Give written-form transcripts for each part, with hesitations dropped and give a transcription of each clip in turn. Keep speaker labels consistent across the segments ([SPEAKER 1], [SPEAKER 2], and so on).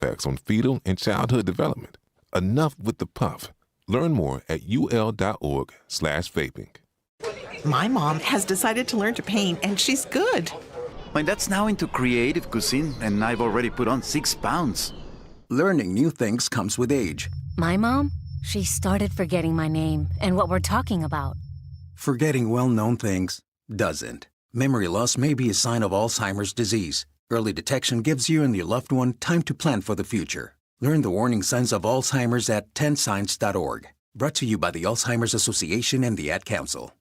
[SPEAKER 1] effects on fetal and childhood development. Enough with the puff. Learn more at ul.org/vaping.
[SPEAKER 2] My mom has decided to learn to paint, and she's good.
[SPEAKER 3] My dad's now into creative cuisine, and I've already put on 6 pounds.
[SPEAKER 4] Learning new things comes with age.
[SPEAKER 5] My mom, she started forgetting my name and what we're talking about.
[SPEAKER 4] Forgetting well-known things doesn't. Memory loss may be a sign of Alzheimer's disease. Early detection gives you and your loved one time to plan for the future. Learn the warning signs of Alzheimer's at 10signs.org. Brought to you by the Alzheimer's Association and the Ad Council.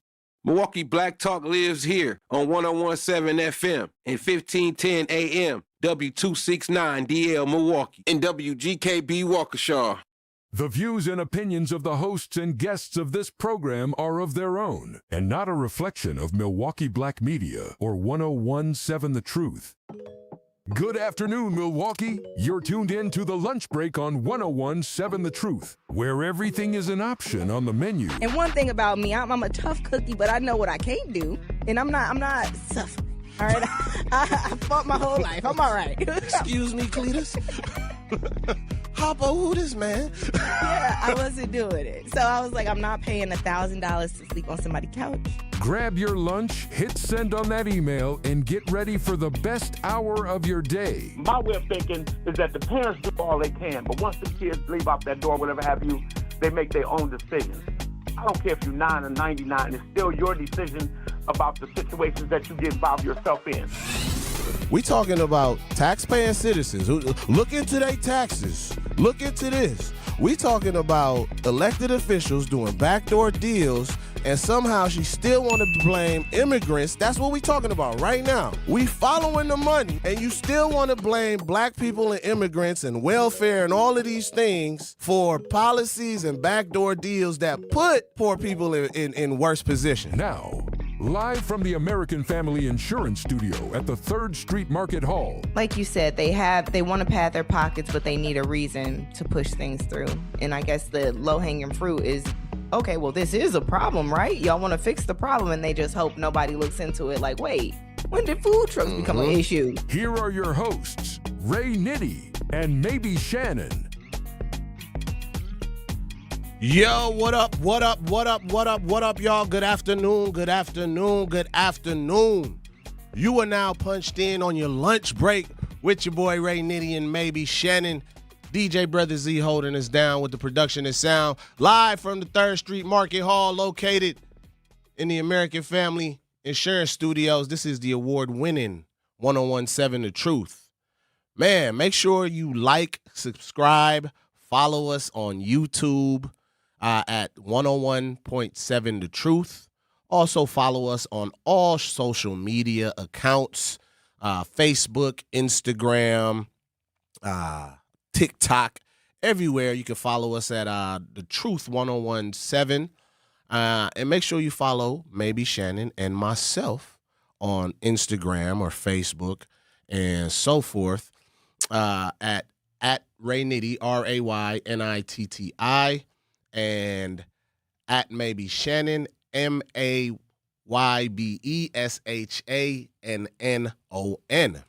[SPEAKER 6] Milwaukee Black Talk lives here on 101.7 FM and 1510 AM, W269DL Milwaukee, and WGKB Waukesha.
[SPEAKER 7] The views and opinions of the hosts and guests of this program are of their own and not a reflection of Milwaukee Black Media or 101.7 The Truth. Good afternoon, Milwaukee. You're tuned in to The Lunch Break on 101.7 The Truth, where everything is an option on the menu.
[SPEAKER 8] And one thing about me, I'm a tough cookie, but I know what I can't do, and I'm not suffering. All right, I fought my whole life. I'm all right.
[SPEAKER 9] Excuse me, Cletus. Hoppo, who this man?
[SPEAKER 8] Yeah, I wasn't doing it. So I was like, I'm not paying $1,000 to sleep on somebody's couch.
[SPEAKER 7] Grab your lunch, hit send on that email, and get ready for the best hour of your day.
[SPEAKER 10] My way of thinking is that the parents do all they can, but once the kids leave out that door, whatever have you, they make their own decisions. I don't care if you're 9 or 99, it's still your decision about the situations that you get involved yourself in.
[SPEAKER 9] We talking about taxpaying citizens who look into their taxes. Look into this. We talking about elected officials doing backdoor deals, and somehow she still want to blame immigrants. That's what we talking about right now. We following the money, and you still want to blame black people and immigrants and welfare and all of these things for policies and backdoor deals that put poor people in worse position.
[SPEAKER 7] Now, live from the American Family Insurance Studio at the 3rd Street Market Hall.
[SPEAKER 8] Like you said, they want to pad their pockets, but they need a reason to push things through. And I guess the low-hanging fruit is, okay, well, this is a problem, right? Y'all want to fix the problem, and they just hope nobody looks into it like, wait, when did food trucks become an issue?
[SPEAKER 7] Here are your hosts, Ray Nitty and Maybe Shannon.
[SPEAKER 9] Yo, what up, what up, what up, what up, what up, y'all? Good afternoon, good afternoon, good afternoon. You are now punched in on your lunch break with your boy Ray Nitty and Maybe Shannon. DJ Brother Z holding us down with the production and sound. Live from the 3rd Street Market Hall, located in the American Family Insurance Studios. This is the award-winning 101.7 The Truth. Man, make sure you like, subscribe, follow us on YouTube at 101.7 The Truth. Also follow us on all social media accounts, Facebook, Instagram, TikTok, everywhere. You can follow us at The Truth 101.7. And make sure you follow maybe Shannon and myself on Instagram or Facebook and so forth at Ray Nitty, RayNitti, and at maybe Shannon, MAYBESHANNON.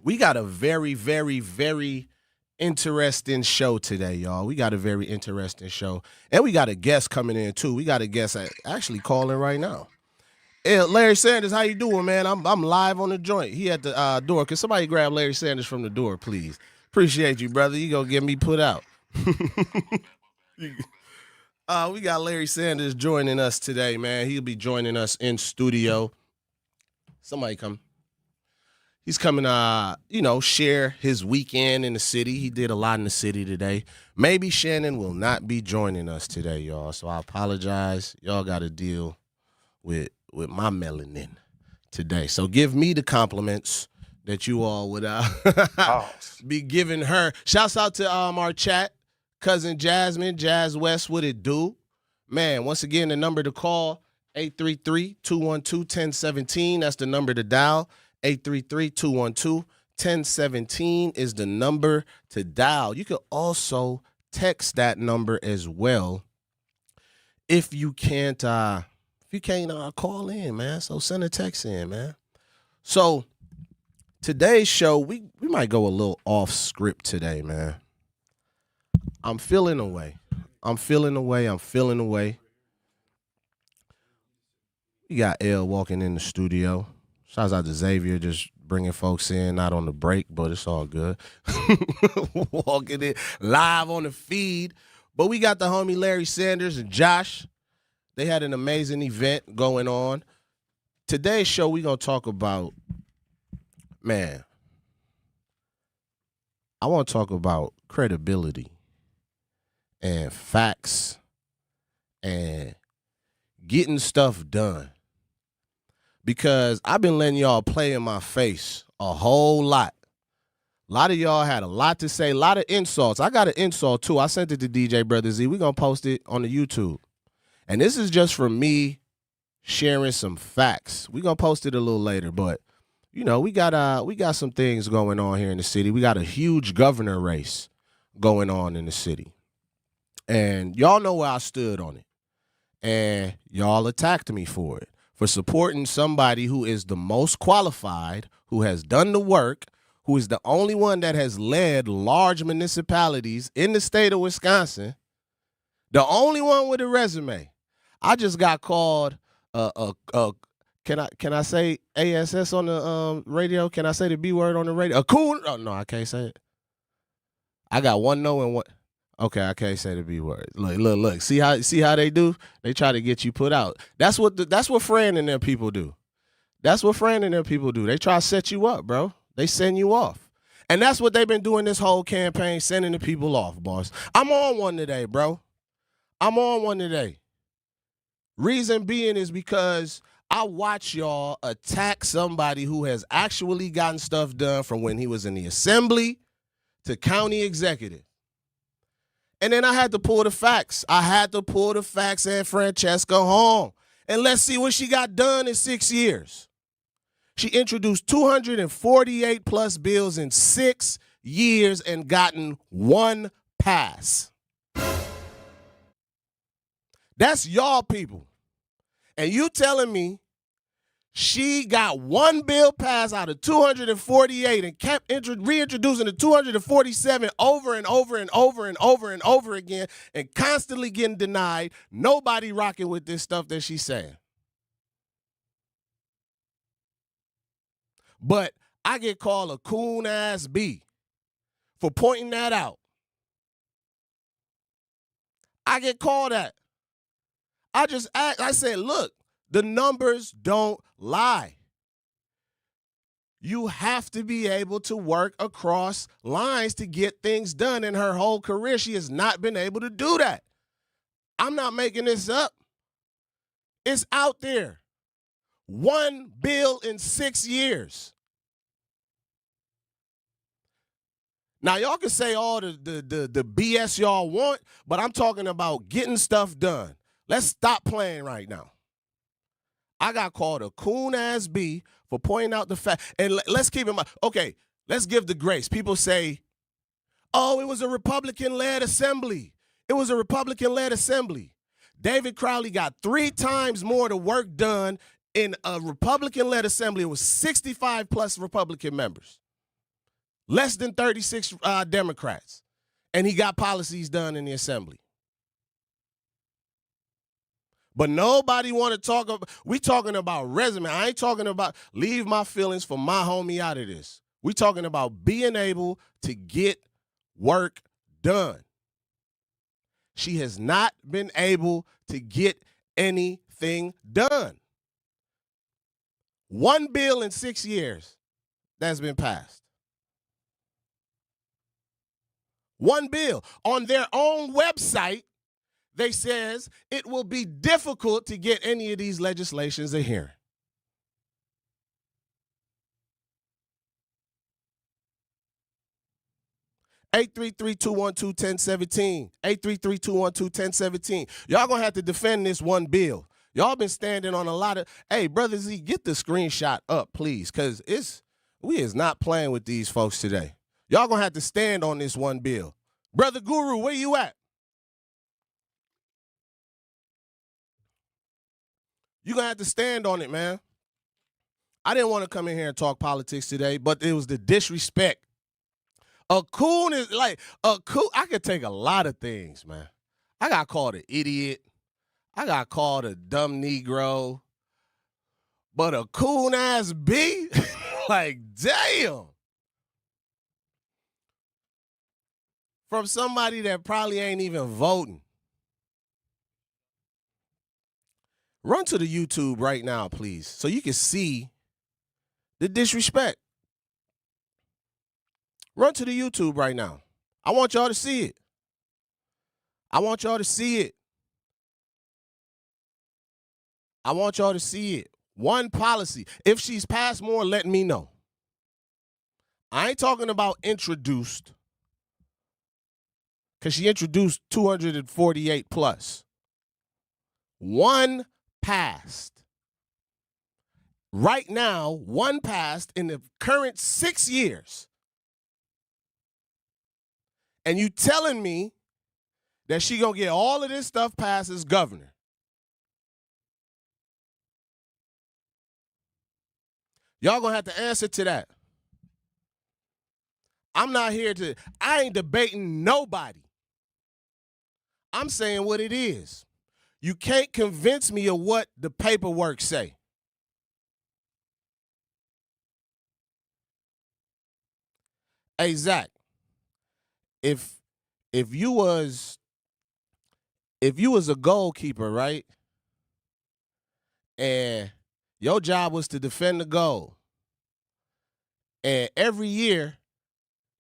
[SPEAKER 9] We got a very, very, very interesting show today, y'all. We got a very interesting show. And we got a guest coming in, too. We got a guest actually calling right now. Hey, Larry Sanders, how you doing, man? I'm live on the joint. He at the door. Can somebody grab Larry Sanders from the door, please? Appreciate you, brother. You gonna get me put out. We got Larry Sanders joining us today, man. He'll be joining us in studio. Somebody come. He's coming, share his weekend in the city. He did a lot in the city today. Maybe Shannon will not be joining us today, y'all. So I apologize. Y'all got to deal with my melanin today. So give me the compliments that you all would be giving her. Shouts out to our chat, cousin Jasmine, Jazz West, what it do? Man, once again, the number to call, 833-212-1017. That's the number to dial. 833-212-1017 is the number to dial. You can also text that number as well if you can't call in, man. So send a text in, man. So Today's show, we might go a little off script today, man. I'm feeling away. We got L walking in the studio. Shouts out to Xavier, just bringing folks in, not on the break, but it's all good. Walking in live on the feed. But we got the homie Larry Sanders and Josh. They had an amazing event going on. Today's show, we're going to talk about, man, I want to talk about credibility and facts and getting stuff done. Because I've been letting y'all play in my face a whole lot. A lot of y'all had a lot to say, a lot of insults. I got an insult, too. I sent it to DJ Brother Z. We're going to post it on the YouTube. And this is just from me sharing some facts. We're going to post it a little later. But, you know, we got some things going on here in the city. We got a huge governor race going on in the city. And y'all know where I stood on it. And y'all attacked me for it. For supporting somebody who is the most qualified, who has done the work, who is the only one that has led large municipalities in the state of Wisconsin, the only one with a resume. I just got called can I say ASS on the radio? Can I say the B word on the radio? A coon? Oh no, I can't say it. I got one no and one. Okay, I can't say the B word. Look. See how they do? They try to get you put out. That's what Fran and them people do. They try to set you up, bro. They send you off. And that's what they've been doing this whole campaign, sending the people off, boss. I'm on one today, bro. Reason being is because I watch y'all attack somebody who has actually gotten stuff done from when he was in the assembly to county executive. And then I had to pull the facts. And Francesca home. And let's see what she got done in 6 years. She introduced 248 plus bills in 6 years and gotten one pass. That's y'all people. And you telling me she got one bill passed out of 248 and kept reintroducing the 247 over and over again and constantly getting denied. Nobody rocking with this stuff that she's saying. But I get called a coon-ass B for pointing that out. I get called that. I said, look, the numbers don't lie. You have to be able to work across lines to get things done. In her whole career, she has not been able to do that. I'm not making this up. It's out there. One bill in 6 years. Now, y'all can say all the BS y'all want, but I'm talking about getting stuff done. Let's stop playing right now. I got called a coon-ass B for pointing out the fact. And let's keep in mind, okay, let's give the grace. People say, oh, it was a Republican-led assembly. David Crowley got 3 times more the work done in a Republican-led assembly. It was 65 plus Republican members. Less than 36 Democrats. And he got policies done in the assembly. But nobody want to talk about, we talking about resume. I ain't talking about leave my feelings for my homie out of this. We talking about being able to get work done. She has not been able to get anything done. One bill in 6 years that's been passed. One bill. On their own website, they says it will be difficult to get any of these legislations a hearing. (833-212-1017). 833-212-1017. Y'all gonna have to defend this one bill. Y'all been standing on a lot of, hey, Brother Z, get the screenshot up, please, because we is not playing with these folks today. Y'all gonna have to stand on this one bill. Brother Guru, where you at? You're gonna have to stand on it, man. I didn't want to come in here and talk politics today, but it was the disrespect. A coon is like a coon. I could take a lot of things, man. I got called an idiot. I got called a dumb Negro. But a coon ass B, like damn. From somebody that probably ain't even voting. Run to the YouTube right now, please, so you can see the disrespect. Run to the YouTube right now. I want y'all to see it. I want y'all to see it. I want y'all to see it. One policy. If she's passed more, let me know. I ain't talking about introduced, because she introduced 248 plus. One passed. Right now, one passed in the current 6 years. And you telling me that she gonna get all of this stuff passed as governor. Y'all gonna have to answer to that. I ain't debating nobody. I'm saying what it is. You can't convince me of what the paperwork say. Hey, Zach, if you was a goalkeeper, right? And your job was to defend the goal. And every year,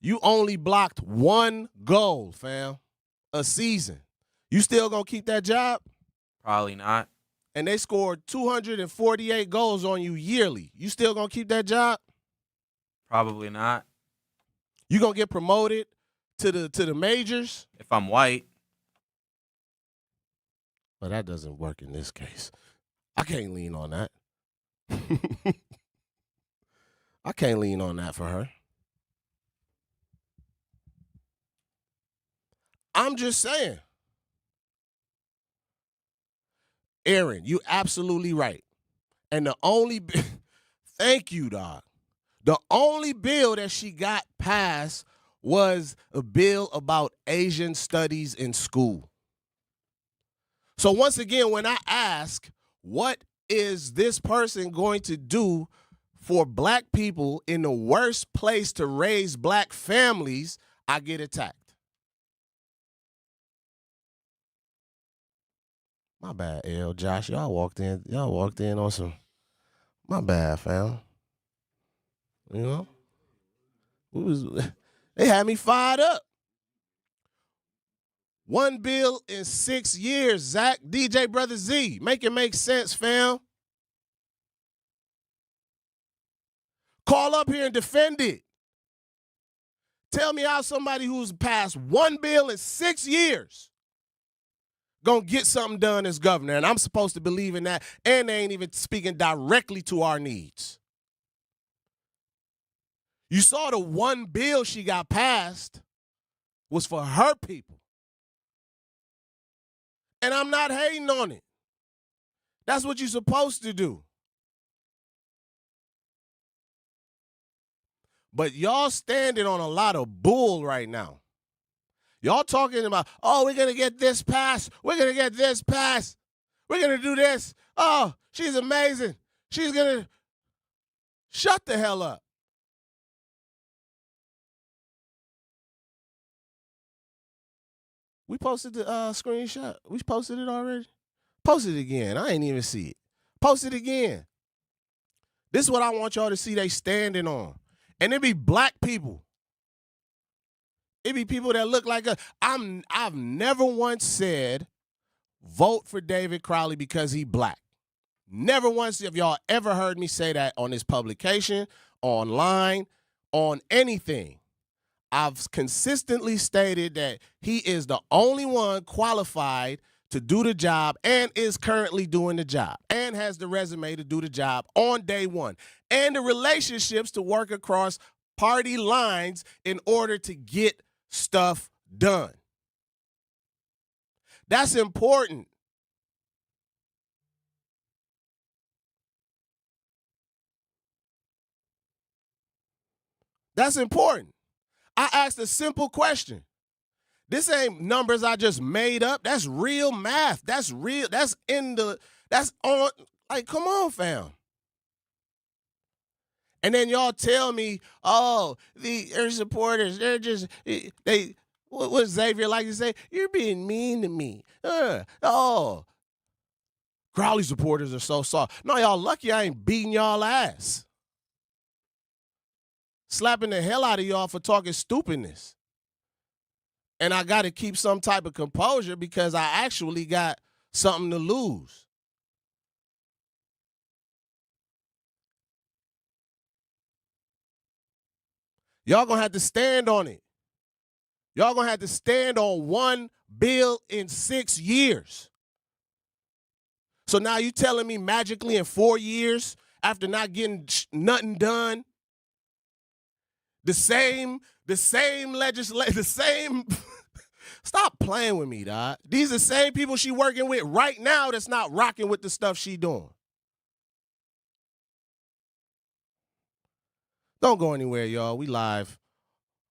[SPEAKER 9] you only blocked one goal, fam, a season. You still gonna keep that job?
[SPEAKER 11] Probably not.
[SPEAKER 9] And they scored 248 goals on you yearly. You still gonna keep that job?
[SPEAKER 11] Probably not.
[SPEAKER 9] You gonna get promoted to the majors?
[SPEAKER 11] If I'm white.
[SPEAKER 9] Well, that doesn't work in this case. I can't lean on that. I can't lean on that for her. I'm just saying. Aaron, you absolutely right. And the only thank you, dog. The only bill that she got passed was a bill about Asian studies in school. So once again, when I ask, what is this person going to do for black people in the worst place to raise black families, I get attacked. My bad, L. Josh. Y'all walked in on some. My bad, fam. You know? They had me fired up. One bill in 6 years, Zach. DJ Brother Z. Make it make sense, fam. Call up here and defend it. Tell me how somebody who's passed one bill in 6 years gonna get something done as governor. And I'm supposed to believe in that. And they ain't even speaking directly to our needs. You saw the one bill she got passed was for her people. And I'm not hating on it. That's what you're supposed to do. But y'all standing on a lot of bull right now. Y'all talking about, oh, we're going to get this passed. We're going to get this passed. We're going to do this. Oh, she's amazing. She's going to shut the hell up. We posted the screenshot. We posted it already. Post it again. I ain't even see it. Post it again. This is what I want y'all to see they standing on. And it be black people. It be people that look like us. I've never once said vote for David Crowley because he black. Never once have y'all ever heard me say that on this publication, online, on anything. I've consistently stated that he is the only one qualified to do the job and is currently doing the job and has the resume to do the job on day one and the relationships to work across party lines in order to get stuff done. That's important. That's important. I asked a simple question. This ain't numbers I just made up. That's real math. That's real. That's on, like, come on, fam. And then y'all tell me, oh, their supporters, they're just, what Xavier like to say? You're being mean to me. Crowley supporters are so soft. No, y'all lucky I ain't beating y'all ass. Slapping the hell out of y'all for talking stupidness. And I got to keep some type of composure because I actually got something to lose. Y'all going to have to stand on it. Y'all going to have to stand on $1 billion in 6 years. So now you telling me magically in 4 years, after not getting nothing done, the same stop playing with me, dog. These are the same people she working with right now that's not rocking with the stuff she doing. Don't go anywhere, y'all. We live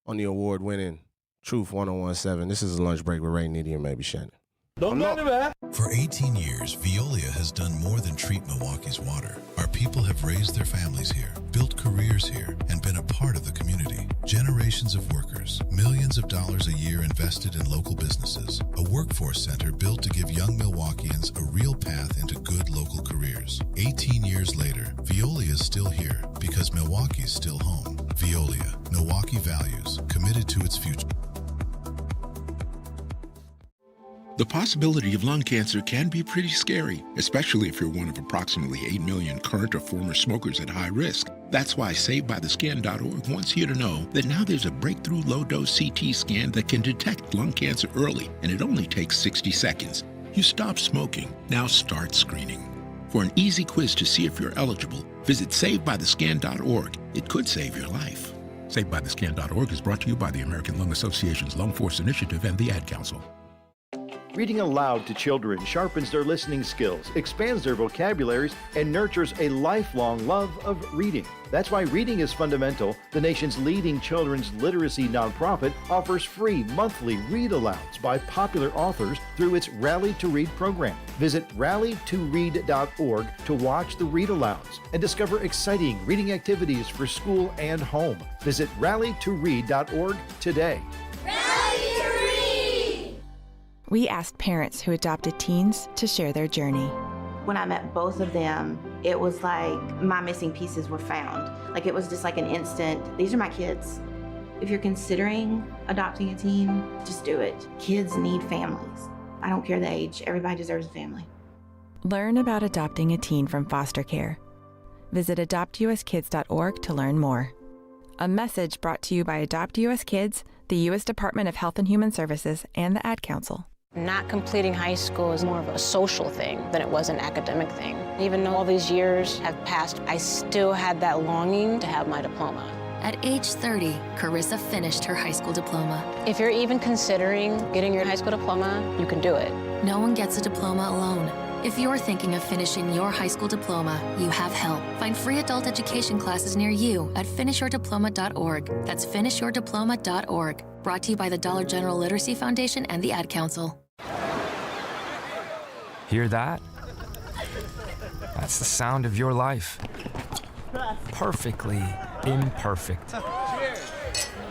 [SPEAKER 9] on the award-winning Truth 1017. This is a lunch break with Ray Nitty and maybe Shannon.
[SPEAKER 12] Don't go anywhere.
[SPEAKER 13] For 18 years, Veolia has done more than treat Milwaukee's water. Our people have raised their families here, built careers here, and been a part of the community. Generations of workers, millions of dollars a year invested in local businesses, a workforce center built to give young Milwaukeeans a real path into good local careers. 18 years later, Veolia is still here because Milwaukee's still home. Veolia, Milwaukee values, committed to its future.
[SPEAKER 14] The possibility of lung cancer can be pretty scary, especially if you're one of approximately 8 million current or former smokers at high risk. That's why SaveByTheScan.org wants you to know that now there's a breakthrough low-dose CT scan that can detect lung cancer early, and it only takes 60 seconds. You stop smoking, now start screening. For an easy quiz to see if you're eligible, visit SaveByTheScan.org. It could save your life. SaveByTheScan.org is brought to you by the American Lung Association's Lung Force Initiative and the Ad Council.
[SPEAKER 12] Reading aloud to children sharpens their listening skills, expands their vocabularies, and nurtures a lifelong love of reading. That's why Reading is Fundamental, the nation's leading children's literacy nonprofit, offers free monthly read-alouds by popular authors through its Rally to Read program. Visit rallytoread.org to watch the read-alouds and discover exciting reading activities for school and home. Visit rallytoread.org today.
[SPEAKER 15] We asked parents who adopted teens to share their journey.
[SPEAKER 16] When I met both of them, it was like my missing pieces were found. Like it was just like an instant, these are my kids. If you're considering adopting a teen, just do it. Kids need families. I don't care the age, everybody deserves a family.
[SPEAKER 15] Learn about adopting a teen from foster care. Visit adoptuskids.org to learn more. A message brought to you by Adopt US Kids, the U.S. Department of Health and Human Services, and the Ad Council.
[SPEAKER 17] Not completing high school is more of a social thing than it was an academic thing. Even though all these years have passed, I still had that longing to have my diploma.
[SPEAKER 18] At age 30, Carissa finished her high school diploma.
[SPEAKER 17] If you're even considering getting your high school diploma, you can do it.
[SPEAKER 18] No one gets a diploma alone. If you're thinking of finishing your high school diploma, you have help. Find free adult education classes near you at finishyourdiploma.org. That's finishyourdiploma.org. Brought to you by the Dollar General Literacy Foundation and the Ad Council.
[SPEAKER 19] Hear that? That's the sound of your life. Perfectly imperfect.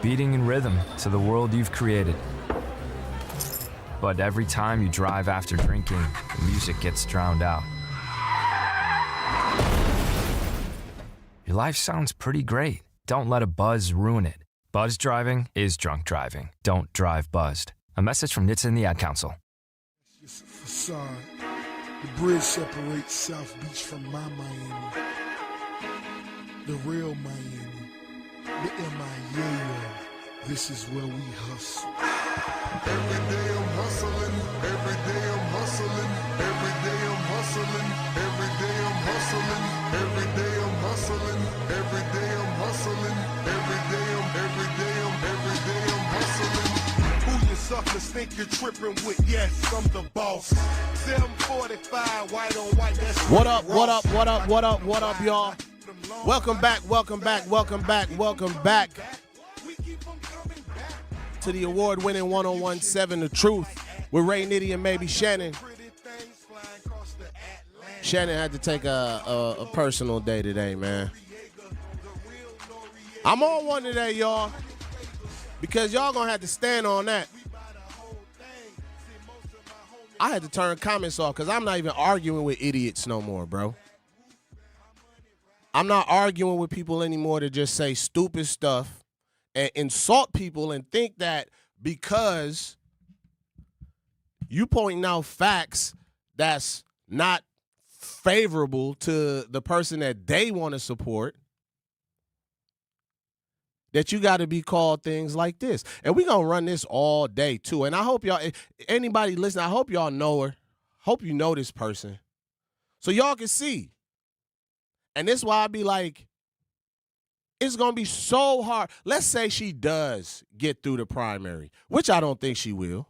[SPEAKER 19] Beating in rhythm to the world you've created. But every time you drive after drinking, the music gets drowned out. Your life sounds pretty great. Don't let a buzz ruin it. Buzz driving is drunk driving. Don't drive buzzed. A message from NHTSA and the Ad Councel.
[SPEAKER 20] It's just a facade. The bridge separates South Beach from my Miami. The real Miami. The M.I.A. This is where we hustle. Every day I'm hustling. Every day I'm hustling. Every day I'm hustling. Every day I'm hustling. Every day I'm hustling. Every day I'm hustling. Every day I'm hustling. Who you suckers think you're tripping with? Yes, I'm the boss. 745 white on white. That's
[SPEAKER 9] what up, what up, what up, what up, what up, y'all? Welcome back, welcome back, welcome back, welcome back to the award-winning 1017 The Truth with Ray Nitty and maybe Shannon. Shannon had to take a personal day today, man. I'm on one today, y'all, because y'all gonna have to stand on that. I had to turn comments off because I'm not even arguing with idiots no more, bro. I'm not arguing with people anymore to just say stupid stuff and insult people and think that because you pointing out facts that's not favorable to the person that they want to support, that you got to be called things like this. And we're going to run this all day, too. And I hope y'all, anybody listening, I hope y'all know her. Hope you know this person. So y'all can see. And this is why I be like, it's going to be so hard. Let's say she does get through the primary, which I don't think she will.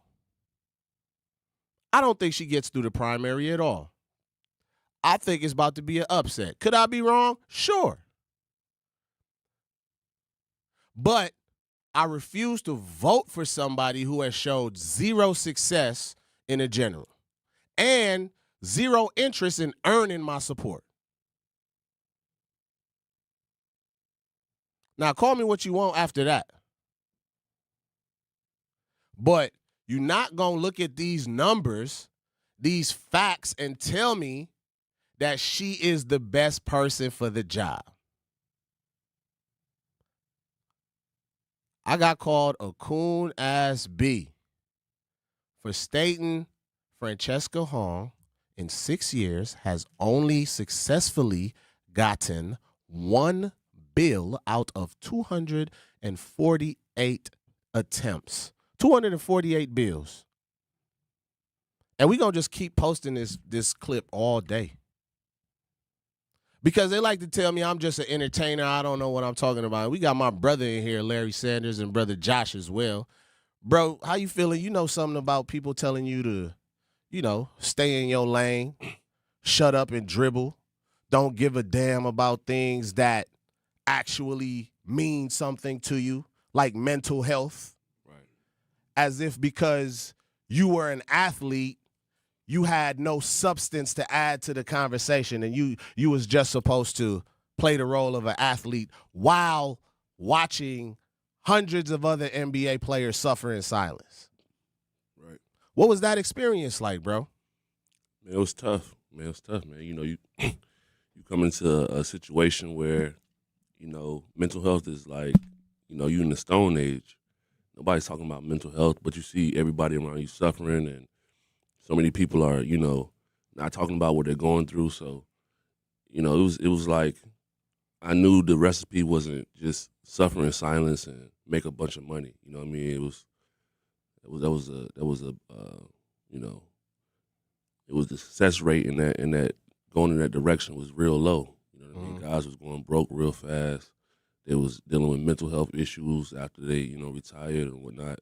[SPEAKER 9] I don't think she gets through the primary at all. I think it's about to be an upset. Could I be wrong? Sure. But I refuse to vote for somebody who has showed zero success in a general and zero interest in earning my support. Now, call me what you want after that. But you're not going to look at these numbers, these facts, and tell me that she is the best person for the job. I got called a coon-ass B for stating Francesca Hong in 6 years has only successfully gotten one bill out of 248 attempts. 248 bills. And we're going to just keep posting this clip all day. Because they like to tell me I'm just an entertainer. I don't know what I'm talking about. We got my brother in here, Larry Sanders, and brother Josh as well. Bro, how you feeling? You know something about people telling you to, stay in your lane, shut up and dribble, don't give a damn about things that actually mean something to you, like mental health.
[SPEAKER 6] Right.
[SPEAKER 9] As if because you were an athlete, you had no substance to add to the conversation, and you was just supposed to play the role of an athlete while watching hundreds of other NBA players suffer in silence.
[SPEAKER 6] Right.
[SPEAKER 9] What was that experience like, bro?
[SPEAKER 6] Man, it was tough. Man. You come into a situation where, mental health is like, you in the Stone Age. Nobody's talking about mental health, but you see everybody around you suffering, and so many people are, not talking about what they're going through. So, it was like I knew the recipe wasn't just suffer in silence and make a bunch of money. You know what I mean? It was the success rate in that going in that direction was real low. You know what I mean? Guys was going broke real fast. They was dealing with mental health issues after they, retired and whatnot.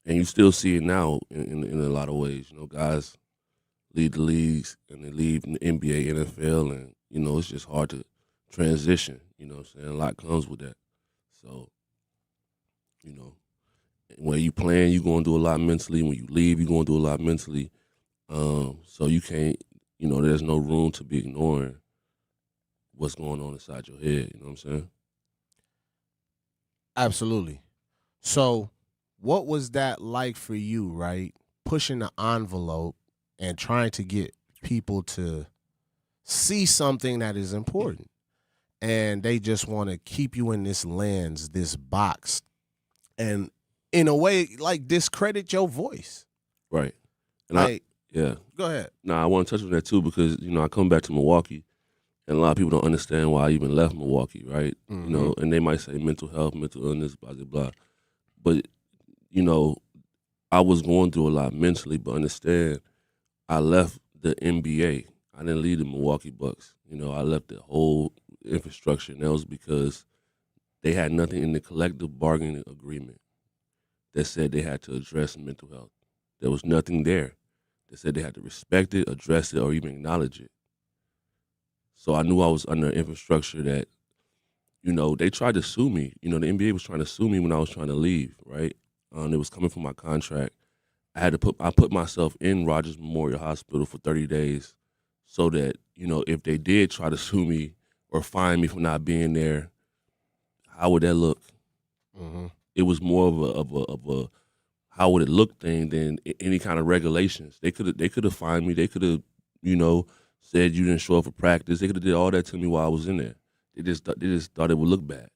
[SPEAKER 6] And you still see it now in a lot of ways. Guys leave the leagues and they leave the NBA, NFL, and, it's just hard to transition. You know what I'm saying? A lot comes with that. So, when you playing, you're going to do a lot mentally. When you leave, you're going to do a lot mentally. So you can't, there's no room to be ignoring what's going on inside your head. You know what I'm saying?
[SPEAKER 9] Absolutely. So what was that like for you, right? Pushing the envelope and trying to get people to see something that is important. And they just want to keep you in this lens, this box, and in a way, like, discredit your voice.
[SPEAKER 6] Right. And
[SPEAKER 9] Go ahead.
[SPEAKER 6] I want to touch on that too because, I come back to Milwaukee and a lot of people don't understand why I even left Milwaukee, right?
[SPEAKER 9] Mm-hmm.
[SPEAKER 6] And they might say mental health, mental illness, blah, blah, blah. But, I was going through a lot mentally, but understand I left the NBA. I didn't leave the Milwaukee Bucks. I left the whole infrastructure, and that was because they had nothing in the collective bargaining agreement that said they had to address mental health. There was nothing there. They said they had to respect it, address it, or even acknowledge it. So I knew I was under infrastructure that, they tried to sue me. The NBA was trying to sue me when I was trying to leave, right? It was coming from my contract. I put myself in Rogers Memorial Hospital for 30 days so that, if they did try to sue me or fine me for not being there, how would that look?
[SPEAKER 9] Mm-hmm.
[SPEAKER 6] It was more of a how would it look thing than any kind of regulations. They could have fined me. They could have, said you didn't show up for practice. They could have did all that to me while I was in there. They just thought it would look bad.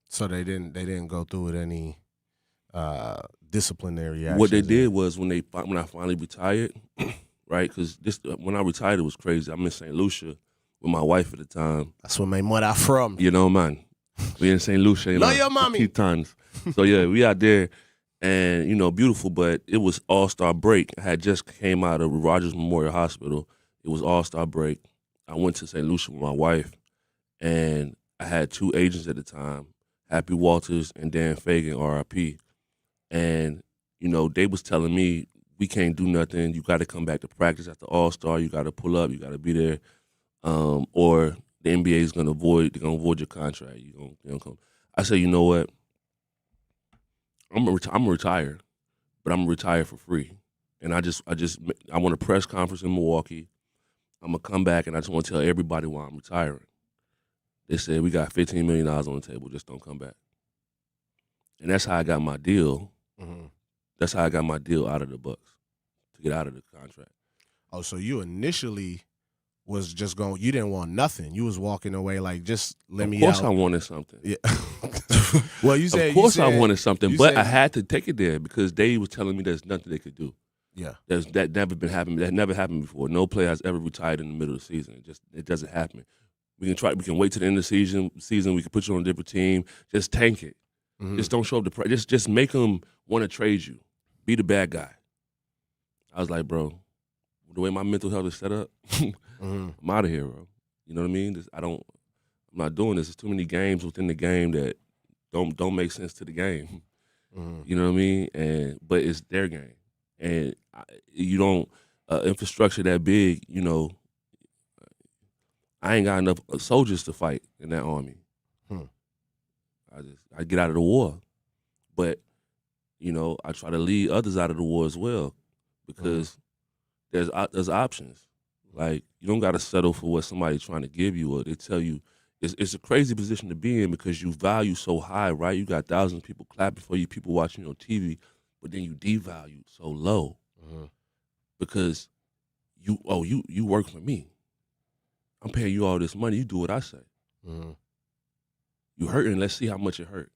[SPEAKER 9] So they didn't go through with any disciplinary actions.
[SPEAKER 6] What they did was when I finally retired, right? Because when I retired, it was crazy. I'm in St. Lucia with my wife at the time.
[SPEAKER 9] That's where my mother from.
[SPEAKER 6] Man. We in St. Lucia.
[SPEAKER 9] Love your mommy.
[SPEAKER 6] Tons. So yeah, we out there, and beautiful. But it was All-Star break. I had just came out of Rogers Memorial Hospital. It was All-Star break. I went to St. Lucia with my wife, and I had 2 agents at the time, Happy Walters and Dan Fagan, RIP. And, they was telling me, we can't do nothing. You got to come back to practice after All-Star. You got to pull up. You got to be there. Or the NBA is going to void your contract. You don't come. I said, you know what? I'm going to retire, but I'm going to retire for free. And I want a press conference in Milwaukee. I'm going to come back, and I just want to tell everybody why I'm retiring. They said, we got $15 million on the table. Just don't come back. And that's how I got my deal.
[SPEAKER 9] Mm-hmm.
[SPEAKER 6] That's how I got my deal out of the Bucks, to get out of the contract.
[SPEAKER 9] Oh, so you initially was just going, you didn't want nothing. You was walking away like, just let me out.
[SPEAKER 6] Of course I wanted something.
[SPEAKER 9] Yeah. Well, you said.
[SPEAKER 6] Of course I wanted something, but I
[SPEAKER 9] said,
[SPEAKER 6] had to take it there because they was telling me there's nothing they could do.
[SPEAKER 9] Yeah.
[SPEAKER 6] That never happened before. No player has ever retired in the middle of the season. It doesn't happen. We can wait to the end of the season. We can put you on a different team. Just tank it.
[SPEAKER 9] Mm-hmm.
[SPEAKER 6] Just don't show up to practice. Just make them want to trade you. Be the bad guy. I was like, bro, the way my mental health is set up,
[SPEAKER 9] mm-hmm.
[SPEAKER 6] I'm out of here, bro. You know what I mean? I'm not doing this. There's too many games within the game that don't make sense to the game.
[SPEAKER 9] Mm-hmm.
[SPEAKER 6] You know what I mean? But it's their game, and you don't infrastructure that big. I ain't got enough soldiers to fight in that army. I get out of the war, but I try to lead others out of the war as well, because there's options. Like, you don't got to settle for what somebody's trying to give you, or they tell you. It's a crazy position to be in because you value so high, right? You got thousands of people clapping for you, people watching you on TV, but then you devalue so low because you work for me. I'm paying you all this money. You do what I say.
[SPEAKER 9] Mm-hmm.
[SPEAKER 6] You hurting. Let's see how much it hurt.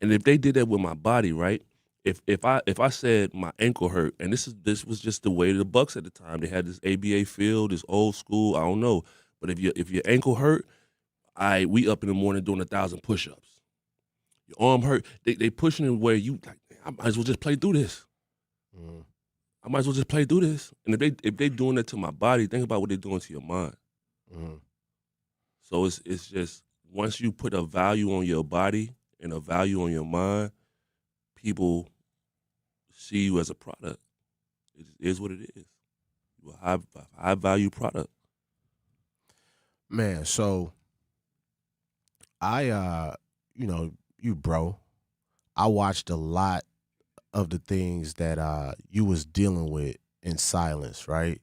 [SPEAKER 6] And if they did that with my body, right? If I said my ankle hurt, and this was just the way of the Bucks at the time. They had this ABA field, this old school. I don't know, but if your ankle hurt, we up in the morning doing 1,000 push-ups. Your arm hurt. They pushing it where you like. I might as well just play through this.
[SPEAKER 9] Mm-hmm.
[SPEAKER 6] I might as well just play through this. And if they doing that to my body, think about what they're doing to your mind.
[SPEAKER 9] Mm-hmm.
[SPEAKER 6] So it's just, once you put a value on your body and a value on your mind, people see you as a product. It is what it is. You're a high value product.
[SPEAKER 9] Man, so I you bro, I watched a lot of the things that you was dealing with in silence, right?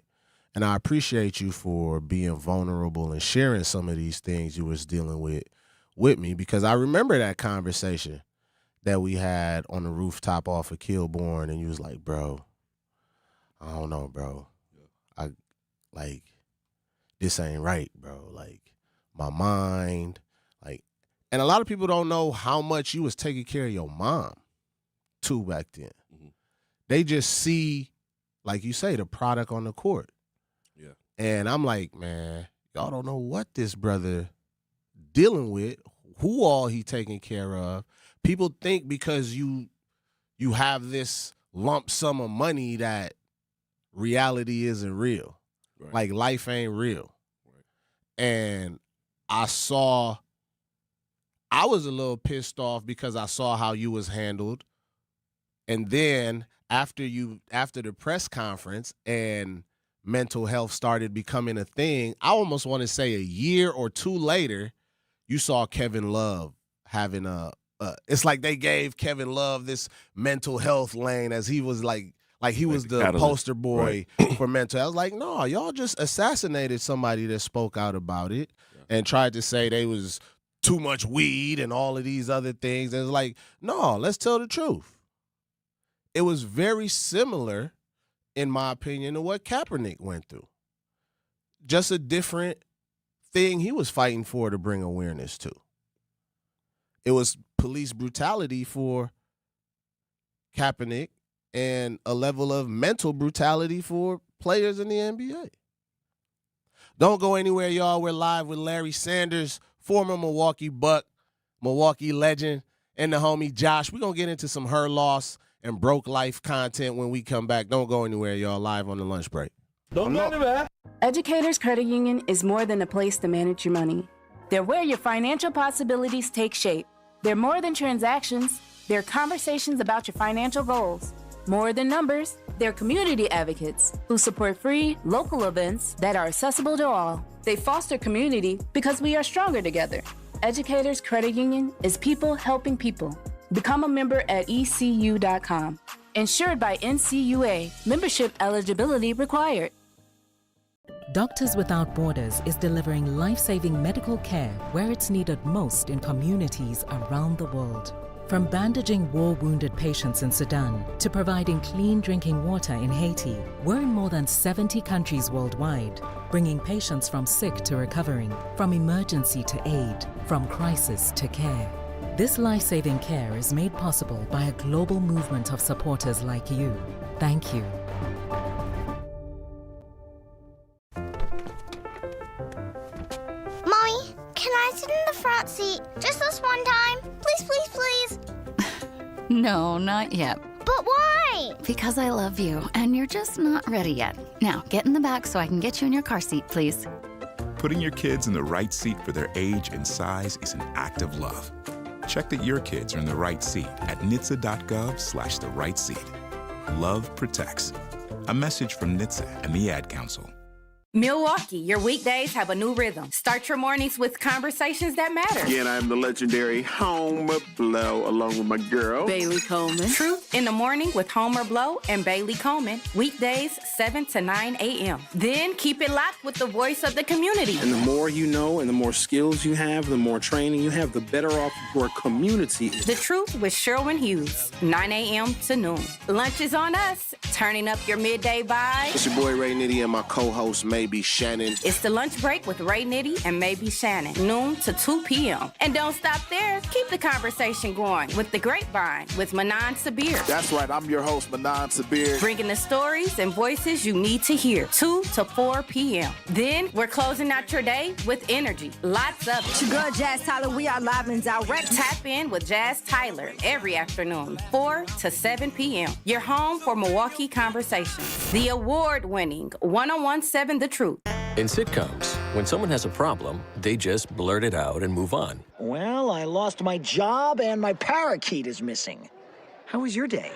[SPEAKER 9] And I appreciate you for being vulnerable and sharing some of these things you was dealing with me, because I remember that conversation that we had on the rooftop off of Kilbourne, and you was like, bro, I don't know, bro. This ain't right, bro. Like, my mind, and a lot of people don't know how much you was taking care of your mom too back then.
[SPEAKER 6] Mm-hmm.
[SPEAKER 9] They just see, like you say, the product on the court.
[SPEAKER 6] Yeah.
[SPEAKER 9] And I'm like, man, y'all don't know what this brother dealing with, who all he taking care of. People think because you have this lump sum of money that reality isn't real.
[SPEAKER 6] Right.
[SPEAKER 9] Like, life ain't real.
[SPEAKER 6] Right.
[SPEAKER 9] And I was a little pissed off because I saw how you was handled. And then after the press conference and mental health started becoming a thing, I almost want to say a year or two later, you saw Kevin Love having a it's like they gave Kevin Love this mental health lane as he was like he was the
[SPEAKER 6] catalyst.
[SPEAKER 9] poster boy for mental health. I was like, no, y'all just assassinated somebody that spoke out about it and tried to say they was too much weed and all of these other things. And it's like, no, let's tell the truth. It was very similar, in my opinion, to what Kaepernick went through. Just a different thing he was fighting for to bring awareness to. It was police brutality for Kaepernick and a level of mental brutality for players in the NBA. Don't go anywhere, y'all. We're live with Larry Sanders, former Milwaukee Buck, Milwaukee legend, and the homie Josh. We're going to get into some her loss and broke life content when we come back. Don't go anywhere, y'all. Live on the lunch break.
[SPEAKER 21] Don't go anywhere. Educators Credit Union is more than a place to manage your money. They're where your financial possibilities take shape. They're more than transactions. They're conversations about your financial goals. More than numbers, they're community advocates who support free, local events that are accessible to all. They foster community because we are stronger together. Educators Credit Union is people helping people. Become a member at ECU.com. Insured by NCUA. Membership eligibility required.
[SPEAKER 22] Doctors Without Borders is delivering life-saving medical care where it's needed most in communities around the world. From bandaging war-wounded patients in Sudan to providing clean drinking water in Haiti, we're in more than 70 countries worldwide, bringing patients from sick to recovering, from emergency to aid, from crisis to care. This life-saving care is made possible by a global movement of supporters like you. Thank you.
[SPEAKER 23] Mommy, can I sit in the front seat just this one time? Please, please, please.
[SPEAKER 24] No, not yet.
[SPEAKER 23] But why?
[SPEAKER 24] Because I love you, and you're just not ready yet. Now, get in the back so I can get you in your car seat, please.
[SPEAKER 25] Putting your kids in the right seat for their age and size is an act of love. Check that your kids are in the right seat at NHTSA.gov/the right seat. Love protects. A message from NHTSA and the Ad Council.
[SPEAKER 21] Milwaukee, your weekdays have a new rhythm. Start your mornings with conversations that matter.
[SPEAKER 26] Again, I'm the legendary Homer Blow along with my girl,
[SPEAKER 21] Bailey Coleman. Truth in the Morning with Homer Blow and Bailey Coleman. Weekdays, 7 to 9 a.m. Then keep it locked with the voice of the community.
[SPEAKER 27] And the more you know and the more skills you have, the more training you have, the better off your community is.
[SPEAKER 21] The Truth with Sherwin Hughes, 9 a.m. to noon. Lunch is on us. Turning up your midday vibe.
[SPEAKER 9] It's your boy Ray Nitty and my co-host Maybe Shannon.
[SPEAKER 21] It's the lunch break with Ray Nitty and Maybe Shannon, noon to 2 p.m. And don't stop there. Keep the conversation going with The Grapevine with Manan Sabir.
[SPEAKER 26] That's right, I'm your host, Manan Sabir.
[SPEAKER 21] Bringing the stories and voices you need to hear, 2 to 4 p.m. Then we're closing out your day with energy. Lots of it.
[SPEAKER 28] It's your girl, Jazz Tyler. We are live and direct.
[SPEAKER 21] Tap in with Jazz Tyler every afternoon, 4 to 7 p.m. Your home for Milwaukee Conversations. The award-winning 1017 The Truth.
[SPEAKER 29] In sitcoms, when someone has a problem, they just blurt it out and move on.
[SPEAKER 30] Well, I lost my job and my parakeet is missing. How was your day?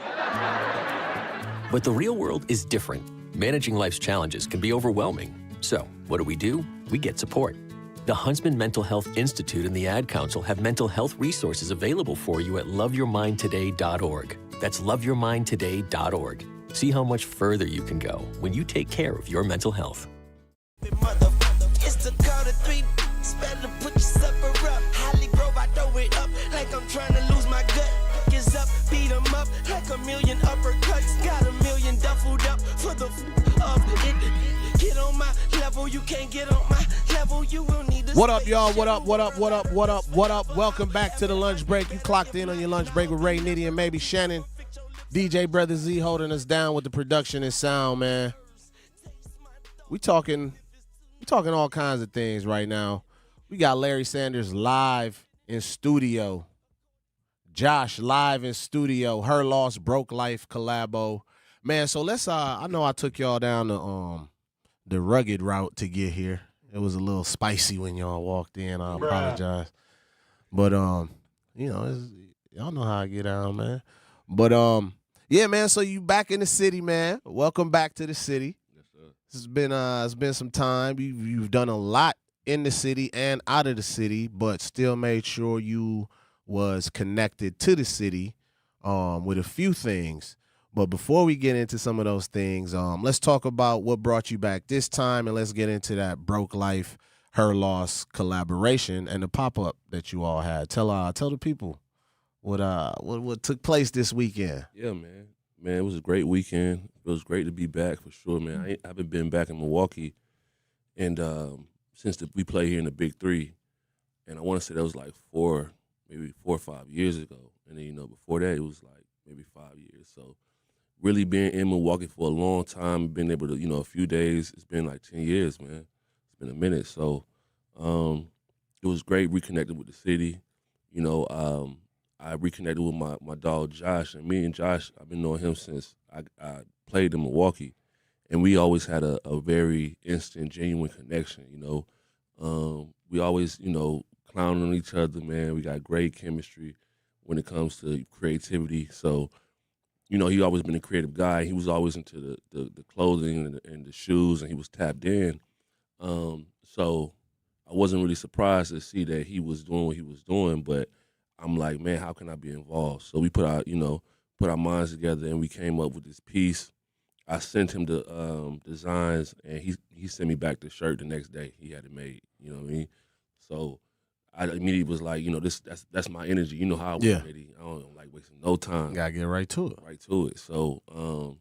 [SPEAKER 29] But the real world is different. Managing life's challenges can be overwhelming. So, what do? We get support. The Huntsman Mental Health Institute and the Ad Council have mental health resources available for you at loveyourmindtoday.org. That's loveyourmindtoday.org. See how much further you can go when you take care of your mental health.
[SPEAKER 31] It's the count of three. Better put your supper up. Highly grove, I throw it up like I'm trying to lose my gut. Gets up, beat 'em up like a million uppercuts. Got a million duffled up for the of it. Get on my level, you can't get on my level. You will need to.
[SPEAKER 9] What up, y'all? What up? What up? What up? What up? What up? Welcome back to the lunch break. You clocked in on your lunch break with Ray Nitty and Maybe Shannon. DJ Brother Z holding us down with the production and sound, man. We talking all kinds of things right now. We got Larry Sanders live in studio. Josh live in studio. Her Loss, Broke Life collabo. Man, so let's I know I took y'all down the rugged route to get here. It was a little spicy when y'all walked in. I apologize. But y'all know how I get down, man. But yeah, man, so you back in the city, man. Welcome back to the city. It's been some time. You've done a lot in the city and out of the city, but still made sure you was connected to the city with a few things. But before we get into some of those things, let's talk about what brought you back this time, and let's get into that Broke Life, Her Loss collaboration and the pop-up that you all had. Tell the people what took place this weekend.
[SPEAKER 6] Yeah, man. Man, it was a great weekend. It was great to be back for sure, man. I haven't been back in Milwaukee, and since we played here in the Big Three, and I want to say that was like maybe 4 or 5 years ago, and then before that it was like maybe 5 years. So really being in Milwaukee for a long time, being able to a few days. It's been like 10 years, man. It's been a minute. So it was great reconnecting with the city. I reconnected with my dog Josh, and me and Josh, I've been knowing him since I played in Milwaukee, and we always had a very instant, genuine connection. We always clowning on each other, man. We got great chemistry when it comes to creativity. So, he always been a creative guy. He was always into the clothing and the shoes, and he was tapped in. So I wasn't really surprised to see that he was doing what he was doing, but I'm like, man, how can I be involved? So we put our minds together, and we came up with this piece. I sent him the designs, and he sent me back the shirt the next day. He had it made. You know what I mean? So I immediately was like, that's my energy. You know how I was ready. I don't like wasting no time.
[SPEAKER 9] Gotta get right to it.
[SPEAKER 6] Right to it. So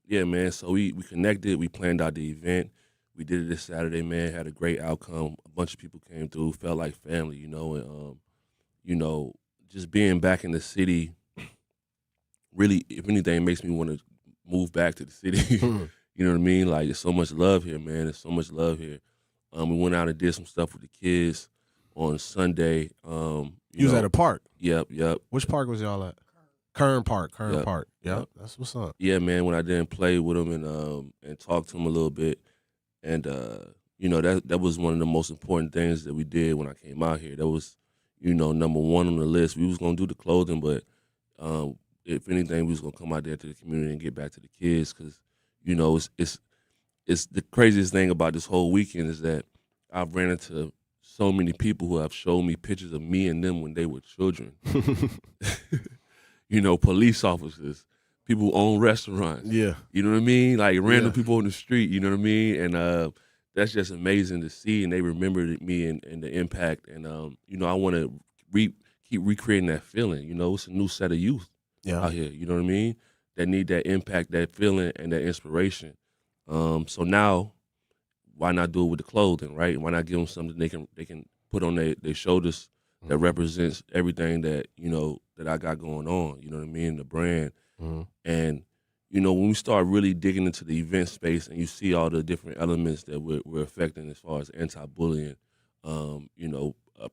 [SPEAKER 6] yeah, man. So we connected. We planned out the event. We did it this Saturday, man. Had a great outcome. A bunch of people came through. Felt like family, and just being back in the city, really, if anything, makes me want to move back to the city. You know what I mean? Like, there's so much love here, man. There's so much love here. We went out and did some stuff with the kids on Sunday.
[SPEAKER 9] You was at a park?
[SPEAKER 6] Yep.
[SPEAKER 9] Which park was y'all at? Kern Park.
[SPEAKER 6] Yep.
[SPEAKER 9] Park. Yep, that's what's up.
[SPEAKER 6] Yeah, man, when I didn't play with them and talk to them a little bit. And, that was one of the most important things that we did when I came out here. That was, number one on the list. We was going to do the clothing, but if anything, we was going to come out there to the community and get back to the kids because, it's the craziest thing about this whole weekend is that I've ran into so many people who have showed me pictures of me and them when they were children. Police officers, people who own restaurants.
[SPEAKER 9] Yeah.
[SPEAKER 6] You know what I mean? Like random people on the street, you know what I mean? And that's just amazing to see, and they remembered me and the impact. And, I want to keep recreating that feeling. It's a new set of youth out here, you know what I mean? That need that impact, that feeling, and that inspiration. So now, why not do it with the clothing, right? Why not give them something they can put on their shoulders that represents everything that, that I got going on, you know what I mean? The brand. And, when we start really digging into the event space and you see all the different elements that we're affecting as far as anti-bullying,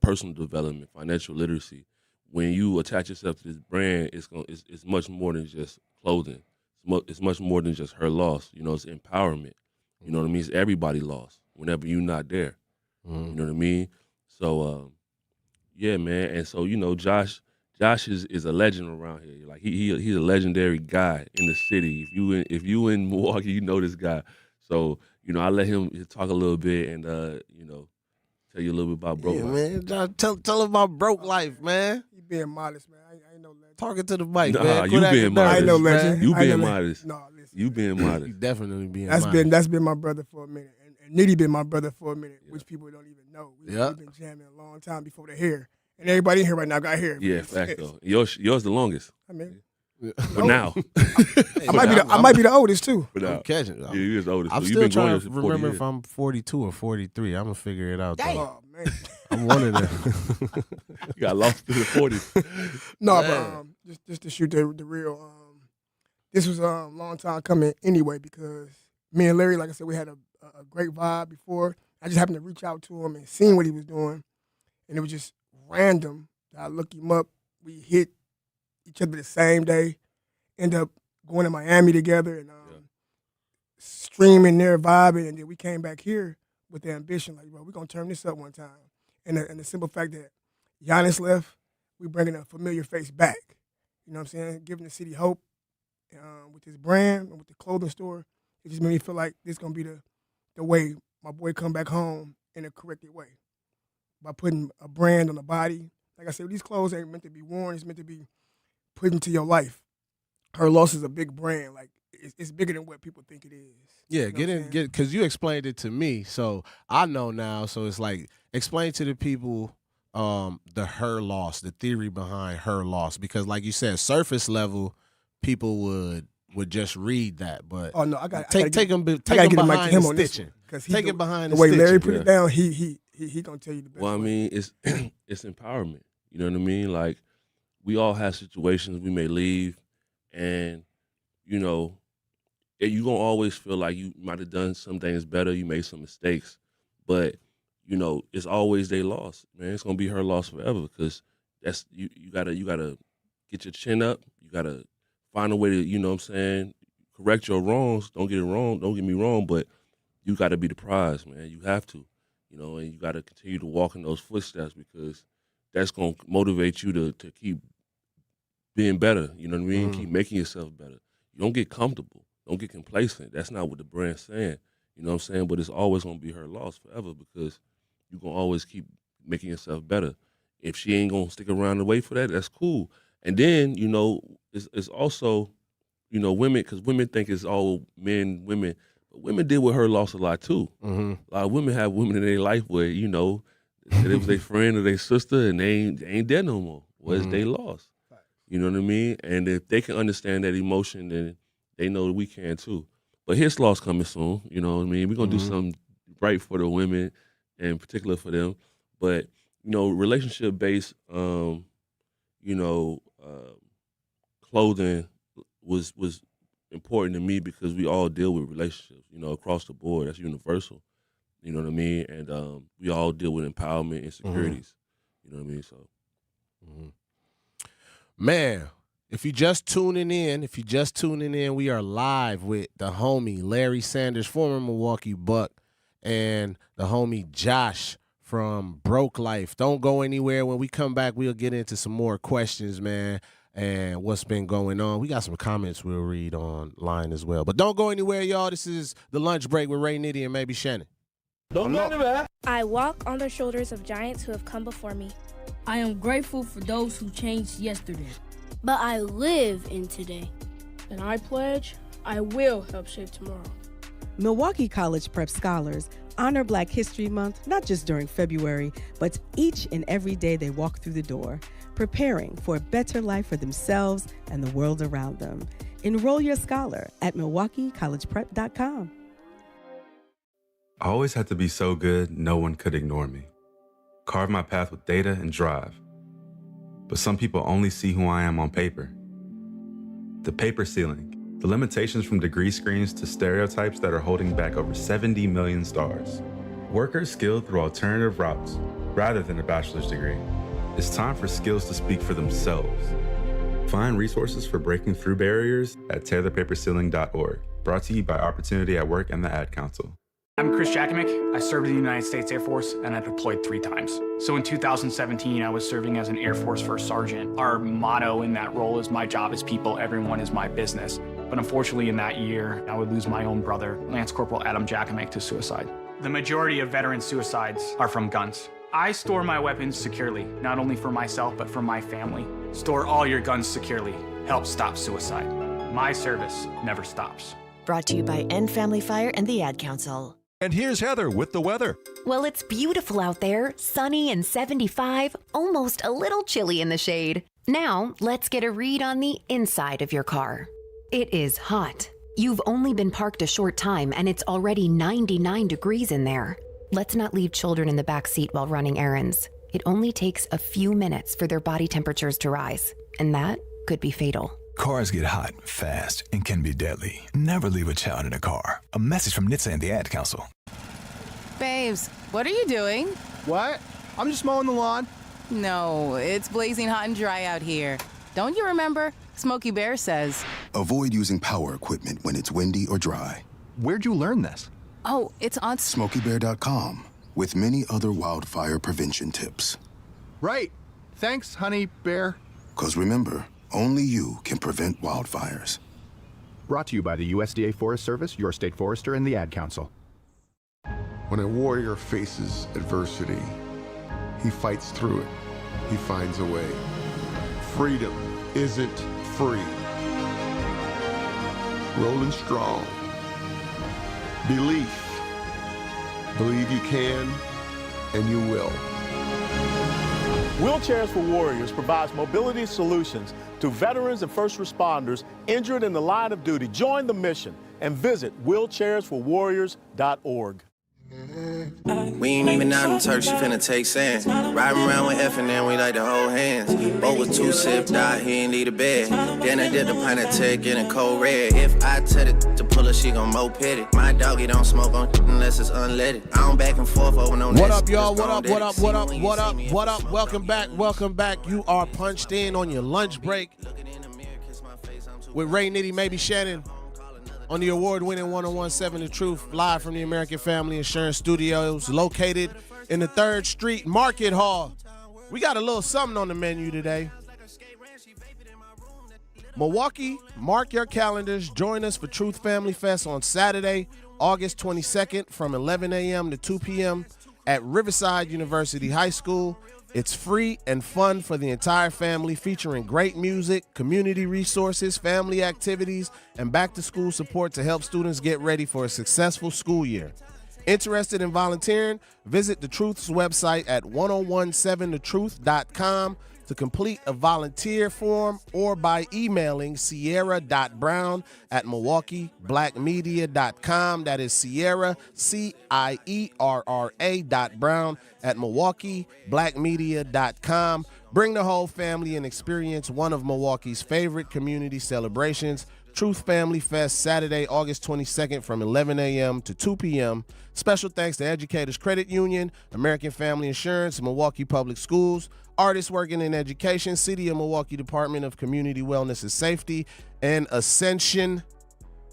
[SPEAKER 6] personal development, financial literacy, when you attach yourself to this brand, it's much more than just clothing. It's much more than just her loss. It's empowerment. You know what I mean? It's everybody lost whenever you're not there. You know what I mean? So, yeah, man. And so, Josh is a legend around here. Like he's a legendary guy in the city. If you in Milwaukee, you know this guy. So, I let him talk a little bit and tell you a little bit about Broke Life.
[SPEAKER 9] Man. Josh, tell him about Broke Life, man.
[SPEAKER 1] You being modest, man. I ain't no legend.
[SPEAKER 9] Talking to the mic,
[SPEAKER 6] Nah,
[SPEAKER 9] man.
[SPEAKER 6] you being modest.
[SPEAKER 1] I ain't no legend.
[SPEAKER 6] You being modest.
[SPEAKER 1] No, listen.
[SPEAKER 6] You being modest.
[SPEAKER 9] You definitely being modest.
[SPEAKER 1] That's been my brother for a minute. And Nitty been my brother for a minute, which people don't even know. We've been jamming a long time before the hair. And everybody in here right now got hair.
[SPEAKER 6] Yeah, fact though. Yours the longest.
[SPEAKER 1] I mean,
[SPEAKER 6] but now
[SPEAKER 1] I might be the oldest too.
[SPEAKER 6] But now,
[SPEAKER 9] I'm catching.
[SPEAKER 6] Yeah, you're the oldest.
[SPEAKER 9] I'm
[SPEAKER 6] so
[SPEAKER 9] still
[SPEAKER 6] you've been
[SPEAKER 9] trying
[SPEAKER 6] going
[SPEAKER 9] to
[SPEAKER 6] for 40
[SPEAKER 9] remember
[SPEAKER 6] years.
[SPEAKER 9] if I'm 42 or 43. I'm gonna figure it out. Though.
[SPEAKER 1] Oh man,
[SPEAKER 9] I'm one of them.
[SPEAKER 6] You got lost to the 40s.
[SPEAKER 1] No, but just to shoot the real. This was a long time coming anyway because me and Larry, like I said, we had a great vibe before. I just happened to reach out to him and seen what he was doing, and it was just random. I looked him up. We hit each other the same day. End up going to Miami together and streaming there, vibing, and then we came back here with the ambition, like, bro, we're gonna turn this up one time. And the simple fact that Giannis left, we bringing a familiar face back. You know what I'm saying? Giving the city hope with his brand and with the clothing store. It just made me feel like this gonna be the way my boy come back home in a corrected way. By putting a brand on the body, like I said, these clothes ain't meant to be worn. It's meant to be put into your life. Her loss is a big brand. Like, it's bigger than what people think it is.
[SPEAKER 9] Yeah, because you explained it to me, so I know now. So it's like, explain to the people her loss, the theory behind her loss, because like you said, surface level people would just read that, but
[SPEAKER 1] I got
[SPEAKER 9] take them behind the stitching. Take it behind
[SPEAKER 1] the way
[SPEAKER 9] stitching.
[SPEAKER 1] Larry put it down. He gonna tell you the best.
[SPEAKER 6] Well, I mean, it's empowerment. You know what I mean? Like, we all have situations we may leave, and you know, you gonna always feel like you might have done some things better. You made some mistakes, but you know, it's always their loss, man. It's gonna be her loss forever, because that's you gotta get your chin up. You gotta find a way to, you know what I'm saying, correct your wrongs. Don't get me wrong, but you gotta be the prize, man. You have to, you know, and you gotta continue to walk in those footsteps, because that's gonna motivate you to keep being better. You know what I mean? Keep making yourself better. You don't get comfortable. Don't get complacent. That's not what the brand's saying. You know what I'm saying? But it's always gonna be her loss forever, because you're gonna always keep making yourself better. If she ain't gonna stick around and wait for that, that's cool. And then, you know, it's also, you know, women, because women think it's all men, women. But women deal with her loss a lot too.
[SPEAKER 9] Mm-hmm.
[SPEAKER 6] A lot of women have women in their life where, you know, that it was their friend or their sister, and they ain't there no more. Well, it's their loss. You know what I mean? And if they can understand that emotion, then they know that we can too. But his loss coming soon. You know what I mean? We're gonna do something right for the women, in particular for them. But, you know, relationship based, you know, clothing was important to me, because we all deal with relationships, you know, across the board. That's universal. You know what I mean? And we all deal with empowerment, insecurities. You know what I mean? So,
[SPEAKER 9] man, if you just tuning in, we are live with the homie Larry Sanders, former Milwaukee Buck, and the homie Josh from Broke Life. Don't go anywhere. When we come back, we'll get into some more questions, man, and what's been going on. We got some comments we'll read online as well. But don't go anywhere, y'all. This is The Lunch Break with Ray Nitty and maybe Shannon.
[SPEAKER 2] Don't go anywhere. I walk on the shoulders of giants who have come before me.
[SPEAKER 3] I am grateful for those who changed yesterday.
[SPEAKER 4] But I live in today.
[SPEAKER 2] And I pledge I will help shape tomorrow.
[SPEAKER 5] Milwaukee College Prep Scholars honor Black History Month not just during February, but each and every day they walk through the door, preparing for a better life for themselves and the world around them. Enroll your scholar at MilwaukeeCollegePrep.com.
[SPEAKER 7] I always had to be so good, no one could ignore me. Carve my path with data and drive. But some people only see who I am on paper. The paper ceiling, the limitations from degree screens to stereotypes that are holding back over 70 million stars. Workers skilled through alternative routes, rather than a bachelor's degree. It's time for skills to speak for themselves. Find resources for breaking through barriers at tearthepaperceiling.org. Brought to you by Opportunity at Work and the Ad Council.
[SPEAKER 8] I'm Chris Jakimick. I served in the United States Air Force, and I deployed 3 times. So in 2017, I was serving as an Air Force First Sergeant. Our motto in that role is, my job is people, everyone is my business. But unfortunately in that year, I would lose my own brother, Lance Corporal Adam Jakimick, to suicide. The majority of veteran suicides are from guns. I store my weapons securely, not only for myself, but for my family. Store all your guns securely. Help stop suicide. My service never stops.
[SPEAKER 10] Brought to you by End Family Fire and the Ad Council.
[SPEAKER 11] And here's Heather with the weather.
[SPEAKER 12] Well, it's beautiful out there, sunny and 75, almost a little chilly in the shade. Now, let's get a read on the inside of your car. It is hot. You've only been parked a short time and it's already 99 degrees in there. Let's not leave children in the back seat while running errands. It only takes a few minutes for their body temperatures to rise, and that could be fatal.
[SPEAKER 13] Cars get hot, fast, and can be deadly. Never leave a child in a car. A message from NHTSA and the Ad Council.
[SPEAKER 14] Babes, what are you doing?
[SPEAKER 32] What? I'm just mowing the lawn.
[SPEAKER 14] No, it's blazing hot and dry out here. Don't you remember? Smokey Bear says.
[SPEAKER 33] Avoid using power equipment when it's windy or dry.
[SPEAKER 32] Where'd you learn this?
[SPEAKER 14] Oh, it's on
[SPEAKER 33] SmokeyBear.com with many other wildfire prevention tips.
[SPEAKER 32] Right. Thanks, honey bear.
[SPEAKER 33] 'Cause remember, only you can prevent wildfires.
[SPEAKER 32] Brought to you by the USDA Forest Service, your state forester, and the Ad Council.
[SPEAKER 20] When a warrior faces adversity, he fights through it.
[SPEAKER 15] he finds a way. Freedom isn't free. Rolling strong. Belief. Believe you can, and you will.
[SPEAKER 16] Wheelchairs for Warriors provides mobility solutions to veterans and first responders injured in the line of duty. Join the mission and visit wheelchairsforwarriors.org.
[SPEAKER 31] We ain't even out in Turks, she finna take sand. Riding around with F and then we like to hold hands. Boat was 2 sip, died, he ain't need a bed. Then I did the pint of tech in a cold red. If I tell the to pull her, she gon' moped it. My doggy don't smoke on unless it's unleaded. I don't back and forth over no
[SPEAKER 9] What up, y'all? What up? Welcome back. You are punched in on your lunch break with Ray Nitty, maybe Shannon, on the award-winning 1017 The Truth, live from the American Family Insurance Studios, located in the 3rd Street Market Hall. We got a little something on the menu today. Milwaukee, mark your calendars. Join us for Truth Family Fest on Saturday, August 22nd from 11 a.m. to 2 p.m. at Riverside University High School. It's free and fun for the entire family, featuring great music, community resources, family activities, and back-to-school support to help students get ready for a successful school year. Interested in volunteering? Visit The Truth's website at 1017thetruth.com to complete a volunteer form or by emailing sierra.brown@milwaukeeblackmedia.com. That is Sierra, Sierra.brown@milwaukeeblackmedia.com. Bring the whole family and experience one of Milwaukee's favorite community celebrations. Truth Family Fest, Saturday, August 22nd from 11 a.m. to 2 p.m. Special thanks to Educators Credit Union, American Family Insurance, Milwaukee Public Schools, Artists Working in Education, City of Milwaukee Department of Community Wellness and Safety, and Ascension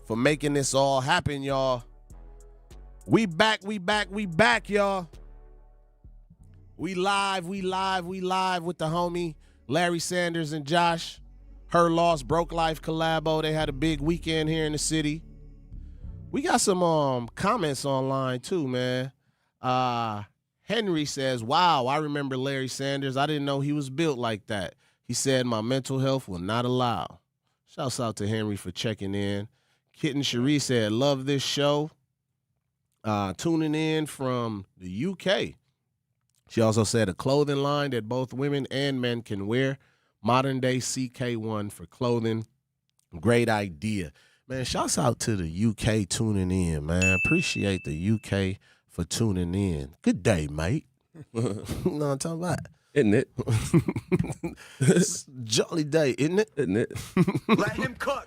[SPEAKER 9] for making this all happen, y'all. We back, y'all. We live with the homie Larry Sanders and Josh. Her Lost Broke Life collabo. They had a big weekend here in the city. We got some comments online too, man. Henry says, wow, I remember Larry Sanders. I didn't know he was built like that. He said my mental health will not allow. Shouts out to Henry for checking in. Kitten Cherie said, love this show. Tuning in from the UK. She also said a clothing line that both women and men can wear. Modern day CK1 for clothing. Great idea. Man, shouts out to the UK tuning in, man. Appreciate the UK for tuning in. Good day, mate. You know what I'm talking about?
[SPEAKER 6] Isn't it?
[SPEAKER 9] It's a jolly day, isn't it?
[SPEAKER 6] Isn't it?
[SPEAKER 9] Let him cook.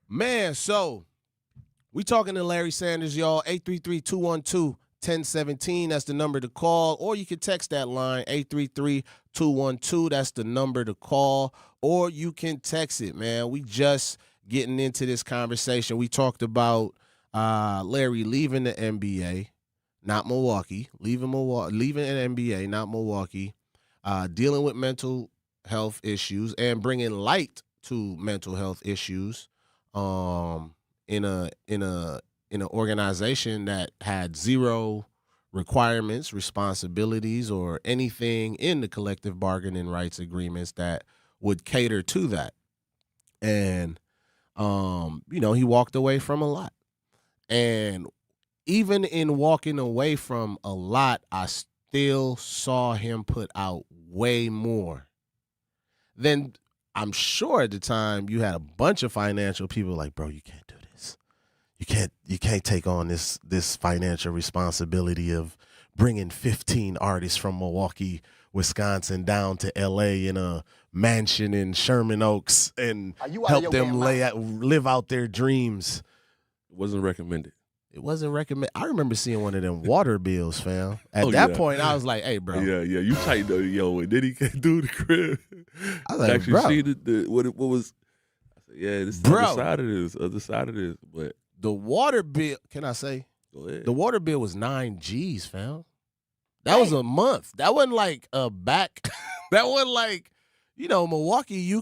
[SPEAKER 9] Man, so we talking to Larry Sanders, y'all. 833-212-1017. That's the number to call. Or you can text that line, 833-212. That's the number to call. Or you can text it, man. We just getting into this conversation. We talked about Larry leaving the NBA, not Milwaukee. Leaving an NBA, not Milwaukee. Dealing with mental health issues and bringing light to mental health issues in an organization that had zero requirements, responsibilities, or anything in the collective bargaining rights agreements that would cater to that. And he walked away from a lot. And even in walking away from a lot, I still saw him put out way more. Then I'm sure at the time you had a bunch of financial people like, bro, you can't do this. You can't take on this financial responsibility of bringing 15 artists from Milwaukee, Wisconsin down to LA in a mansion in Sherman Oaks and help them live out their dreams.
[SPEAKER 6] It wasn't recommended.
[SPEAKER 9] It wasn't recommended. I remember seeing one of them water bills, fam. At that point, I was like, hey, bro.
[SPEAKER 6] Yeah, you tight though, yo. And then he can't do the crib.
[SPEAKER 9] I was like,
[SPEAKER 6] actually
[SPEAKER 9] bro.
[SPEAKER 6] see what was. I said, yeah, this is the other side of this. But
[SPEAKER 9] the water bill, can I say?
[SPEAKER 6] Go ahead.
[SPEAKER 9] The water bill was 9 G's, fam. That was a month. That wasn't like a back. That wasn't like, Milwaukee, you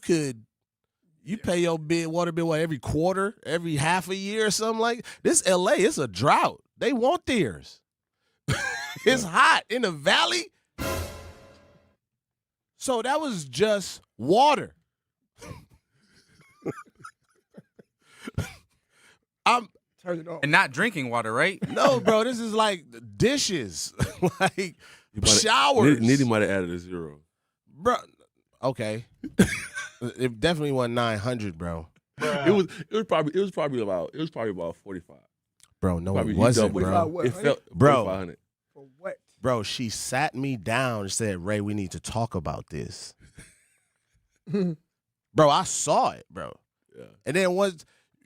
[SPEAKER 9] pay your water bill every quarter, every half a year or something like that. This LA, it's a drought. They want theirs. It's hot in the valley. So that was just water.
[SPEAKER 1] Turn it off.
[SPEAKER 17] And not drinking water, right?
[SPEAKER 9] No, bro, this is like dishes, like showers.
[SPEAKER 6] Nitty might have added a 0.
[SPEAKER 9] Bro, okay. It definitely wasn't 900, bro.
[SPEAKER 6] It was probably about 45.
[SPEAKER 9] Bro, no,
[SPEAKER 6] Probably
[SPEAKER 9] it wasn't,
[SPEAKER 6] doubled
[SPEAKER 9] bro.
[SPEAKER 6] It felt
[SPEAKER 9] Bro.
[SPEAKER 6] 4,500.
[SPEAKER 1] For what?
[SPEAKER 9] Bro, she sat me down and said, Ray, we need to talk about this. Bro, I saw it, bro.
[SPEAKER 6] Yeah.
[SPEAKER 9] And then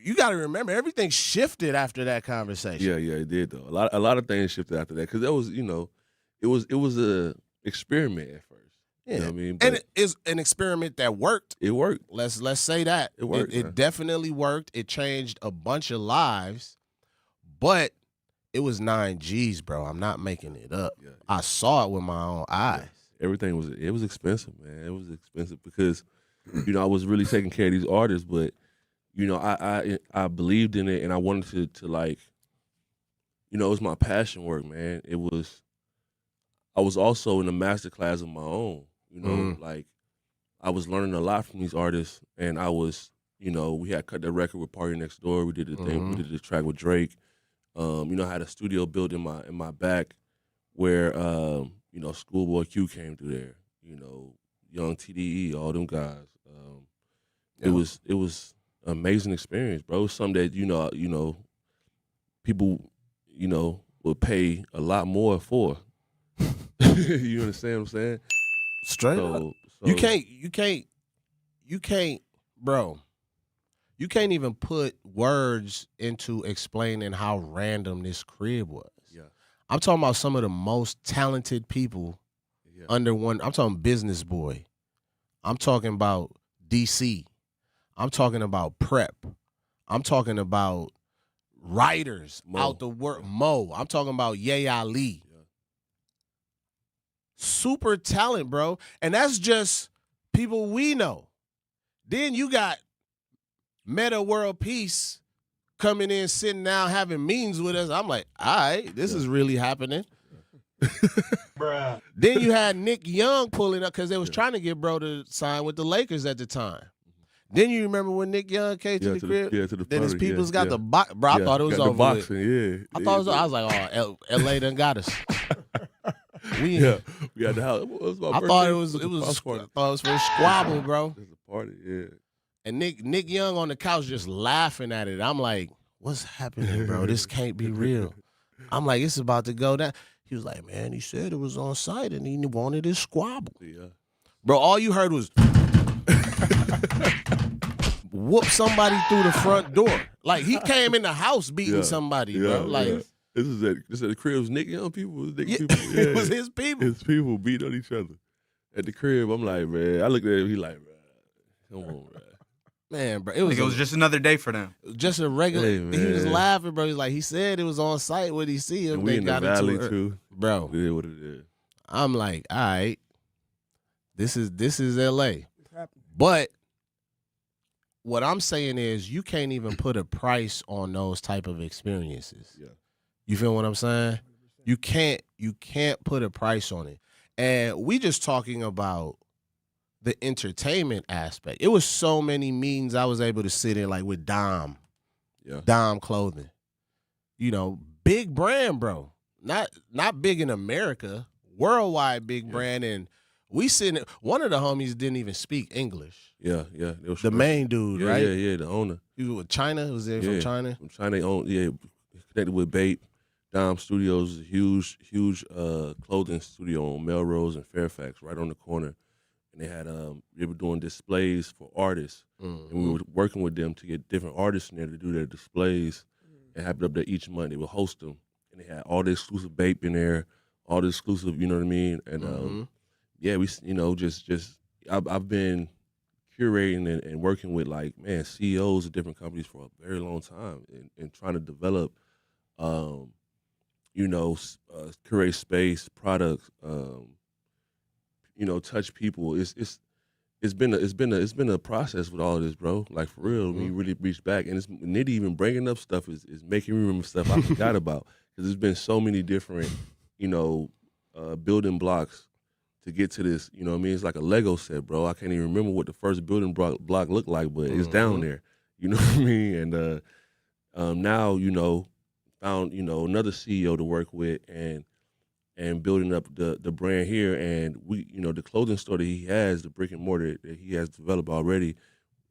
[SPEAKER 9] you got to remember, everything shifted after that conversation.
[SPEAKER 6] Yeah, it did though. A lot of things shifted after that because that was, it was a experiment at first.
[SPEAKER 9] Yeah,
[SPEAKER 6] You know what I mean?
[SPEAKER 9] and
[SPEAKER 6] But
[SPEAKER 9] it's an experiment that worked.
[SPEAKER 6] it worked.
[SPEAKER 9] Let's say that
[SPEAKER 6] It worked,
[SPEAKER 9] It
[SPEAKER 6] man.
[SPEAKER 9] definitely worked. It changed a bunch of lives, but it was 9 G's, bro. I'm not making it up.
[SPEAKER 6] Yeah.
[SPEAKER 9] I saw it with my own eyes.
[SPEAKER 6] Everything was expensive, man. It was expensive because, I was really taking care of these artists, but I believed in it and I wanted to like, it was my passion work, man. I was also in a master class of my own, like I was learning a lot from these artists and I was, we had cut the record with Party Next Door. We did the thing, we did the track with Drake. I had a studio built in my back where, Schoolboy Q came through there, Young TDE, all them guys. It was an amazing experience, bro. Something that, people, would pay a lot more for. You understand what I'm saying?
[SPEAKER 9] Straight up. You can't, bro. You can't even put words into explaining how random this crib was.
[SPEAKER 6] Yeah.
[SPEAKER 9] I'm talking about some of the most talented people under one. I'm talking Business Boy. I'm talking about DC. I'm talking about Prep. I'm talking about writers out the work. Mo. I'm talking about Ye Ali.
[SPEAKER 6] Yeah.
[SPEAKER 9] Super talent, bro. And that's just people we know. Then you got Meta World Peace coming in, sitting down, having meetings with us. I'm like, all right, this is really happening.
[SPEAKER 16] Bruh.
[SPEAKER 9] Then you had Nick Young pulling up because they was trying to get bro to sign with the Lakers at the time. Then you remember when Nick Young came to the crib?
[SPEAKER 6] to the
[SPEAKER 9] then his
[SPEAKER 6] party,
[SPEAKER 9] people's
[SPEAKER 6] yeah,
[SPEAKER 9] got
[SPEAKER 6] yeah.
[SPEAKER 9] the box. Bro, I thought it was
[SPEAKER 6] got
[SPEAKER 9] over
[SPEAKER 6] the boxing,
[SPEAKER 9] with.
[SPEAKER 6] yeah.
[SPEAKER 9] I thought it was. I was like, oh, LA done got us. We
[SPEAKER 6] at the house. It was my
[SPEAKER 9] I
[SPEAKER 6] birthday.
[SPEAKER 9] thought it was
[SPEAKER 6] a house party.
[SPEAKER 9] I thought it was for a squabble, bro.
[SPEAKER 6] It's a party, yeah.
[SPEAKER 9] And Nick Young on the couch just laughing at it. I'm like, what's happening, bro? This can't be real. I'm like, it's about to go down. He was like, man, he said it was on site and he wanted his squabble.
[SPEAKER 6] Yeah.
[SPEAKER 9] Bro, all you heard was whoop somebody through the front door. Like he came in the house beating somebody, bro. Like
[SPEAKER 6] this is at the crib. Was Nick Young people. It was Nick people. Yeah.
[SPEAKER 9] it was his people.
[SPEAKER 6] His people beat on each other at the crib. I'm like, man. I looked at him. He like, man, come on, man.
[SPEAKER 9] Man, bro,
[SPEAKER 17] It was just another day for them.
[SPEAKER 9] just a regular.
[SPEAKER 6] Hey,
[SPEAKER 9] he was
[SPEAKER 6] man.
[SPEAKER 9] laughing, bro. He's like, he said it was on site. What he see him?
[SPEAKER 6] And we
[SPEAKER 9] They
[SPEAKER 6] in the
[SPEAKER 9] got
[SPEAKER 6] valley
[SPEAKER 9] into it.
[SPEAKER 6] too,
[SPEAKER 9] bro.
[SPEAKER 6] Yeah, what it is.
[SPEAKER 9] I'm like, all right, this is LA. But what I'm saying is you can't even put a price on those type of experiences.
[SPEAKER 6] Yeah.
[SPEAKER 9] You feel what I'm saying? You can't put a price on it. And we just talking about the entertainment aspect. It was so many meetings I was able to sit in, like with Dom.
[SPEAKER 6] Yeah.
[SPEAKER 9] Dom Clothing. Big brand, bro. Not big in America, worldwide big brand. And we sitting, one of the homies didn't even speak English.
[SPEAKER 6] Yeah. They was
[SPEAKER 9] The main dude,
[SPEAKER 6] yeah,
[SPEAKER 9] right?
[SPEAKER 6] Yeah, the owner.
[SPEAKER 9] He was with China? Was there from China?
[SPEAKER 6] From China, connected with Bape. Dom Studios is a huge clothing studio on Melrose and Fairfax, right on the corner. And they were doing displays for artists. And we were working with them to get different artists in there to do their displays and have it up there each month. They would host them. And they had all the exclusive Bape in there, all the exclusive, you know what I mean? And I've been curating and working with CEOs of different companies for a very long time and trying to develop curate space, products, touch people. It's been a process with all of this, bro. Like for real, when you really reach back, and Nitty even bringing up stuff is making me remember stuff I forgot about because there's been so many different, building blocks to get to this. You know what I mean? It's like a Lego set, bro. I can't even remember what the first building block looked like, but it's down there. You know what I mean? And now, you know, found, you know, another CEO to work with and building up the brand here. And we, you know, the clothing store that he has, the brick and mortar that he has developed already,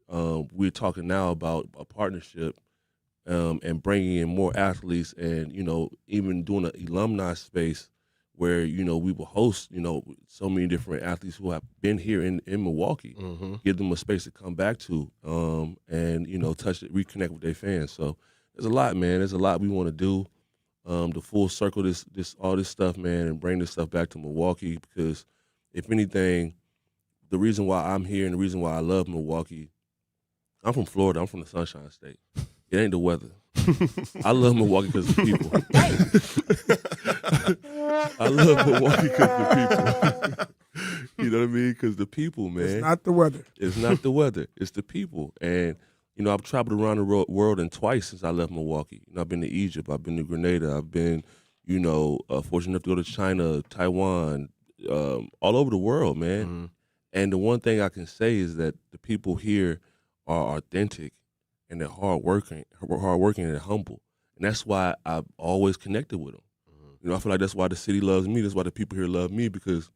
[SPEAKER 6] we're talking now about a partnership and bringing in more athletes and, you know, even doing an alumni space where, you know, we will host, you know, so many different athletes who have been here in Milwaukee, give them a space to come back to and, you know, reconnect with their fans. So there's a lot, man. There's a lot we want to do. The full circle, all this stuff, man, and bring this stuff back to Milwaukee because, if anything, the reason why I'm here and the reason why I love Milwaukee, I'm from Florida. I'm from the Sunshine State. It ain't the weather. I love Milwaukee because of the people. I love Milwaukee because of the people. You know what I mean? Because the people, man.
[SPEAKER 1] It's not the weather.
[SPEAKER 6] It's not the weather. It's the people. And, you know, I've traveled around the world and twice since I left Milwaukee. You know, I've been to Egypt. I've been to Grenada. I've been, you know, fortunate enough to go to China, Taiwan, all over the world, man. And the one thing I can say is that the people here are authentic and they're hardworking and humble. And that's why I've always connected with them. You know, I feel like that's why the city loves me. That's why the people here love me because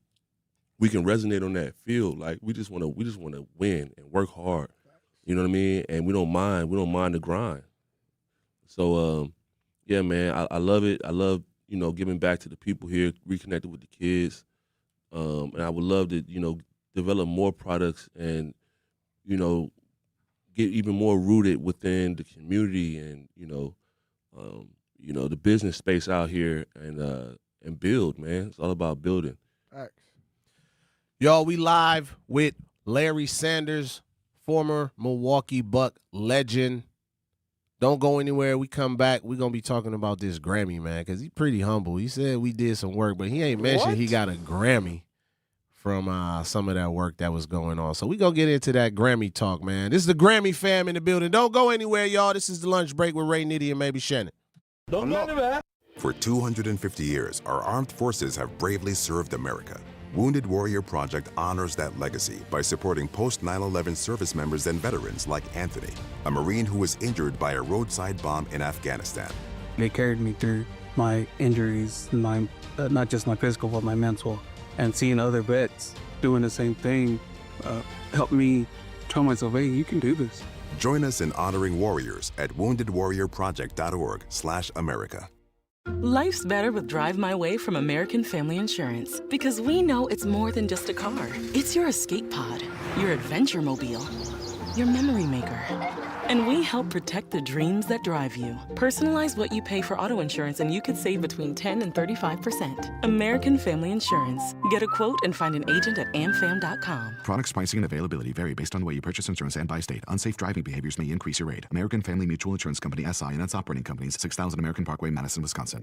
[SPEAKER 6] we can resonate on that field. Like we just want to win and work hard. You know what I mean? And we don't mind the grind. So yeah, man, I love it. I love, you know, giving back to the people here, reconnecting with the kids. And I would love to, you know, develop more products and, you know, get even more rooted within the community and, you know, the business space out here and build, man. It's all about building.
[SPEAKER 9] Thanks. Y'all, we live with Larry Sanders, former Milwaukee Buck legend. Don't go anywhere. We come back. We're going to be talking about this Grammy, man, because he's pretty humble. He said we did some work, but he ain't mentioned he got a Grammy from some of that work that was going on. So we're going to get into that Grammy talk, man. This is the Grammy fam in the building. Don't go anywhere, y'all. This is the lunch break with Ray Nitty and maybe Shannon.
[SPEAKER 31] Don't go anywhere.
[SPEAKER 3] For 250 years, our armed forces have bravely served America. Wounded Warrior Project honors that legacy by supporting post-9/11 service members and veterans like Anthony, a Marine who was injured by a roadside bomb in Afghanistan.
[SPEAKER 18] They carried me through my injuries, not just my physical, but my mental. And seeing other vets doing the same thing helped me tell myself, hey, you can do this.
[SPEAKER 3] Join us in honoring warriors at woundedwarriorproject.org/America.
[SPEAKER 19] Life's better with Drive My Way from American Family Insurance because we know it's more than just a car. It's your escape pod, your adventure mobile, your memory maker. And we help protect the dreams that drive you. Personalize what you pay for auto insurance and you could save between 10 and 35%. American Family Insurance. Get a quote and find an agent at amfam.com.
[SPEAKER 21] Products, pricing, and availability vary based on the way you purchase insurance and by state. Unsafe driving behaviors may increase your rate. American Family Mutual Insurance Company, SI, and its operating companies, 6000 American Parkway, Madison, Wisconsin.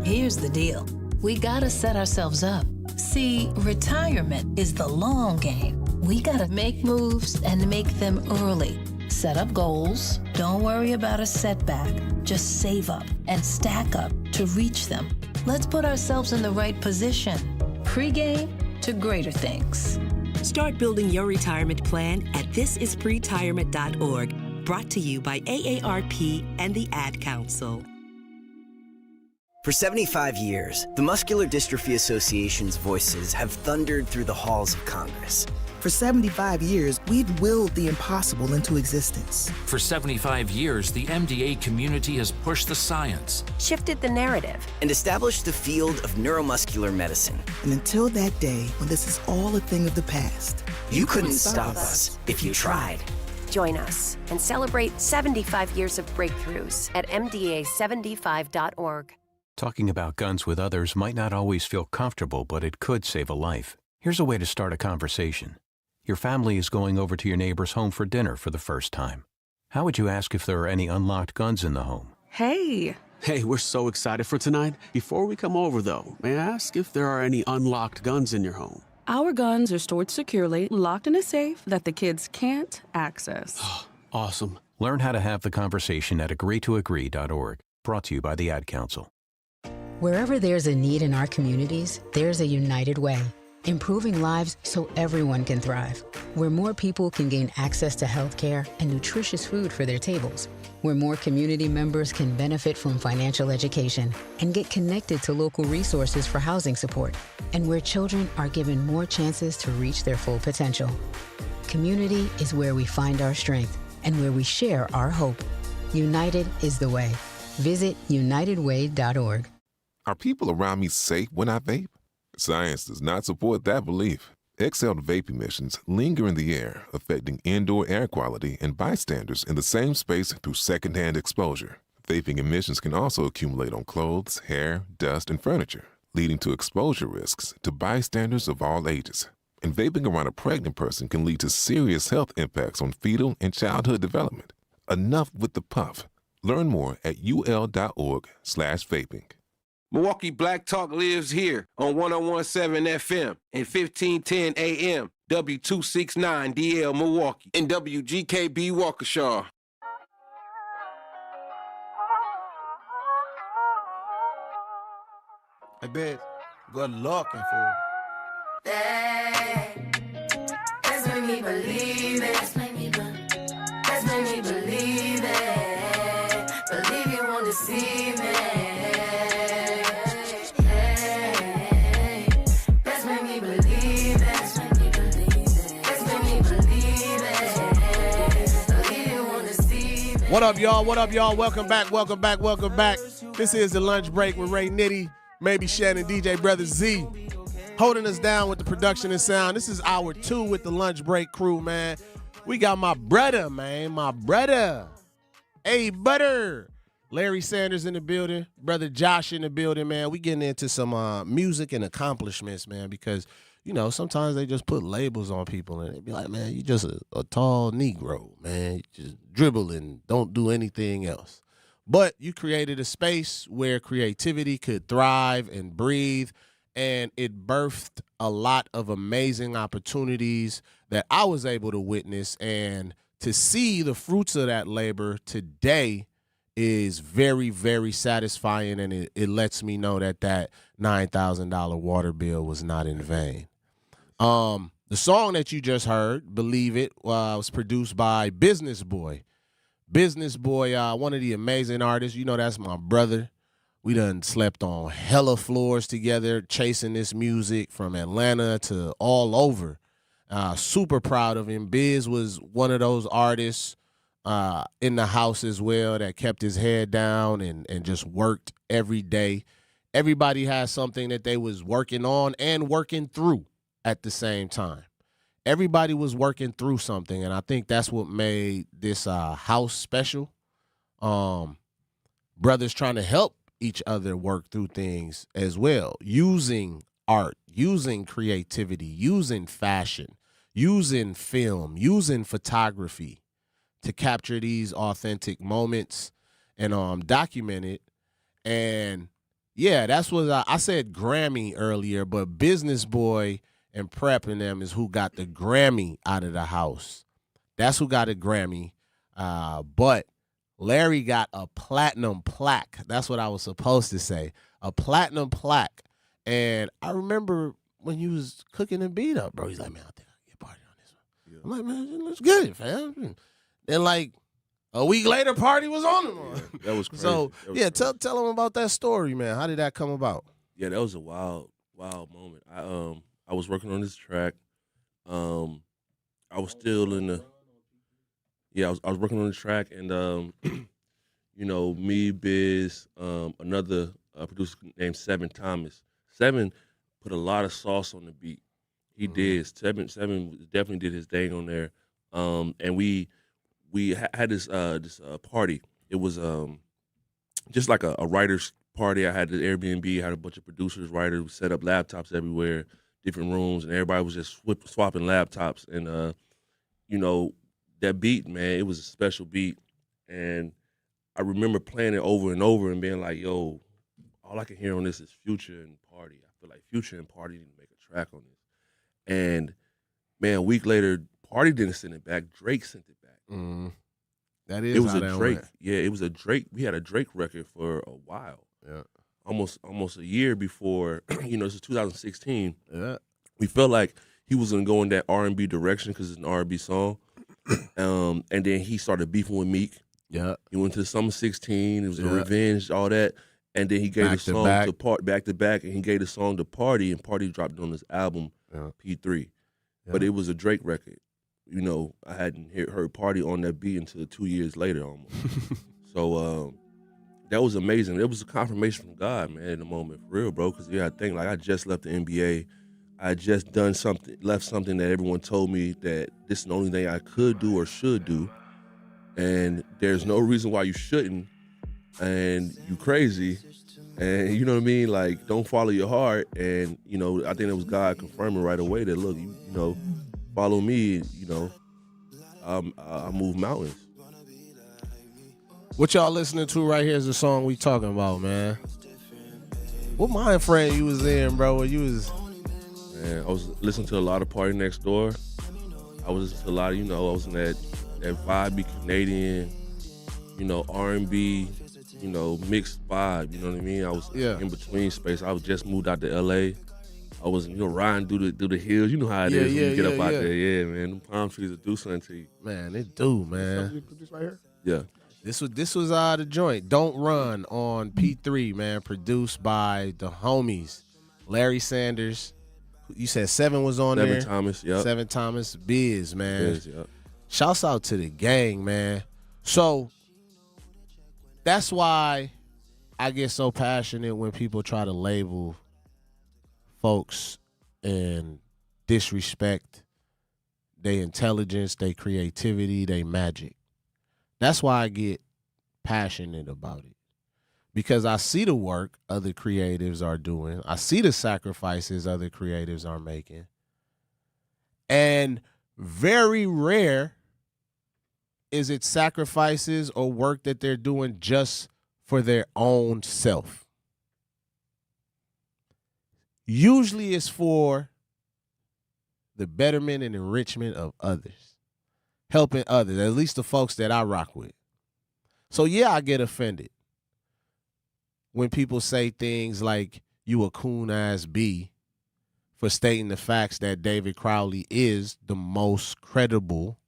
[SPEAKER 22] Here's the deal. We gotta set ourselves up. See, retirement is the long game. We gotta make moves and make them early. Set up goals. Don't worry about a setback. Just save up and stack up to reach them. Let's put ourselves in the right position. Pre-game to greater things.
[SPEAKER 23] Start building your retirement plan at thisispretirement.org. Brought to you by AARP and the Ad Council.
[SPEAKER 24] For 75 years, the Muscular Dystrophy Association's voices have thundered through the halls of Congress.
[SPEAKER 25] For 75 years, we've willed the impossible into existence.
[SPEAKER 26] For 75 years, the MDA community has pushed the science,
[SPEAKER 24] shifted the narrative, and established the field of neuromuscular medicine.
[SPEAKER 25] And until that day, when this is all a thing of the past,
[SPEAKER 24] you couldn't stop us if you tried.
[SPEAKER 27] Join us and celebrate 75 years of breakthroughs at MDA75.org.
[SPEAKER 28] Talking about guns with others might not always feel comfortable, but it could save a life. Here's a way to start a conversation. Your family is going over to your neighbor's home for dinner for the first time. How would you ask if there are any unlocked guns in the home?
[SPEAKER 29] Hey, we're so excited for tonight. Before we come over, though, may I ask if there are any unlocked guns in your home?
[SPEAKER 30] Our guns are stored securely, locked in a safe that the kids can't access.
[SPEAKER 29] Awesome.
[SPEAKER 28] Learn how to have the conversation at agreetoagree.org. Brought to you by the Ad Council.
[SPEAKER 34] Wherever there's a need in our communities, there's a United Way.
[SPEAKER 2] improving lives so everyone can thrive, where more people can gain access to healthcare and nutritious food for their tables, where more community members can benefit from financial education and get connected to local resources for housing support, and where children are given more chances to reach their full potential. Community is where we find our strength and where we share our hope. United is the way. Visit unitedway.org.
[SPEAKER 4] Are people around me safe when I vape? Science does not support that belief. Exhaled vape emissions linger in the air, affecting indoor air quality and bystanders in the same space through secondhand exposure. Vaping emissions can also accumulate on clothes, hair, dust, and furniture, leading to exposure risks to bystanders of all ages. And vaping around a pregnant person can lead to serious health impacts on fetal and childhood development. Enough with the puff. Learn more at ul.org/vaping.
[SPEAKER 5] Milwaukee Black Talk lives here on 101.7 FM and 1510 AM, W269DL Milwaukee, and WGKB Waukesha.
[SPEAKER 9] I bet. Good looking for.
[SPEAKER 31] Let's make me believe it. Let's make me believe it. Believe you won't deceive me. Let's make me believe it. Let's make me believe it. Believe you won't deceive me.
[SPEAKER 9] What up, y'all? What up, y'all? Welcome back. Welcome back. Welcome back. This is the lunch break with Ray Nitty, maybe Shannon, DJ Brother Z, holding us down with the production and sound. This is hour 2 with the lunch break crew, man. We got my brother, man. My brother. Hey, butter. Larry Sanders in the building. Brother Josh in the building, man. We getting into some music and accomplishments, man, because, you know, sometimes they just put labels on people and they be like, man, you just a tall Negro, man. You just dribble and don't do anything else. But you created a space where creativity could thrive and breathe, and it birthed a lot of amazing opportunities that I was able to witness, and to see the fruits of that labor today is very, very satisfying, and it lets me know that that $9,000 water bill was not in vain. The song that you just heard, Believe It, was produced by Business Boy. Business Boy, one of the amazing artists. You know, that's my brother. We done slept on hella floors together, chasing this music from Atlanta to all over. Super proud of him. Biz was one of those artists in the house as well that kept his head down and just worked every day. Everybody has something that they was working on and working through at the same time. Everybody was working through something, and I think that's what made this house special. Brothers trying to help each other work through things as well, using art, using creativity, using fashion, using film, using photography to capture these authentic moments and document it. And yeah, that's what I said Grammy earlier, but Business Boy and Prep and them is who got the Grammy out of the house. That's who got a Grammy. But Larry got a platinum plaque. That's what I was supposed to say. A platinum plaque. And I remember when you was cooking the beat up, bro, he's like, man, I think I can get a party on this one. Yeah. I'm like, man, let's get it, fam. Then like a week later, party was on him.
[SPEAKER 6] Yeah, that was crazy.
[SPEAKER 9] So, tell him about that story, man. How did that come about?
[SPEAKER 6] Yeah, that was a wild moment. I was working on this track. I was still in the I was working on the track, and you know, me, Biz, another producer named Seven Thomas. Seven put a lot of sauce on the beat. He did. Seven definitely did his thing on there. And we had this party. It was just like a writer's party. I had the Airbnb, had a bunch of producers, writers. We set up laptops everywhere, different rooms, and everybody was just swapping laptops. And you know, that beat, man, it was a special beat. And I remember playing it over and over and being like, yo, all I can hear on this is Future and Party. I feel like Future and Party need to make a track on this. And, man, a week later, Party didn't send it back. Drake sent it back.
[SPEAKER 9] That is
[SPEAKER 6] it was
[SPEAKER 9] how
[SPEAKER 6] a
[SPEAKER 9] that
[SPEAKER 6] Drake.
[SPEAKER 9] went.
[SPEAKER 6] Yeah, it was a Drake. We had a Drake record for a while.
[SPEAKER 9] Yeah.
[SPEAKER 6] Almost a year before, you know, this is 2016.
[SPEAKER 9] Yeah.
[SPEAKER 6] we felt like he was gonna go in that R&B direction because it's an R&B song. And then he started beefing with Meek.
[SPEAKER 9] Yeah.
[SPEAKER 6] He went to the Summer 16. It was the Revenge, all that. And then he gave the song back to back, and he gave the song to Party, and Party dropped it on his album, P3. Yeah. But it was a Drake record. You know, I hadn't heard Party on that beat until 2 years later almost. So that was amazing. It was a confirmation from God, man, in the moment, for real, bro. Because I think, like, I just left the NBA. I had just left something that everyone told me that this is the only thing I could do or should do. And there's no reason why you shouldn't. And you crazy. And you know what I mean? Like, don't follow your heart. And, you know, I think it was God confirming right away that, look, you know, follow me, you know, I move mountains.
[SPEAKER 9] What y'all listening to right here is the song we talking about, man. What mind frame you was in, bro? When you was...
[SPEAKER 6] Man, I was listening to a lot of Party Next Door. I was listening to a lot of, you know, I was in that vibey Canadian, you know, R&B, you know, mixed vibe, you know what I mean? I was in between space. I was just moved out to LA. I was, you know, riding through the hills. You know how it is when you get up out there. Yeah, man. Them palm trees will do something to you.
[SPEAKER 9] Man, they do, man.
[SPEAKER 1] You produced right here?
[SPEAKER 6] Yeah.
[SPEAKER 9] This was the joint. Don't Run on P3, man. Produced by the homies. Larry Sanders. You said Seven was on there.
[SPEAKER 6] Thomas, yep.
[SPEAKER 9] Seven Thomas. Biz, man.
[SPEAKER 6] Biz, yep.
[SPEAKER 9] Shouts out to the gang, man. So that's why I get so passionate when people try to label folks and disrespect their intelligence, their creativity, their magic. That's why I get passionate about it. Because I see the work other creatives are doing. I see the sacrifices other creatives are making. And very rare is it sacrifices or work that they're doing just for their own self. Usually it's for the betterment and enrichment of others. Helping others, at least the folks that I rock with. So yeah, I get offended when people say things like, you a coon-ass B, for stating the facts that David Crowley is the most credible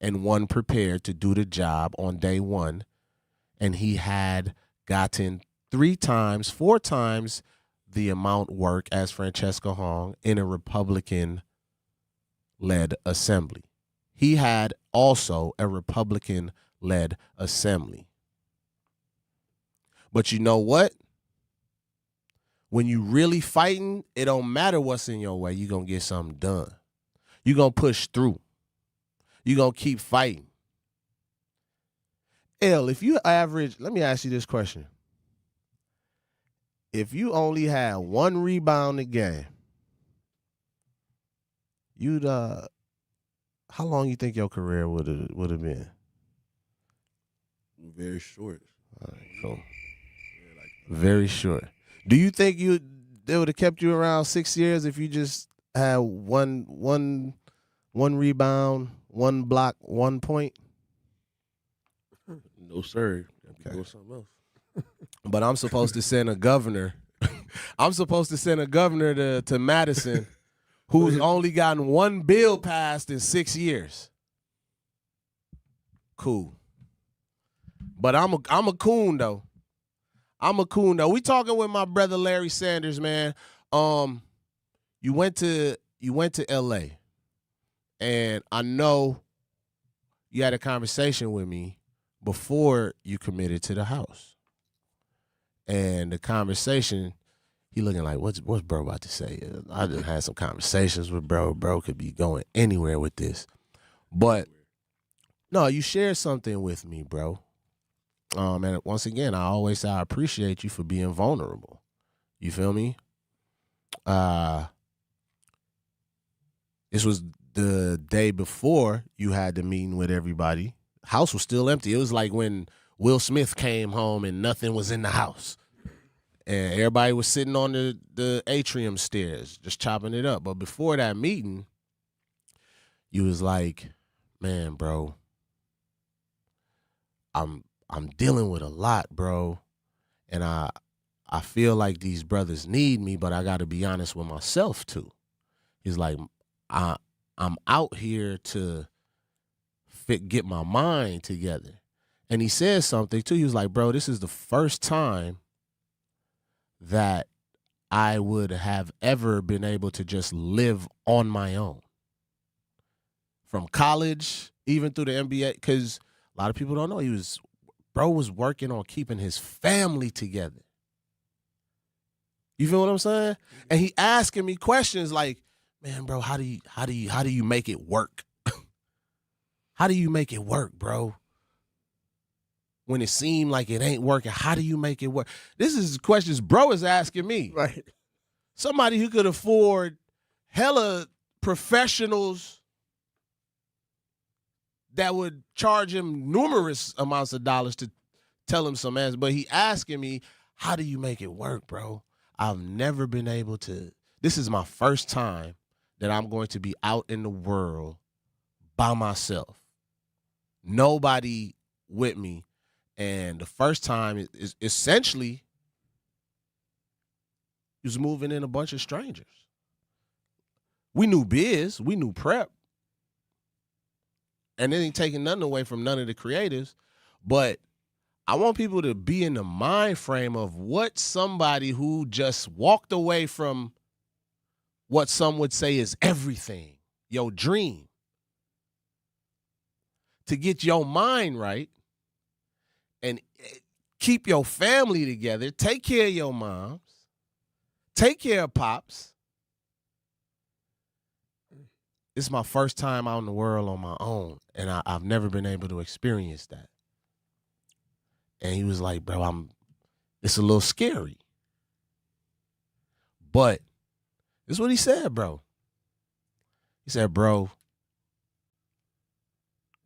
[SPEAKER 9] and one prepared to do the job on day one. And he had gotten 4 times the amount work as Francesca Hong in a Republican-led assembly. He had also a Republican-led assembly. But you know what? When you really fighting, it don't matter what's in your way. You're going to get something done. You're going to push through. You're going to keep fighting. If you average, let me ask you this question. If you only had 1 rebound a game, you'd how long you think your career would have been?
[SPEAKER 6] Very short.
[SPEAKER 9] All right, cool. Very short. Do you think they would have kept you around 6 years if you just had one rebound, 1 block, 1 point?
[SPEAKER 6] No, sir. Okay. Doing something else.
[SPEAKER 9] But I'm supposed to send a governor. I'm supposed to send a governor to Madison who's only gotten 1 bill passed in 6 years. Cool. But I'm a coon though. We talking with my brother Larry Sanders, man. You went to LA, and I know you had a conversation with me before you committed to the house. And the conversation, he looking like, what's bro about to say? I just had some conversations with bro. Bro could be going anywhere with this. But no, you shared something with me, bro. And once again, I always say I appreciate you for being vulnerable. You feel me? This was the day before you had the meeting with everybody. House was still empty. It was like when Will Smith came home and nothing was in the house. And everybody was sitting on the atrium stairs, just chopping it up. But before that meeting, you was like, man, bro, I'm dealing with a lot, bro. And I feel like these brothers need me, but I got to be honest with myself, too. He's like, I'm out here to get my mind together. And he said something too. He was like, bro, this is the first time that I would have ever been able to just live on my own. From college, even through the NBA, because a lot of people don't know bro was working on keeping his family together. You feel what I'm saying? And he asking me questions like, man, bro, how do you make it work? How do you make it work, bro? When it seemed like it ain't working, how do you make it work? This is questions bro is asking me.
[SPEAKER 1] Right.
[SPEAKER 9] Somebody who could afford hella professionals that would charge him numerous amounts of dollars to tell him some answers. But he asking me, how do you make it work, bro? I've never been able to. This is my first time that I'm going to be out in the world by myself. Nobody with me. And the first time is essentially he was moving in a bunch of strangers. We knew biz, we knew prep. And it ain't taking nothing away from none of the creatives. But I want people to be in the mind frame of what somebody who just walked away from what some would say is everything, your dream, to get your mind right and keep your family together, take care of your moms, take care of pops. This is my first time out in the world on my own, and I've never been able to experience that. And he was like, bro, it's a little scary. But this is what he said, bro. He said, bro,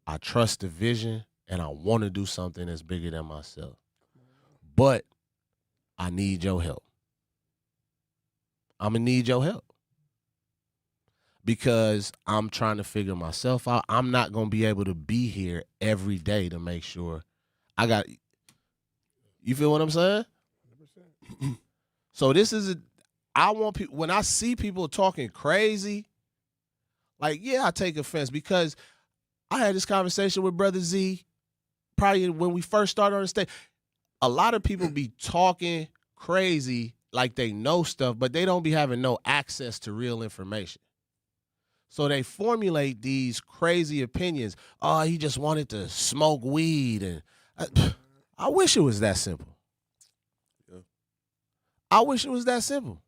[SPEAKER 9] I trust the vision and I want to do something that's bigger than myself. But I need your help. I'm going to need your help. Because I'm trying to figure myself out. I'm not going to be able to be here every day to make sure I got. You feel what I'm saying? 100%. So this is I want people, when I see people talking crazy, like, yeah, I take offense because I had this conversation with Brother Z probably when we first started on the stage. A lot of people be talking crazy like they know stuff, but they don't be having no access to real information. So they formulate these crazy opinions. Oh, he just wanted to smoke weed. And I wish it was that simple. Yeah. I wish it was that simple.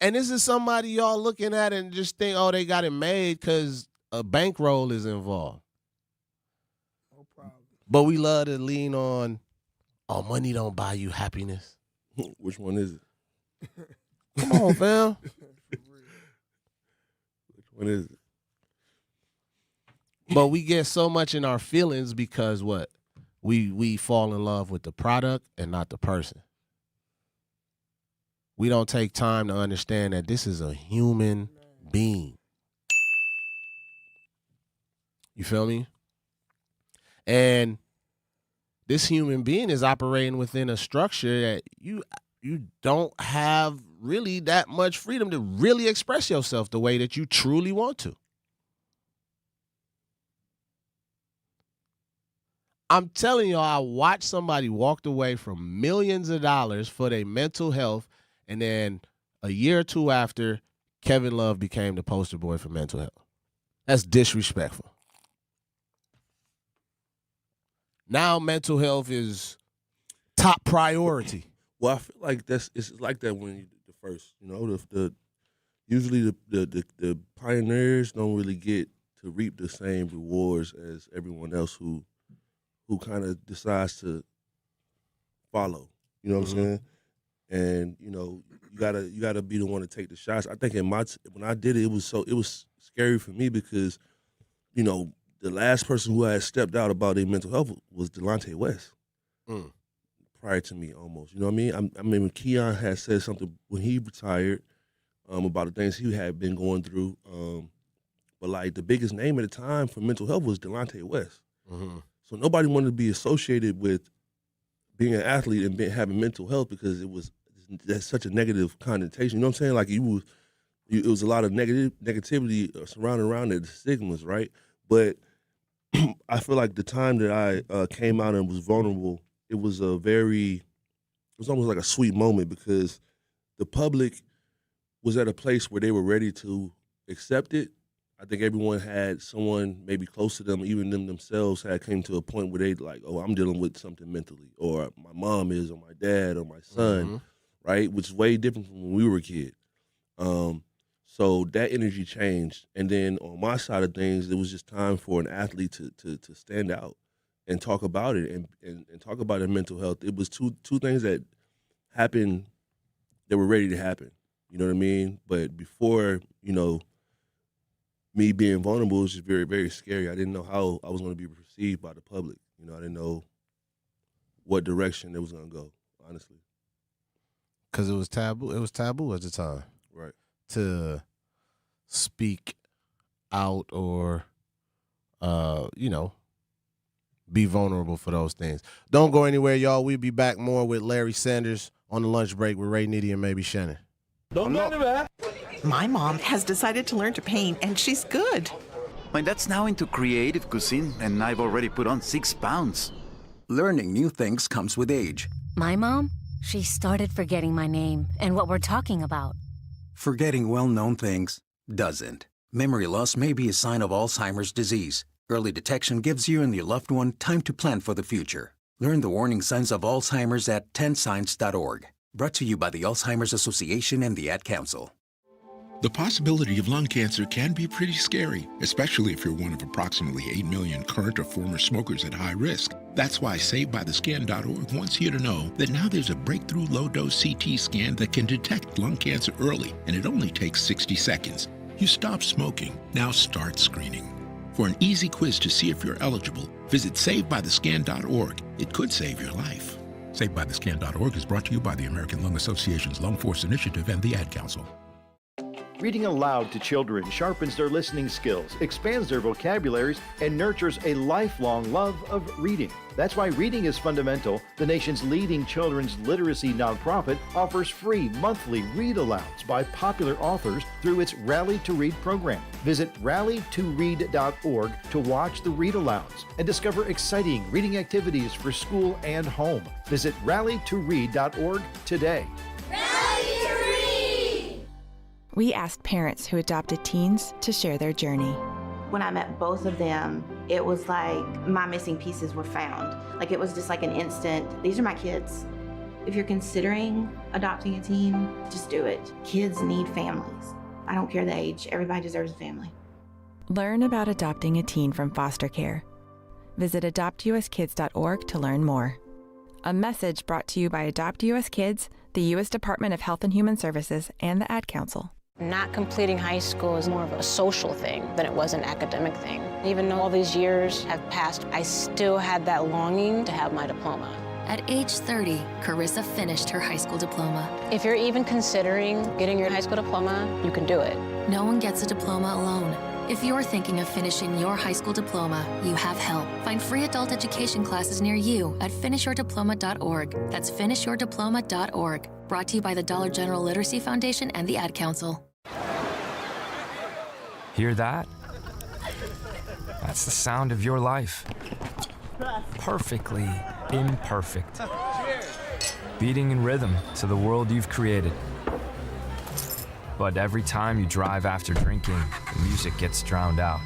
[SPEAKER 9] And this is somebody y'all looking at and just think, oh, they got it made because a bankroll is involved.
[SPEAKER 1] No problem.
[SPEAKER 9] But we love to lean on, oh, money don't buy you happiness.
[SPEAKER 6] Which one is it?
[SPEAKER 9] Come on, fam.
[SPEAKER 6] Which one is it?
[SPEAKER 9] But we get so much in our feelings because what? We fall in love with the product and not the person. We don't take time to understand that this is a human being. You feel me? And this human being is operating within a structure that you don't have really that much freedom to really express yourself the way that you truly want to. I'm telling y'all, I watched somebody walked away from millions of dollars for their mental health, and then a year or two after, Kevin Love became the poster boy for mental health. That's disrespectful. Now mental health is top priority.
[SPEAKER 6] Well, I feel like it's like that when you the first, usually the pioneers don't really get to reap the same rewards as everyone else who kind of decides to follow. You know what I'm saying? And you gotta be the one to take the shots. I think when I did it, it was scary for me because the last person who had stepped out about their mental health was Delonte West. Prior to me, almost. You know what I mean? I mean, when Keon had said something when he retired about the things he had been going through. But like the biggest name at the time for mental health was Delonte West.
[SPEAKER 9] Mm-hmm.
[SPEAKER 6] So nobody wanted to be associated with being an athlete and having mental health because that's such a negative connotation. You know what I'm saying? Like it was a lot of negativity surrounding around it, the stigmas, right? But I feel like the time that I came out and was vulnerable, it was almost like a sweet moment because the public was at a place where they were ready to accept it. I think everyone had someone maybe close to them, even them themselves had came to a point where they like, oh, I'm dealing with something mentally, or my mom is, or my dad, or my son, right? Which is way different from when we were a kid. So that energy changed. And then on my side of things, it was just time for an athlete to stand out and talk about it and talk about their mental health. It was two things that happened that were ready to happen. You know what I mean? But before, me being vulnerable was just very, very scary. I didn't know how I was going to be perceived by the public. I didn't know what direction it was going to go, honestly.
[SPEAKER 9] Because it was taboo. It was taboo at the time.
[SPEAKER 6] Right.
[SPEAKER 9] To speak out or, be vulnerable for those things. Don't go anywhere, y'all. We'll be back more with Larry Sanders on the lunch break with Ray Nitty and maybe Shannon.
[SPEAKER 7] Don't go anywhere. My mom has decided to learn to paint, and she's good.
[SPEAKER 8] My dad's now into creative cuisine, and I've already put on 6 pounds.
[SPEAKER 10] Learning new things comes with age.
[SPEAKER 11] My mom, she started forgetting my name and what we're talking about.
[SPEAKER 10] Forgetting well-known things doesn't. Memory loss may be a sign of Alzheimer's disease. Early detection gives you and your loved one time to plan for the future. Learn the warning signs of Alzheimer's at 10signs.org. Brought to you by the Alzheimer's Association and the Ad Council.
[SPEAKER 12] The possibility of lung cancer can be pretty scary, especially if you're one of approximately 8 million current or former smokers at high risk. That's why SaveByTheScan.org wants you to know that now there's a breakthrough low-dose CT scan that can detect lung cancer early, and it only takes 60 seconds. You stop smoking, now start screening. For an easy quiz to see if you're eligible, visit SaveByTheScan.org. It could save your life. SaveByTheScan.org is brought to you by the American Lung Association's Lung Force Initiative and the Ad Council.
[SPEAKER 13] Reading aloud to children sharpens their listening skills, expands their vocabularies, and nurtures a lifelong love of reading. That's why Reading is Fundamental, the nation's leading children's literacy nonprofit, offers free monthly read-alouds by popular authors through its Rally to Read program. Visit rallytoread.org to watch the read-alouds and discover exciting reading activities for school and home. Visit rallytoread.org today.
[SPEAKER 14] We asked parents who adopted teens to share their journey.
[SPEAKER 15] When I met both of them, it was like my missing pieces were found. Like it was just like an instant, these are my kids. If you're considering adopting a teen, just do it. Kids need families. I don't care the age, everybody deserves a family.
[SPEAKER 14] Learn about adopting a teen from foster care. Visit adoptuskids.org to learn more. A message brought to you by Adopt US Kids, the U.S. Department of Health and Human Services, and the Ad Council.
[SPEAKER 16] Not completing high school is more of a social thing than it was an academic thing. Even though all these years have passed, I still had that longing to have my diploma.
[SPEAKER 17] At age 30, Carissa finished her high school diploma.
[SPEAKER 16] If you're even considering getting your high school diploma, you can do it.
[SPEAKER 17] No one gets a diploma alone. If you're thinking of finishing your high school diploma, you have help. Find free adult education classes near you at finishyourdiploma.org. That's finishyourdiploma.org. Brought to you by the Dollar General Literacy Foundation and the Ad Council.
[SPEAKER 20] Hear that? That's the sound of your life. Perfectly imperfect. Beating in rhythm to the world you've created. But every time you drive after drinking, the music gets drowned out.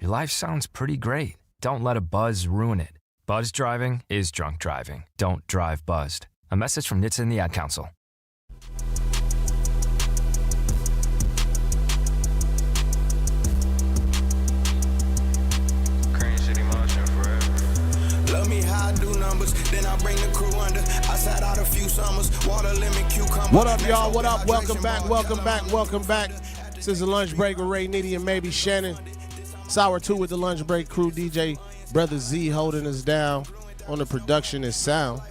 [SPEAKER 20] Your life sounds pretty great. Don't let a buzz ruin it. Buzz driving is drunk driving. Don't drive buzzed. A message from NHTSA and the Ad Council.
[SPEAKER 31] Love me how I do numbers, then I bring the crew under. I sat out a few summers, water lemon cucumber.
[SPEAKER 9] What up, y'all? What up? Welcome back, welcome back, welcome back. This is the lunch break with Ray Nitty and maybe Shannon. It's hour 2 with the lunch break crew. DJ Brother Z holding us down on the production and sound.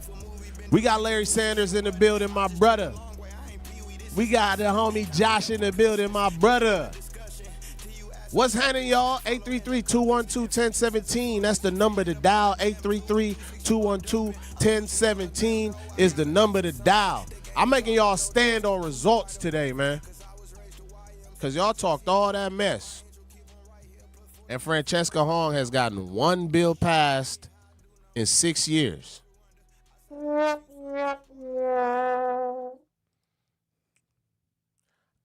[SPEAKER 9] We got Larry Sanders in the building, my brother. We got the homie Josh in the building, my brother. What's happening, y'all? 833-212-1017. That's the number to dial. 833-212-1017 is the number to dial. I'm making y'all stand on results today, man. Because y'all talked all that mess. And Francesca Hong has gotten one bill passed in 6 years.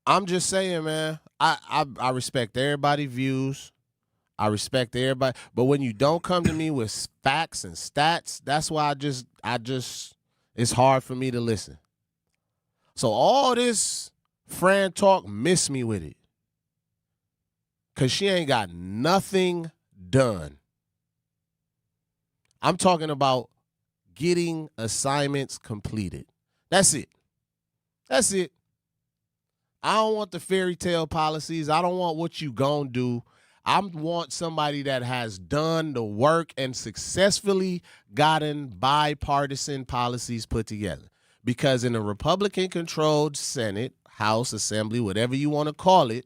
[SPEAKER 9] I'm just saying, man, I respect everybody's views. I respect everybody. But when you don't come to me with facts and stats, that's why I just it's hard for me to listen. So all this Fran talk, miss me with it. Because she ain't got nothing done. I'm talking about getting assignments completed. That's it. That's it. I don't want the fairy tale policies. I don't want what you gonna do. I want somebody that has done the work and successfully gotten bipartisan policies put together. Because in a Republican-controlled Senate, House, Assembly, whatever you want to call it,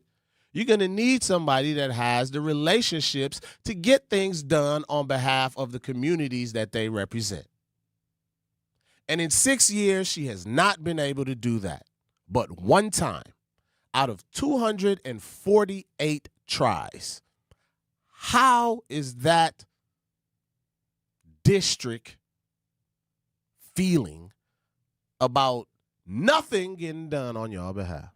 [SPEAKER 9] you're going to need somebody that has the relationships to get things done on behalf of the communities that they represent. And in 6 years, she has not been able to do that. But one time, out of 248 tries, how is that district feeling about nothing getting done on your behalf?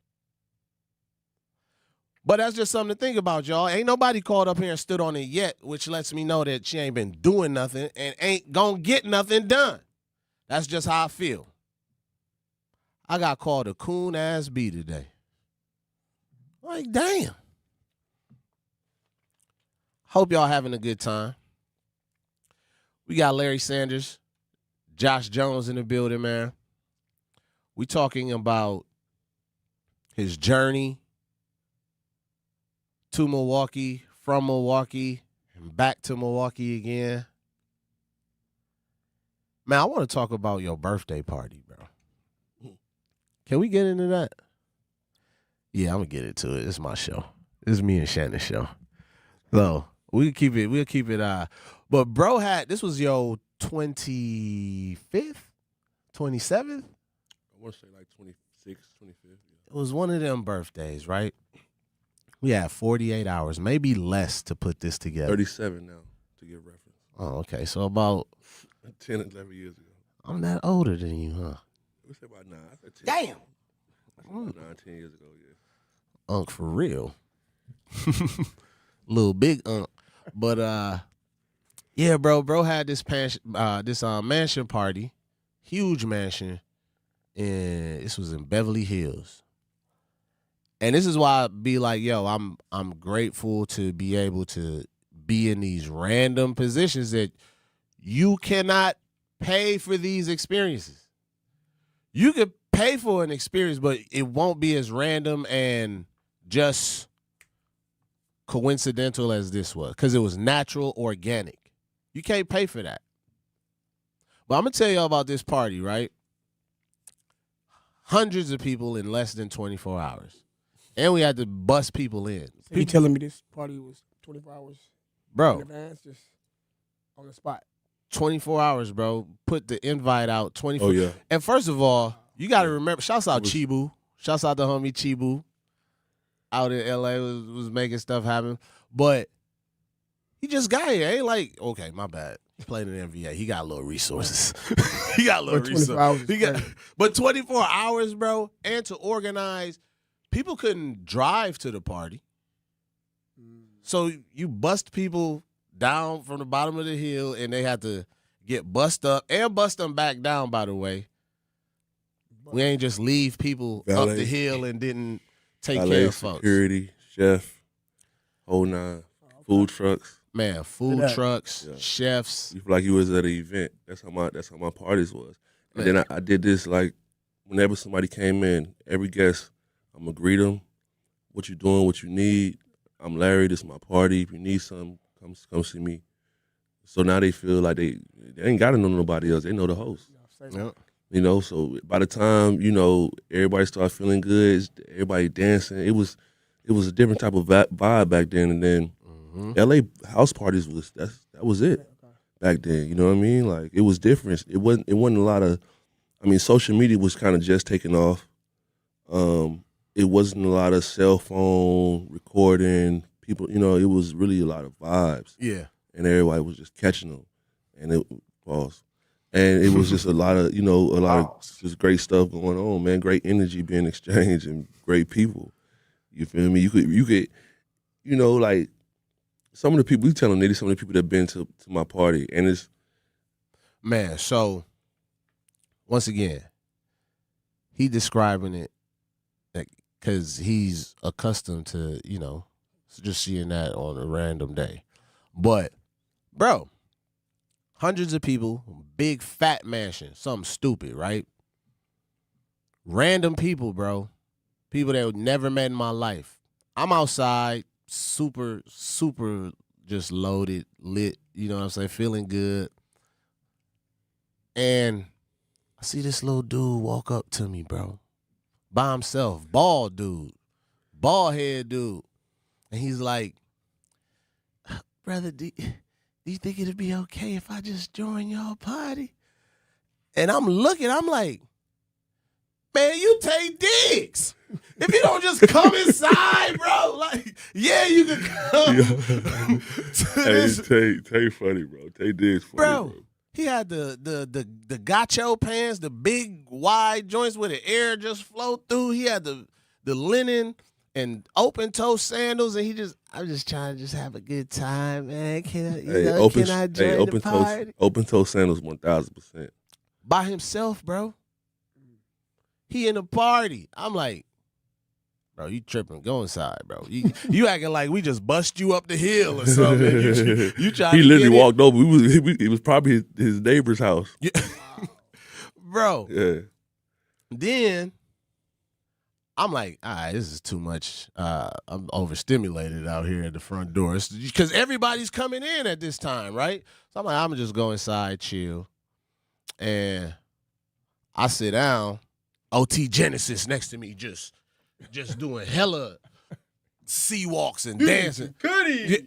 [SPEAKER 9] But that's just something to think about, y'all. Ain't nobody called up here and stood on it yet, which lets me know that she ain't been doing nothing and ain't gonna get nothing done. That's just how I feel. I got called a coon-ass B today. Like, damn. Hope y'all having a good time. We got Larry Sanders, Josh Jones in the building, man. We talking about his journey to Milwaukee, from Milwaukee, and back to Milwaukee again. Man, I want to talk about your birthday party, bro. Can we get into that? Yeah, I'm going to get into it. It's my show. It's me and Shannon's show. So, we'll keep it. But bro this was your 25th? 27th?
[SPEAKER 6] I want to say like 26th, 25th. Yeah.
[SPEAKER 9] It was one of them birthdays, right? We had 48 hours, maybe less, to put this together.
[SPEAKER 6] 37 now, to get reference.
[SPEAKER 9] Oh, okay. So about
[SPEAKER 6] 10, 11 years ago.
[SPEAKER 9] I'm not older than you, huh?
[SPEAKER 6] We said about 9. I said 10.
[SPEAKER 9] Damn.
[SPEAKER 6] About 9, 10 years ago, yeah.
[SPEAKER 9] Unk for real. Little big unk. But yeah, bro had this mansion party, huge mansion, and this was in Beverly Hills. And this is why I be like, yo, I'm grateful to be able to be in these random positions that you cannot pay for these experiences. You could pay for an experience, but it won't be as random and just coincidental as this was, because it was natural, organic. You can't pay for that. But I'm going to tell y'all about this party, right? Hundreds of people in less than 24 hours. And we had to bus people in.
[SPEAKER 1] So you telling me this party was 24 hours
[SPEAKER 9] bro,
[SPEAKER 1] in advance, just on the spot?
[SPEAKER 9] 24 hours, bro. Put the invite out 24.
[SPEAKER 6] Oh, yeah.
[SPEAKER 9] And first of all, you got to remember, shouts out Chibu. Shouts out to homie Chibu. Out in L.A. was making stuff happen. But he just got here. Ain't like, okay, my bad. He played in the NBA. He got little resources. He got little resources. But 24 hours, bro, and to organize, people couldn't drive to the party. So you bust people down from the bottom of the hill, and they had to get bussed up and bust them back down, by the way. We ain't just leave people up the hill and didn't take care of folks.
[SPEAKER 6] Security, chef, whole nine, food trucks.
[SPEAKER 9] Man, food trucks, chefs.
[SPEAKER 6] You feel like you was at an event. That's how my parties was. And then I did this, like, whenever somebody came in, every guest, I'm going to greet them. What you doing, what you need. I'm Larry, this is my party. If you need something, come see me. So now they feel like they ain't got to know nobody else. They know the host.
[SPEAKER 9] Yep.
[SPEAKER 6] You know, so by the time, you know, everybody started feeling good, everybody dancing, it was it was a different type of vibe back then. And then LA house parties that was it back then. You know what I mean? Like it was different. It wasn't a lot of. I mean, social media was kind of just taking off. It wasn't a lot of cell phone recording. People, you know, it was really a lot of vibes.
[SPEAKER 9] Yeah.
[SPEAKER 6] And everybody was just catching them, and it was just a lot of, you know, a lot of just great stuff going on, man. Great energy being exchanged and great people. You feel me? You could, you know, like some of the people, we telling Nitty, some of the people that been to my party, and it's
[SPEAKER 9] man. So once again, he describing it because he's accustomed to, you know, just seeing that on a random day, but. Bro, hundreds of people, big fat mansion, something stupid, right? Random people, bro. People that never met in my life. I'm outside, super, super just loaded, lit, you know what I'm saying, feeling good. And I see this little dude walk up to me, bro. By himself, bald dude, bald head dude. And he's like, brother, do you think it'd be okay if I just join y'all party? And I'm like, man, you take digs. If you don't just come inside, bro, like, yeah, you can come.
[SPEAKER 6] Tay funny, bro. Tay digs funny, bro.
[SPEAKER 9] He had the gacho pants, the big wide joints where the air just flow through. He had the linen and open toe sandals, and I'm just trying to just have a good time, man. Can I join the party?
[SPEAKER 6] Open toe sandals, 1,000%.
[SPEAKER 9] By himself, bro. He in the party. I'm like, bro, you tripping? Go inside, bro. You acting like we just bust you up the hill or something. You trying?
[SPEAKER 6] He literally walked over. It was probably his neighbor's house.
[SPEAKER 9] Yeah. Bro.
[SPEAKER 6] Yeah.
[SPEAKER 9] Then I'm like, all right, this is too much. I'm overstimulated out here at the front door because everybody's coming in at this time, right? So I'm like, I'm gonna just go inside, chill, and I sit down. OT Genesis next to me, just doing hella sea walks and dancing.
[SPEAKER 1] Goody.
[SPEAKER 9] Yeah,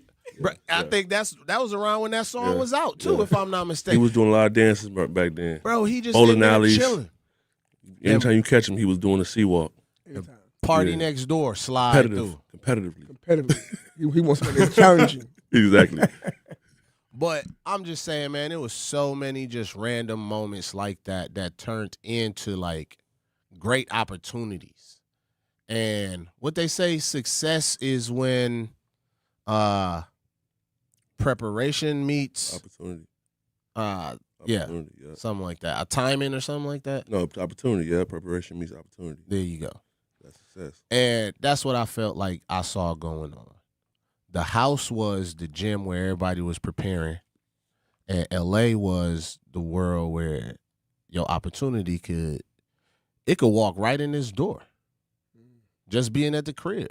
[SPEAKER 9] bro, I think that was around when that song was out too, if I'm not mistaken.
[SPEAKER 6] He was doing a lot of dances back then.
[SPEAKER 9] Bro, he just
[SPEAKER 6] bowling alleys,
[SPEAKER 9] chilling.
[SPEAKER 6] Anytime you catch him, he was doing a sea walk.
[SPEAKER 9] Party next door, slide through.
[SPEAKER 6] Competitively.
[SPEAKER 1] He wants something challenging.
[SPEAKER 6] Exactly.
[SPEAKER 9] But I'm just saying, man, it was so many just random moments like that turned into like great opportunities. And what they say, success is when preparation meets
[SPEAKER 6] opportunity.
[SPEAKER 9] Yeah, something like that. A timing or something like that.
[SPEAKER 6] No, opportunity. Yeah, preparation meets opportunity.
[SPEAKER 9] There you go.
[SPEAKER 6] That's success.
[SPEAKER 9] And that's what I felt like I saw going on. The house was the gym where everybody was preparing, and LA was the world where your opportunity could walk right in this door. Just being at the crib.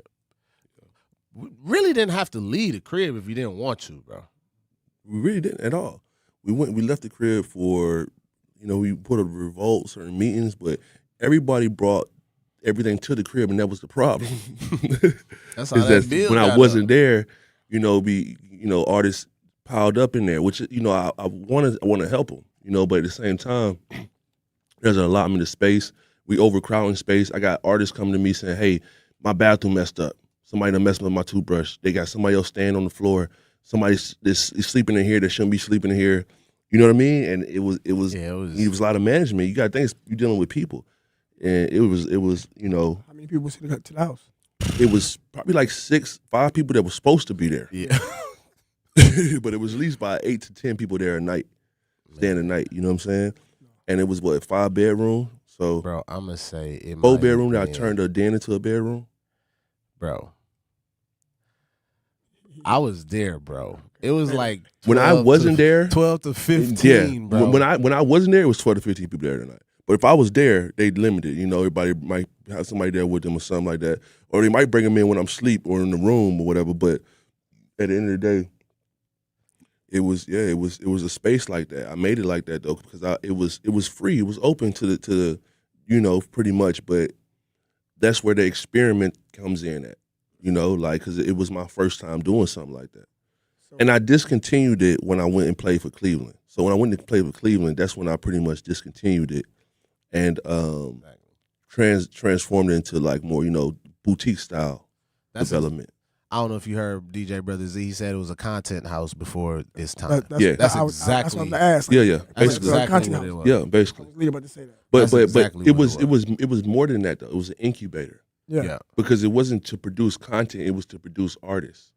[SPEAKER 9] We really didn't have to leave the crib if you didn't want to, bro.
[SPEAKER 6] We really didn't at all. We left the crib for, we put a revolt, certain meetings, but everybody brought everything to the crib, and that was the problem.
[SPEAKER 9] That's how that build.
[SPEAKER 6] When I wasn't there, artists piled up in there, which I want to help them, but at the same time, there's an allotment of space. We overcrowding space. I got artists coming to me saying, "Hey, my bathroom messed up. Somebody done messed with my toothbrush. They got somebody else staying on the floor. Somebody's sleeping in here that shouldn't be sleeping in here." You know what I mean? And it was a lot of management. You got to think you're dealing with people, and it was
[SPEAKER 1] How many people sitting up to the house?
[SPEAKER 6] It was probably like 5 people that were supposed to be there.
[SPEAKER 9] Yeah,
[SPEAKER 6] but it was at least by 8 to 10 people there a night, staying a night. You know what I'm saying? And it was 5 bedroom. So,
[SPEAKER 9] bro, I'm gonna say it
[SPEAKER 6] 4 bedroom that I turned a den into a bedroom.
[SPEAKER 9] Bro, I was there, bro. It was like
[SPEAKER 6] when I wasn't there,
[SPEAKER 9] 12 to 15, bro.
[SPEAKER 6] When I wasn't there, it was 12 to 15 people there tonight. But if I was there, they limited. Everybody might have somebody there with them or something like that, or they might bring them in when I'm asleep or in the room or whatever. But at the end of the day, it was a space like that. I made it like that though because it was free. It was open to the pretty much. But that's where the experiment comes in at. You know, like, because it was my first time doing something like that. And I discontinued it when I went and played for Cleveland. So when I went to play for Cleveland, that's when I pretty much discontinued it and transformed it into like more, you know, boutique style development.
[SPEAKER 9] I don't know if you heard DJ Brother Z. He said it was a content house before its time.
[SPEAKER 1] That's
[SPEAKER 9] exactly.
[SPEAKER 1] that's what I was gonna ask.
[SPEAKER 6] Yeah.
[SPEAKER 9] That's
[SPEAKER 6] Basically,
[SPEAKER 9] exactly what it was.
[SPEAKER 6] Yeah, basically.
[SPEAKER 1] I was about to say that.
[SPEAKER 6] But
[SPEAKER 9] exactly
[SPEAKER 6] it
[SPEAKER 9] what
[SPEAKER 6] was more than that though. It was an incubator.
[SPEAKER 1] Yeah.
[SPEAKER 6] Because it wasn't to produce content, it was to produce artists.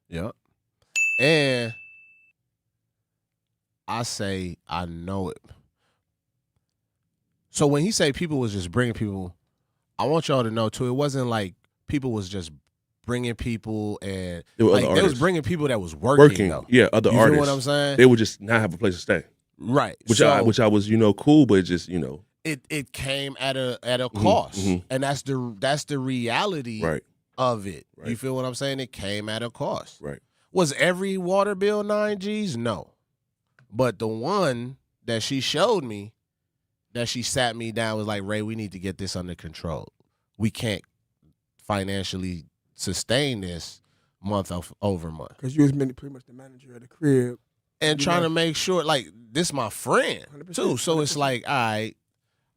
[SPEAKER 9] Yeah. And I say I know it. So when he say people was just bringing people, I want y'all to know too, it wasn't like people was just bringing people and
[SPEAKER 6] There were
[SPEAKER 9] like,
[SPEAKER 6] other
[SPEAKER 9] they was
[SPEAKER 6] artists.
[SPEAKER 9] bring people that was working though.
[SPEAKER 6] Yeah, other
[SPEAKER 9] You
[SPEAKER 6] artists.
[SPEAKER 9] feel what I'm saying?
[SPEAKER 6] They would just not have a place to stay.
[SPEAKER 9] Right.
[SPEAKER 6] Which
[SPEAKER 9] So-
[SPEAKER 6] I was, you know, cool, but it just, you know.
[SPEAKER 9] It came at a cost.
[SPEAKER 6] mhm.
[SPEAKER 9] And that's the reality
[SPEAKER 6] Right.
[SPEAKER 9] of it.
[SPEAKER 6] Right.
[SPEAKER 9] You feel what I'm saying? It came at a cost.
[SPEAKER 6] Right.
[SPEAKER 9] Was every water bill 9 G's? No. But the one that she showed me, that she sat me down, was like, Ray, we need to get this under control. We can't financially sustain this month over month.
[SPEAKER 1] Because you was pretty much the manager of the crib.
[SPEAKER 9] And
[SPEAKER 1] You
[SPEAKER 9] trying
[SPEAKER 1] know?
[SPEAKER 9] to make sure, like, this my friend,
[SPEAKER 1] 100%,
[SPEAKER 9] too. So it's like, all right,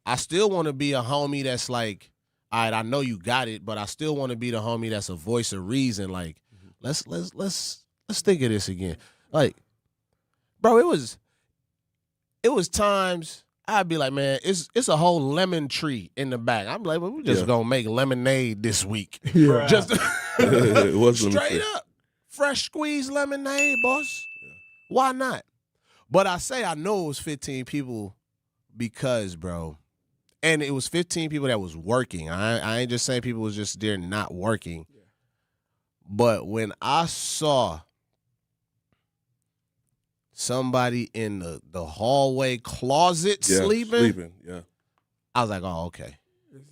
[SPEAKER 9] I still want to be a homie that's like, all right, I know you got it, but I still want to be the homie that's a voice of reason. Like, let's think of this again. Like, bro, it was times I'd be like, man, it's a whole lemon tree in the back. I'm like, well, we just gonna make lemonade this week.
[SPEAKER 1] Yeah.
[SPEAKER 9] Just
[SPEAKER 6] It was lemon
[SPEAKER 9] straight
[SPEAKER 6] tree.
[SPEAKER 9] up. Fresh squeezed lemonade, boss. Why not? But I say I know it was 15 people because, bro, and it was 15 people that was working. I ain't just saying people was just there not working. Yeah. But when I saw somebody in the hallway closet sleeping,
[SPEAKER 6] yeah.
[SPEAKER 9] I was like, oh, okay.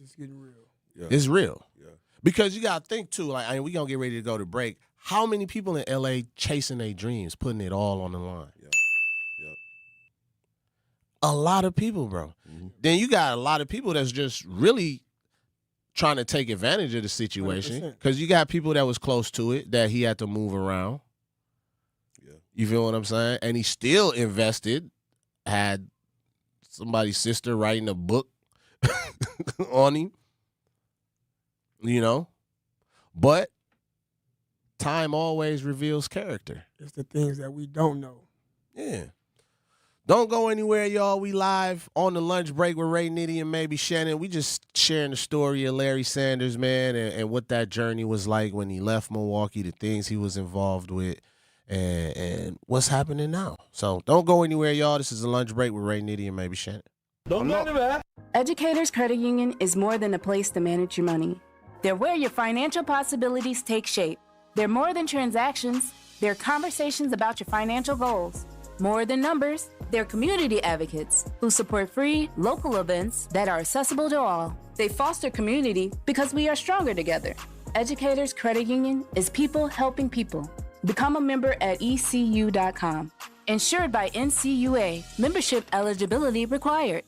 [SPEAKER 1] It's getting real.
[SPEAKER 6] Yeah.
[SPEAKER 9] It's real.
[SPEAKER 6] Yeah.
[SPEAKER 9] Because you got to think, too, like, I mean, we going to get ready to go to break. How many people in L.A. chasing their dreams, putting it all on the line?
[SPEAKER 6] Yeah.
[SPEAKER 9] A lot of people, bro.
[SPEAKER 6] Mm-hmm.
[SPEAKER 9] Then you got a lot of people that's just really trying to take advantage of the situation.
[SPEAKER 1] 100%.
[SPEAKER 9] Because you got people that was close to it that he had to move around.
[SPEAKER 6] Yeah.
[SPEAKER 9] You feel what I'm saying? And he still invested, had somebody's sister writing a book on him, you know? But time always reveals character.
[SPEAKER 1] It's the things that we don't know.
[SPEAKER 9] Yeah. Don't go anywhere, y'all. We live on the lunch break with Ray Nitty and maybe Shannon. We just sharing the story of Larry Sanders, man, and what that journey was like when he left Milwaukee, the things he was involved with, and what's happening now. So don't go anywhere, y'all. This is the lunch break with Ray Nitty and maybe Shannon.
[SPEAKER 3] Don't go anywhere. Educators Credit Union is more than a place to manage your money. They're where your financial possibilities take shape. They're more than transactions. They're conversations about your financial goals. More than numbers, they're community advocates who support free, local events that are accessible to all. They foster community because we are stronger together. Educators Credit Union is people helping people. Become a member at ECU.com. Insured by NCUA. Membership eligibility required.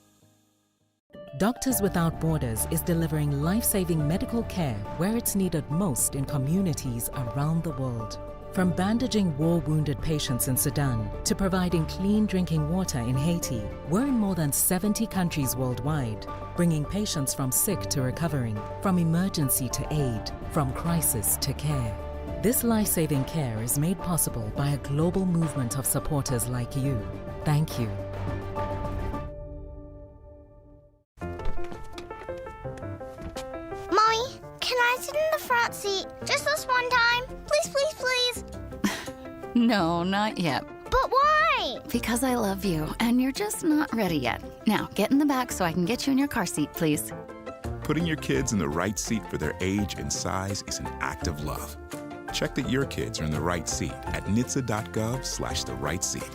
[SPEAKER 18] Doctors Without Borders is delivering life-saving medical care where it's needed most in communities around the world. From bandaging war-wounded patients in Sudan to providing clean drinking water in Haiti, we're in more than 70 countries worldwide, bringing patients from sick to recovering, from emergency to aid, from crisis to care. This life-saving care is made possible by a global movement of supporters like you. Thank you.
[SPEAKER 19] Mommy, can I sit in the front seat just this one time? Please, please, please.
[SPEAKER 21] No, not yet.
[SPEAKER 19] But why?
[SPEAKER 21] Because I love you, and you're just not ready yet. Now, get in the back so I can get you in your car seat, please.
[SPEAKER 22] Putting your kids in the right seat for their age and size is an act of love. Check that your kids are in the right seat at NHTSA.gov/the-right-seat.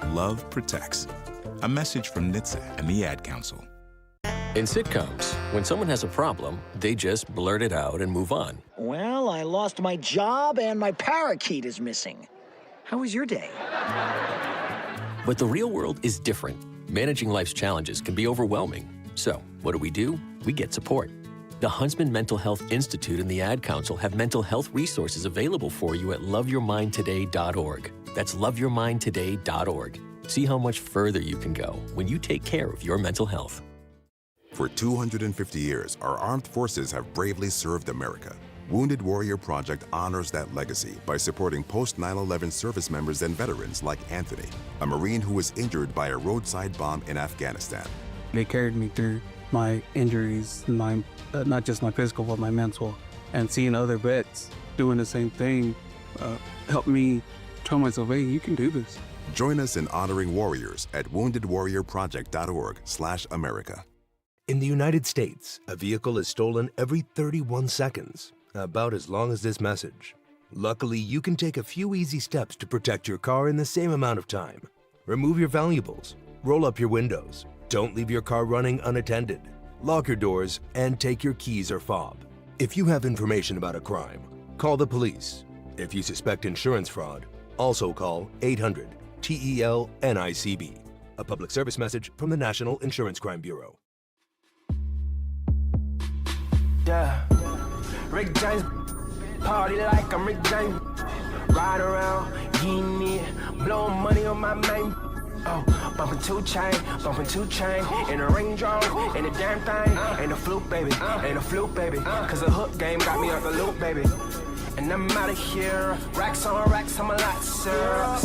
[SPEAKER 22] Love protects. A message from NHTSA and the Ad Council.
[SPEAKER 23] In sitcoms, when someone has a problem, they just blurt it out and move on.
[SPEAKER 24] Well, I lost my job and my parakeet is missing. How was your day?
[SPEAKER 23] But the real world is different. Managing life's challenges can be overwhelming. So, what do? We get support. The Huntsman Mental Health Institute and the Ad Council have mental health resources available for you at loveyourmindtoday.org. That's loveyourmindtoday.org. See how much further you can go when you take care of your mental health.
[SPEAKER 2] For 250 years, our armed forces have bravely served America. Wounded Warrior Project honors that legacy by supporting post-9/11 service members and veterans like Anthony, a Marine who was injured by a roadside bomb in Afghanistan.
[SPEAKER 4] They carried me through my injuries, not just my physical, but my mental. And seeing other vets doing the same thing helped me tell myself, hey, you can do this.
[SPEAKER 2] Join us in honoring warriors at woundedwarriorproject.org/America.
[SPEAKER 5] In the United States, a vehicle is stolen every 31 seconds, about as long as this message. Luckily, you can take a few easy steps to protect your car in the same amount of time. Remove your valuables, roll up your windows, don't leave your car running unattended, lock your doors, and take your keys or fob. If you have information about a crime, call the police. If you suspect insurance fraud, also call 800-TEL-NICB. A public service message from the National Insurance Crime Bureau.
[SPEAKER 7] Yeah, Rick James, party like I'm Rick James. Ride around, getting it, blowing money on my main. Oh, bumping 2 chain, in a Range Rover, in a damn thing, ain't a fluke, baby, cause the hook game got me out the loop, baby. And I'm out of here, racks on racks, I'm a lot, sir.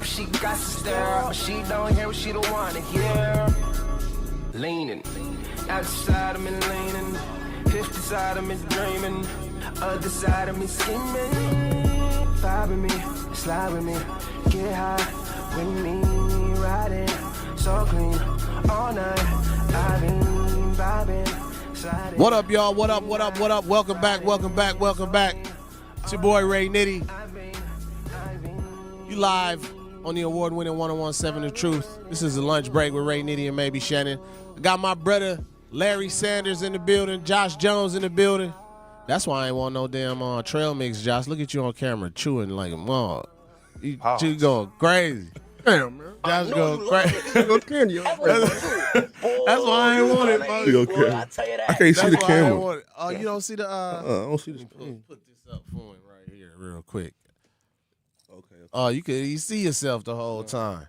[SPEAKER 7] She got to stare, but she don't hear what she don't wanna hear. Leaning, outside of me leaning. 50 side of me dreaming, other side of me scheming. Vibe with me, slide with me, get high with me, riding so clean all night. I've been vibing, sliding.
[SPEAKER 9] What up, y'all? What up? Welcome back. It's your boy Ray Nitty. You live on the award-winning 101.7 The Truth. This is the lunch break with Ray Nitty and maybe Shannon. I got my brother Larry Sanders in the building, Josh Jones in the building. That's why I ain't want no damn trail mix, Josh. Look at you on camera chewing like a mom. You going crazy.
[SPEAKER 1] Damn, man.
[SPEAKER 9] Josh going crazy.
[SPEAKER 1] That's
[SPEAKER 9] That's why I ain't want it, folks.
[SPEAKER 6] I can't see the camera.
[SPEAKER 9] Oh, you don't see the
[SPEAKER 6] I don't see the screen.
[SPEAKER 9] Put this up for him right here real quick. Okay. Oh, you see yourself the whole time.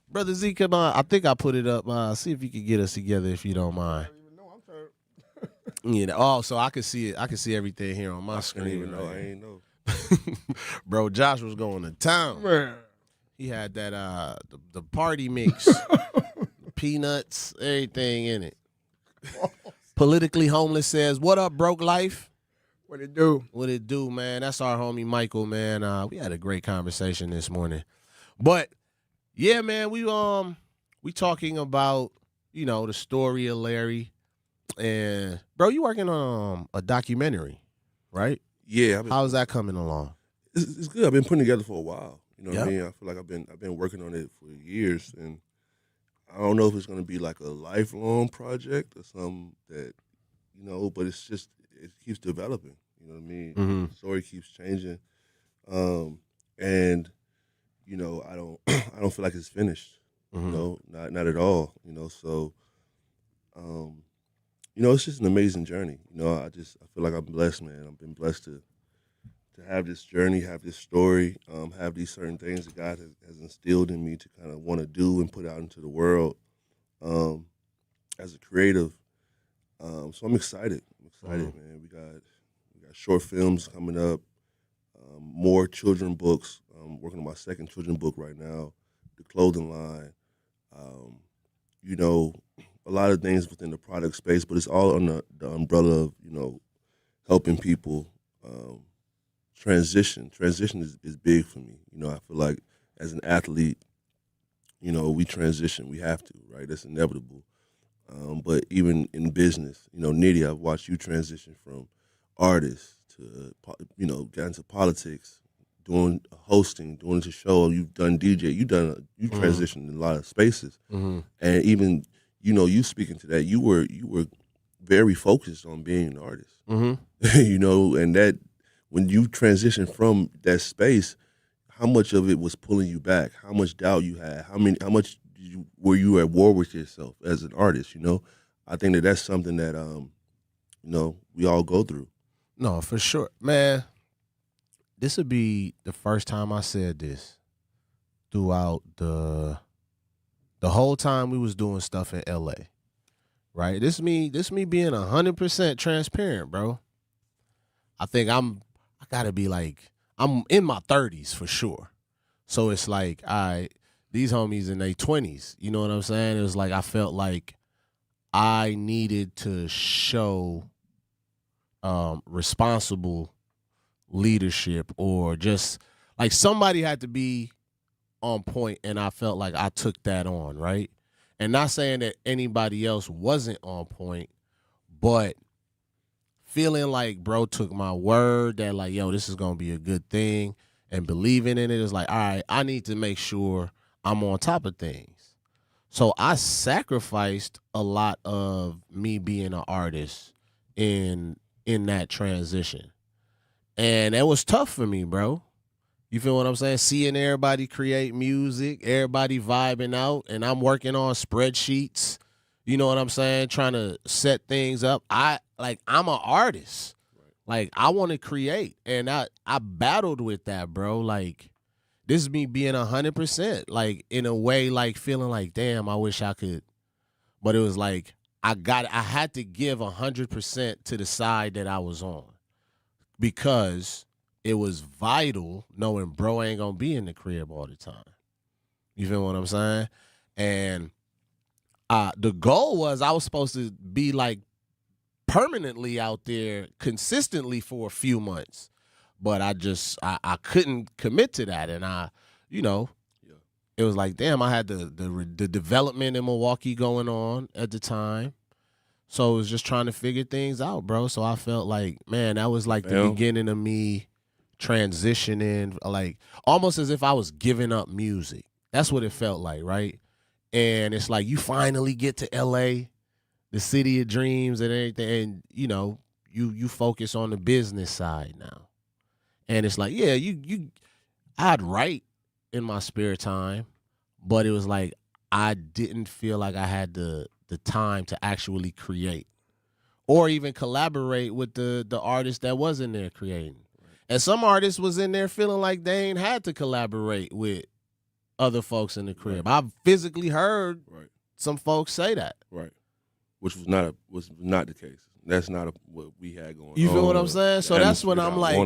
[SPEAKER 9] Brother Z, come on. I think I put it up. See if you can get us together if you don't mind. So I can see it. I can see everything here on my screen.
[SPEAKER 6] I ain't know.
[SPEAKER 9] Bro, Josh was going to town.
[SPEAKER 1] Man.
[SPEAKER 9] He had that the party mix, peanuts, everything in it. Politically Homeless says, "What up, broke life?"
[SPEAKER 1] What it do?
[SPEAKER 9] What it do, man? That's our homie Michael, man. We had a great conversation this morning, but yeah, man, we talking about the story of Larry, and bro, you working on a documentary, right?
[SPEAKER 6] Yeah.
[SPEAKER 9] How's that coming along?
[SPEAKER 6] It's good. I've been putting it together for a while. You know what I mean? I feel like I've been working on it for years, and I don't know if it's gonna be like a lifelong project or something that but it keeps developing. You know what I mean?
[SPEAKER 9] Mm-hmm.
[SPEAKER 6] The story keeps changing, and I don't feel like it's finished.
[SPEAKER 9] Mm-hmm.
[SPEAKER 6] Not at all. So it's just an amazing journey. I feel like I'm blessed, man. I've been blessed to have this journey, have this story, have these certain things that God has instilled in me to kind of want to do and put out into the world as a creative. So I'm excited. Man. We got short films coming up, more children books. I'm working on my second children book right now, the clothing line. A lot of things within the product space, but it's all under the umbrella of, helping people transition. Transition is big for me. I feel like as an athlete, we transition. We have to, right? That's inevitable. But even in business, Nitty, I've watched you transition from artist to, got into politics, doing hosting, doing the show. You've done DJ. You've transitioned in a lot of spaces.
[SPEAKER 9] Mm-hmm.
[SPEAKER 6] And even, you speaking to that, you were very focused on being an artist.
[SPEAKER 9] Mm-hmm.
[SPEAKER 6] And that when you transition from that space, how much of it was pulling you back? How much doubt you had? How much were you at war with yourself as an artist? I think that's something that we all go through.
[SPEAKER 9] No, for sure. Man, this would be the first time I said this throughout the whole time we was doing stuff in LA. Right? This me being 100% transparent, bro. I think I gotta be like, I'm in my 30s for sure. So it's like, all right, these homies in their 20s. You know what I'm saying? It was like I felt like I needed to show responsible leadership, or just like somebody had to be on point, and I felt like I took that on, right? And not saying that anybody else wasn't on point, but feeling like bro took my word that like, yo, this is going to be a good thing, and believing in it is like, all right, I need to make sure I'm on top of things. So I sacrificed a lot of me being an artist in that transition. And it was tough for me, bro. You feel what I'm saying? Seeing everybody create music, everybody vibing out, and I'm working on spreadsheets. You know what I'm saying? Trying to set things up. I'm an artist. Like, I want to create. And I battled with that, bro. Like, this is me being 100%. Like, in a way, like, feeling like, damn, I wish I could. But it was like, I had to give 100% to the side that I was on. Because it was vital knowing bro ain't gonna be in the crib all the time. You feel what I'm saying? And the goal was I was supposed to be like permanently out there consistently for a few months. But I couldn't commit to that. And it was like, damn, I had the development in Milwaukee going on at the time. So it was just trying to figure things out, bro. So I felt like, man, that was like the beginning of me transitioning, like almost as if I was giving up music. That's what it felt like, right? And it's like you finally get to LA, the city of dreams and everything, and you focus on the business side now. And it's like, yeah, I'd write in my spare time, but it was like I didn't feel like I had the time to actually create or even collaborate with the artist that was in there creating. And some artists was in there feeling like they ain't had to collaborate with other folks in the crib. I've physically heard some folks say that.
[SPEAKER 6] Right. Which was not the case. That's not what we had going on.
[SPEAKER 9] You feel what I'm saying? So that's when I'm like,
[SPEAKER 6] all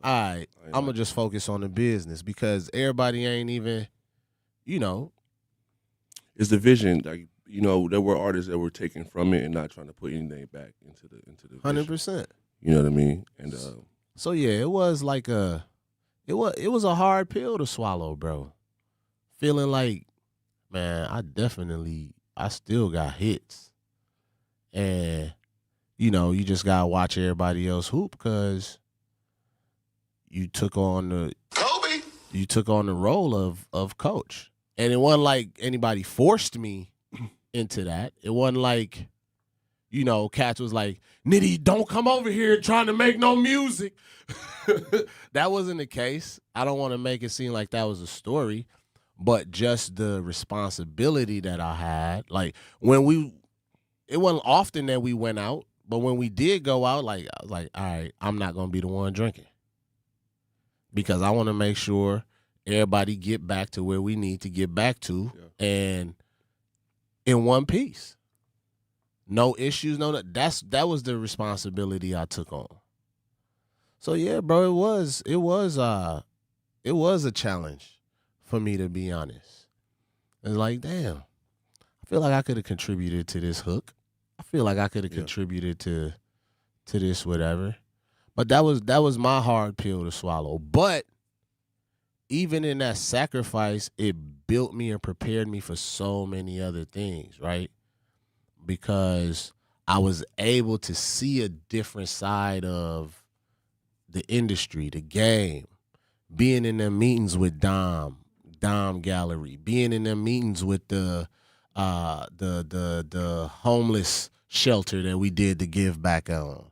[SPEAKER 9] right, I'm going to just focus on the business because everybody ain't even,
[SPEAKER 6] It's the vision. Like, there were artists that were taken from it and not trying to put anything back into the
[SPEAKER 9] 100%.
[SPEAKER 6] You know what I mean? And
[SPEAKER 9] so yeah, it was like it was a hard pill to swallow, bro. Feeling like, man, I still got hits. And you just gotta watch everybody else hoop because you took on the role of coach. And it wasn't like anybody forced me into that. It wasn't like, cats was like, Nitty, don't come over here trying to make no music. That wasn't the case. I don't want to make it seem like that was a story, but just the responsibility that I had. Like it wasn't often that we went out, but when we did go out, like I was like, all right, I'm not gonna be the one drinking because I want to make sure everybody get back to where we need to get back to, and in one piece. No issues, that was the responsibility I took on. So yeah, bro, it was a challenge for me, to be honest. It's like, damn, I feel like I could have contributed to this hook. I feel like I could have contributed to this whatever. But that was my hard pill to swallow. But even in that sacrifice, it built me and prepared me for so many other things, right? Because I was able to see a different side of the industry, the game, being in them meetings with Dom Gallery, being in them meetings with the homeless shelter that we did to give back on,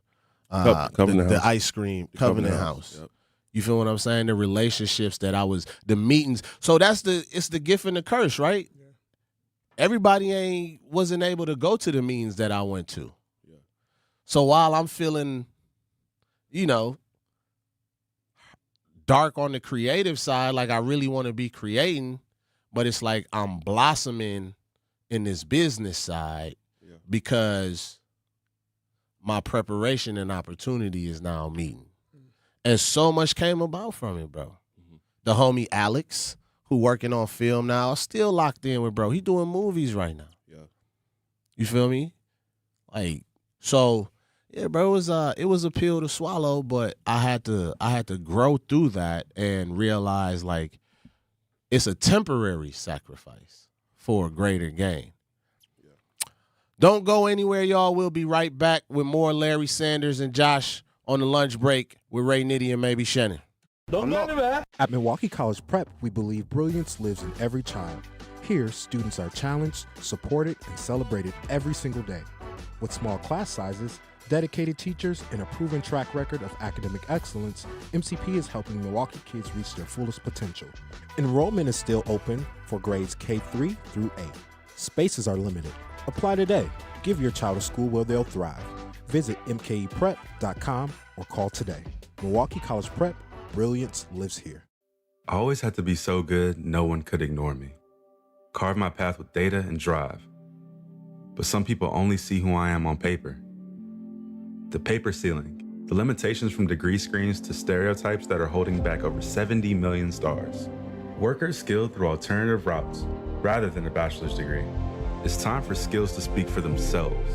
[SPEAKER 9] the ice cream, Covenant House.
[SPEAKER 6] Yep.
[SPEAKER 9] You feel what I'm saying? The relationships the meetings. So it's the gift and the curse, right? Yeah. Everybody wasn't able to go to the meetings that I went to. Yeah. So while I'm feeling, dark on the creative side, like I really want to be creating, but it's like I'm blossoming in this business side because my preparation and opportunity is now meeting. And so much came about from it, bro. The homie Alex, who working on film now, still locked in with bro. He doing movies right now.
[SPEAKER 6] Yeah.
[SPEAKER 9] You feel me? Like, so yeah, bro, it was a pill to swallow, but I had to grow through that and realize like it's a temporary sacrifice for a greater gain. Yeah. Don't go anywhere, y'all. We'll be right back with more Larry Sanders and Josh on the lunch break with Ray Nitty and maybe Shannon.
[SPEAKER 8] Don't go anywhere. At Milwaukee College Prep, we believe brilliance lives in every child. Here, students are challenged, supported, and celebrated every single day. With small class sizes, dedicated teachers, and a proven track record of academic excellence, MCP is helping Milwaukee kids reach their fullest potential. Enrollment is still open for grades K-3 through 8. Spaces are limited. Apply today. Give your child a school where they'll thrive. Visit mkeprep.com or call today. Milwaukee College Prep, brilliance lives here.
[SPEAKER 10] I always had to be so good, no one could ignore me. Carve my path with data and drive. But some people only see who I am on paper. The paper ceiling, the limitations from degree screens to stereotypes that are holding back over 70 million stars. Workers skilled through alternative routes rather than a bachelor's degree. It's time for skills to speak for themselves.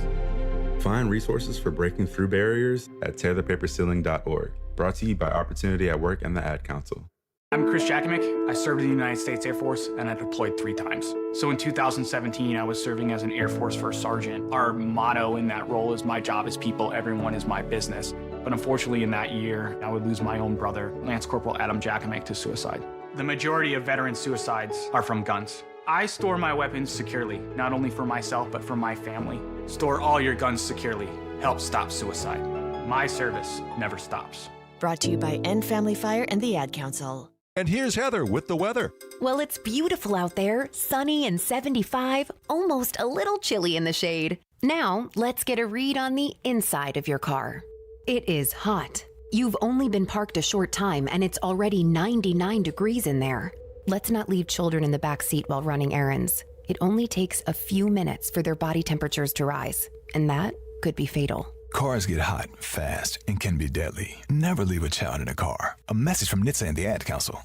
[SPEAKER 10] Find resources for breaking through barriers at tearthepaperceiling.org. Brought to you by Opportunity at Work and the Ad Council.
[SPEAKER 11] I'm Chris Jakimick. I served in the United States Air Force and I deployed 3 times. So in 2017, I was serving as an Air Force First Sergeant. Our motto in that role is my job is people, everyone is my business. But unfortunately in that year, I would lose my own brother, Lance Corporal Adam Jakimick, to suicide. The majority of veteran suicides are from guns. I store my weapons securely, not only for myself, but for my family. Store all your guns securely. Help stop suicide. My service never stops.
[SPEAKER 12] Brought to you by End Family Fire and the Ad Council.
[SPEAKER 13] And here's Heather with the weather.
[SPEAKER 25] Well, it's beautiful out there, sunny and 75, almost a little chilly in the shade. Now, let's get a read on the inside of your car. It is hot. You've only been parked a short time and it's already 99 degrees in there. Let's not leave children in the back seat while running errands. It only takes a few minutes for their body temperatures to rise, and that could be fatal.
[SPEAKER 13] Cars get hot, fast, and can be deadly. Never leave a child in a car. A message from NHTSA and the Ad Council.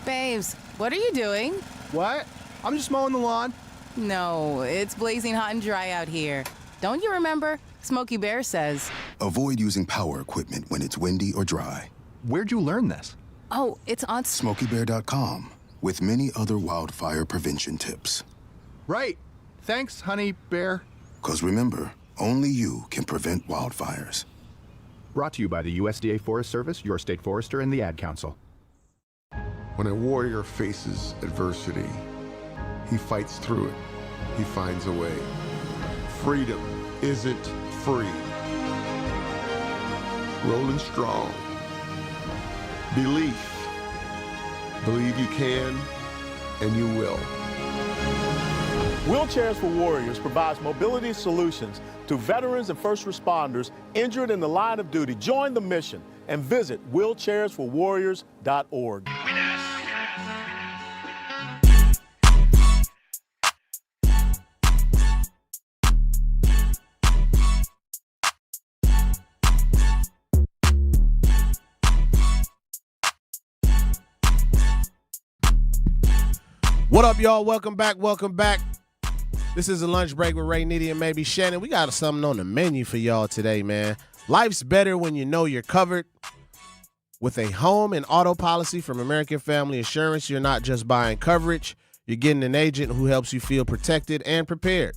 [SPEAKER 26] Babes, what are you doing?
[SPEAKER 27] What? I'm just mowing the lawn.
[SPEAKER 26] No, it's blazing hot and dry out here. Don't you remember? Smokey Bear says.
[SPEAKER 28] Avoid using power equipment when it's windy or dry.
[SPEAKER 27] Where'd you learn this?
[SPEAKER 26] Oh, it's on
[SPEAKER 28] SmokeyBear.com with many other wildfire prevention tips.
[SPEAKER 27] Right. Thanks, honey bear.
[SPEAKER 28] 'Cause remember, only you can prevent wildfires.
[SPEAKER 27] Brought to you by the USDA Forest Service, your state forester, and the Ad Council.
[SPEAKER 29] When a warrior faces adversity, he fights through it. He finds a way. Freedom isn't free. Rolling strong. Belief. Believe you can, and you will.
[SPEAKER 30] Wheelchairs for Warriors provides mobility solutions to veterans and first responders injured in the line of duty. Join the mission and visit wheelchairsforwarriors.org.
[SPEAKER 9] What up, y'all? Welcome back. Welcome back. This is a lunch break with Ray Nitty and maybe Shannon. We got something on the menu for y'all today, man. Life's better when you know you're covered. With a home and auto policy from American Family Insurance, you're not just buying coverage, you're getting an agent who helps you feel protected and prepared.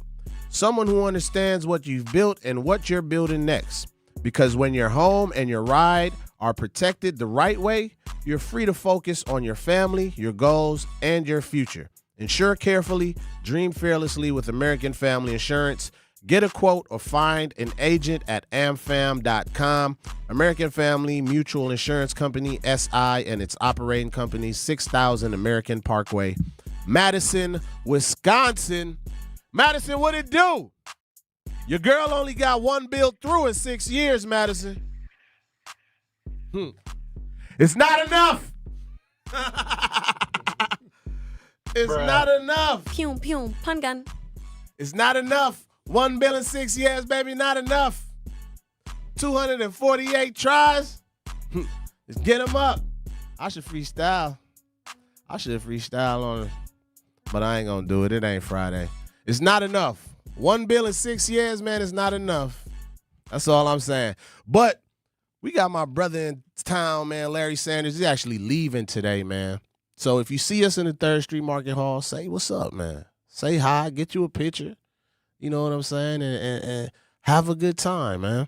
[SPEAKER 9] Someone who understands what you've built and what you're building next. Because when your home and your ride are protected the right way, you're free to focus on your family, your goals, and your future. Insure carefully, dream fearlessly with American Family Insurance. Get a quote or find an agent at amfam.com. American Family Mutual Insurance Company, SI, and its operating company, 6000 American Parkway, Madison, Wisconsin. Madison, what it do? Your girl only got one bill through in 6 years, Madison. It's not enough. It's not enough.
[SPEAKER 3] Pew, pew, pun gun.
[SPEAKER 9] It's not enough. 1 bill in 6 years, baby, not enough. 248 tries. Let's get them up. I should freestyle. On it. But I ain't gonna do it. It ain't Friday. It's not enough. 1 bill in 6 years, man, is not enough. That's all I'm saying. But we got my brother in town, man, Larry Sanders. He's actually leaving today, man. So if you see us in the 3rd Street Market Hall, say what's up, man. Say hi, get you a picture. You know what I'm saying? And have a good time, man.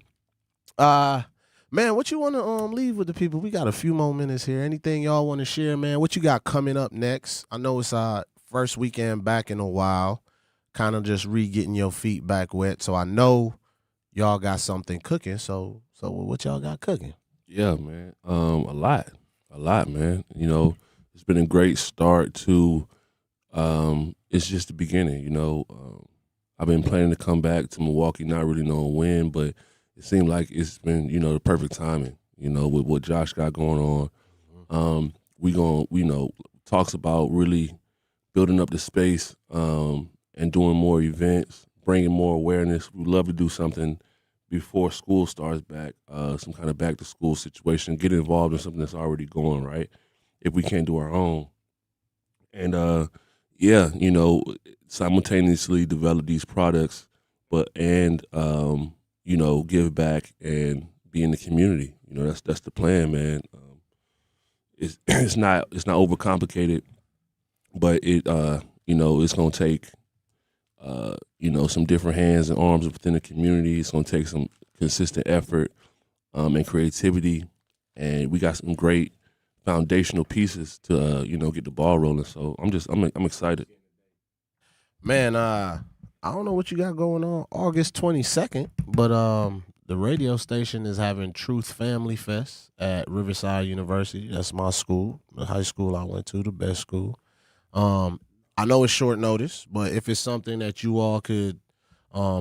[SPEAKER 9] Man, what you want to leave with the people? We got a few more minutes here. Anything y'all want to share, man? What you got coming up next? I know it's our first weekend back in a while. Kind of just getting your feet back wet. So I know y'all got something cooking. So what y'all got cooking?
[SPEAKER 6] Yeah, man. A lot, man. You know, it's been a great start to. It's just the beginning. You know, I've been planning to come back to Milwaukee, not really knowing when, but it seemed like it's been, you know, the perfect timing, you know, with what Josh got going on. Talks about really building up the space and doing more events, bringing more awareness. We'd love to do something before school starts back, some kind of back-to-school situation, get involved in something that's already going, right, if we can't do our own. And, you know, simultaneously develop these products, you know, give back and be in the community. You know, that's the plan, man. It's not overcomplicated, but you know, it's gonna take you know, some different hands and arms within the community. It's gonna take some consistent effort and creativity, and we got some great foundational pieces to you know, get the ball rolling. So I'm excited.
[SPEAKER 9] Man, I don't know what you got going on August 22nd, but the radio station is having Truth Family Fest at Riverside University. That's my school, the high school I went to, the best school. I know it's short notice, but if it's something that you all could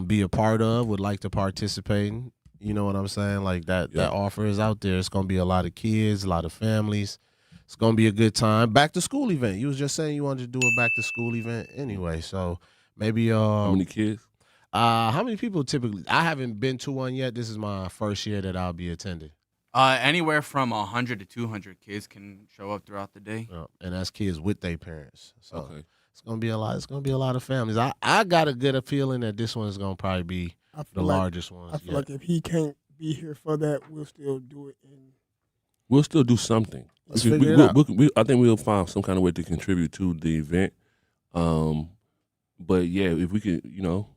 [SPEAKER 9] be a part of, would like to participate in, you know what I'm saying? Like that offer is out there. It's going to be a lot of kids, a lot of families. It's going to be a good time. Back to school event. You was just saying you wanted to do a back to school event anyway. So maybe
[SPEAKER 6] how many kids?
[SPEAKER 9] How many people typically? I haven't been to one yet. This is my first year that I'll be attending.
[SPEAKER 14] Anywhere from 100 to 200 kids can show up throughout the day.
[SPEAKER 9] And that's kids with their parents. So
[SPEAKER 6] okay.
[SPEAKER 9] It's gonna be a lot. It's gonna be a lot of families. I got a good feeling that this one is gonna probably be the largest one.
[SPEAKER 1] I feel like if he can't be here for that, we'll still do it.
[SPEAKER 6] We'll still do something.
[SPEAKER 9] Let's figure it out.
[SPEAKER 6] I think we'll find some kind of way to contribute to the event. But yeah, if we can, you know,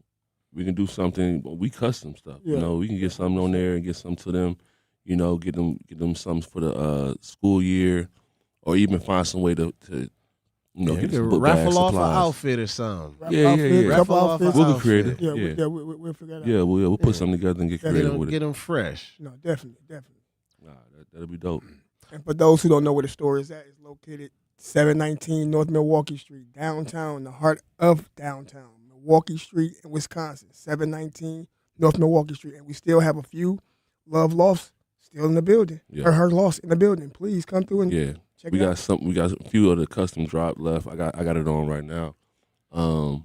[SPEAKER 6] we can do something. We custom stuff. Yeah. You know, we can get something on there and get something to them. You know, get them something for the school year, or even find some way to you know, get some book bags,
[SPEAKER 9] raffle off an
[SPEAKER 6] supplies.
[SPEAKER 9] outfit or something.
[SPEAKER 6] Yeah.
[SPEAKER 9] Raffle off an
[SPEAKER 6] We'll
[SPEAKER 9] outfit.
[SPEAKER 6] be creative.
[SPEAKER 1] Yeah, we'll figure that out.
[SPEAKER 6] Yeah, we'll put something together and get creative with it.
[SPEAKER 9] Get them fresh.
[SPEAKER 1] No, definitely.
[SPEAKER 6] Nah, that'll be dope.
[SPEAKER 1] And for those who don't know where the store is at, it's located 719 North Milwaukee Street, downtown, the heart of downtown, Milwaukee Street in Wisconsin, 719 North Milwaukee Street. And we still have a few Love Lofts still in the building.
[SPEAKER 6] Yeah.
[SPEAKER 1] Her lost in the building. Please come through and check it out.
[SPEAKER 6] We got a few other custom drop left. I got it on right now.
[SPEAKER 9] Man,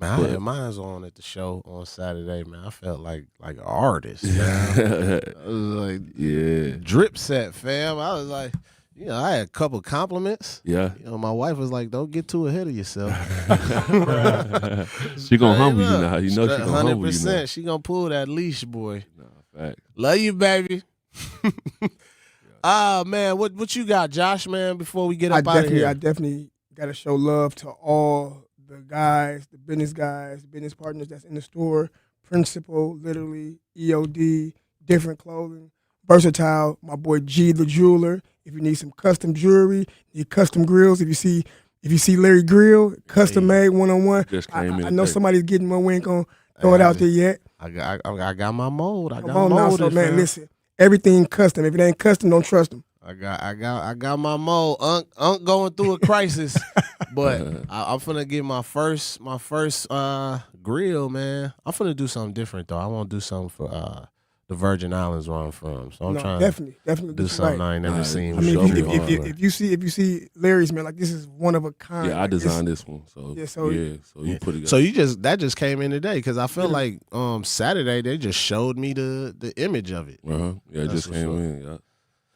[SPEAKER 9] I had mine's on at the show on Saturday, man. I felt like an artist, man. I was like, drip set, fam. I was like, you know, I had a couple compliments.
[SPEAKER 6] Yeah.
[SPEAKER 9] You know, my wife was like, don't get too ahead of yourself.
[SPEAKER 6] She gonna humble you now. You know she gonna humble you now.
[SPEAKER 9] 100%. She gonna pull that leash, boy.
[SPEAKER 6] Nah, fact.
[SPEAKER 9] Love you, baby. Man, what you got, Josh, man, before we get up out of here?
[SPEAKER 1] I definitely got to show love to all the guys, the business partners that's in the store, principal, literally, EOD, different clothing, versatile, my boy G the jeweler. If you need some custom jewelry, need custom grills, if you see Larry Grill, custom made one-on-one, I know somebody's getting one. We ain't going to throw it out there yet.
[SPEAKER 9] I got my mold.
[SPEAKER 1] Come on now, so, man, listen. Everything custom. If it ain't custom, don't trust them.
[SPEAKER 9] I got my mold. Unc going through a crisis, but I'm finna get my first grill, man. I'm finna do something different though. I want to do something for the Virgin Islands where I'm from. So I'm trying
[SPEAKER 1] definitely
[SPEAKER 9] to do something I ain't never seen.
[SPEAKER 1] I mean, if you see Larry's, man, like this is one of a kind.
[SPEAKER 6] Yeah, I designed this one. So so you put it.
[SPEAKER 9] So that just came in today because I feel like Saturday they just showed me the image of it.
[SPEAKER 6] Yeah, it just came in. Yeah.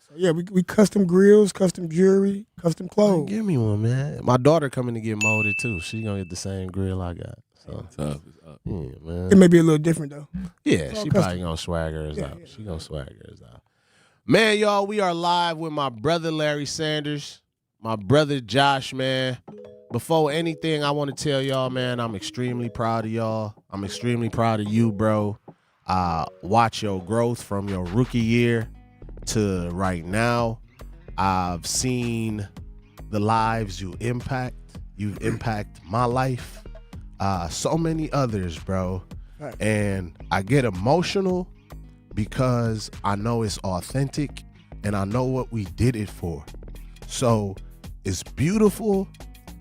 [SPEAKER 1] So yeah, we custom grills, custom jewelry, custom clothes.
[SPEAKER 9] Give me one, man. My daughter coming to get molded too. She gonna get the same grill I got. So
[SPEAKER 6] tough.
[SPEAKER 9] Yeah, man.
[SPEAKER 1] It may be a little different though.
[SPEAKER 9] Yeah, she probably gonna swag hers out. She gonna swag hers out. Man, y'all, we are live with my brother Larry Sanders, my brother Josh, man. Before anything, I want to tell y'all, man, I'm extremely proud of y'all. I'm extremely proud of you, bro. Watch your growth from your rookie year to right now. I've seen the lives you impact. You've impacted my life. So many others, bro. Right. And I get emotional because I know it's authentic and I know what we did it for. So it's beautiful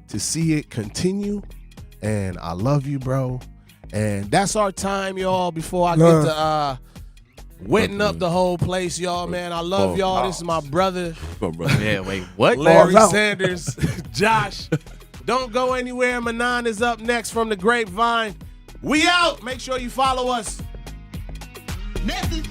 [SPEAKER 9] to see it continue. And I love you, bro. And that's our time, y'all, before I get to wetting up the whole place, y'all, man. I love y'all. This is my brother.
[SPEAKER 14] Yeah, wait, what?
[SPEAKER 9] Larry Sanders, Josh. Don't go anywhere. Manon is up next from the Grapevine. We out. Make sure you follow us.
[SPEAKER 3] Message.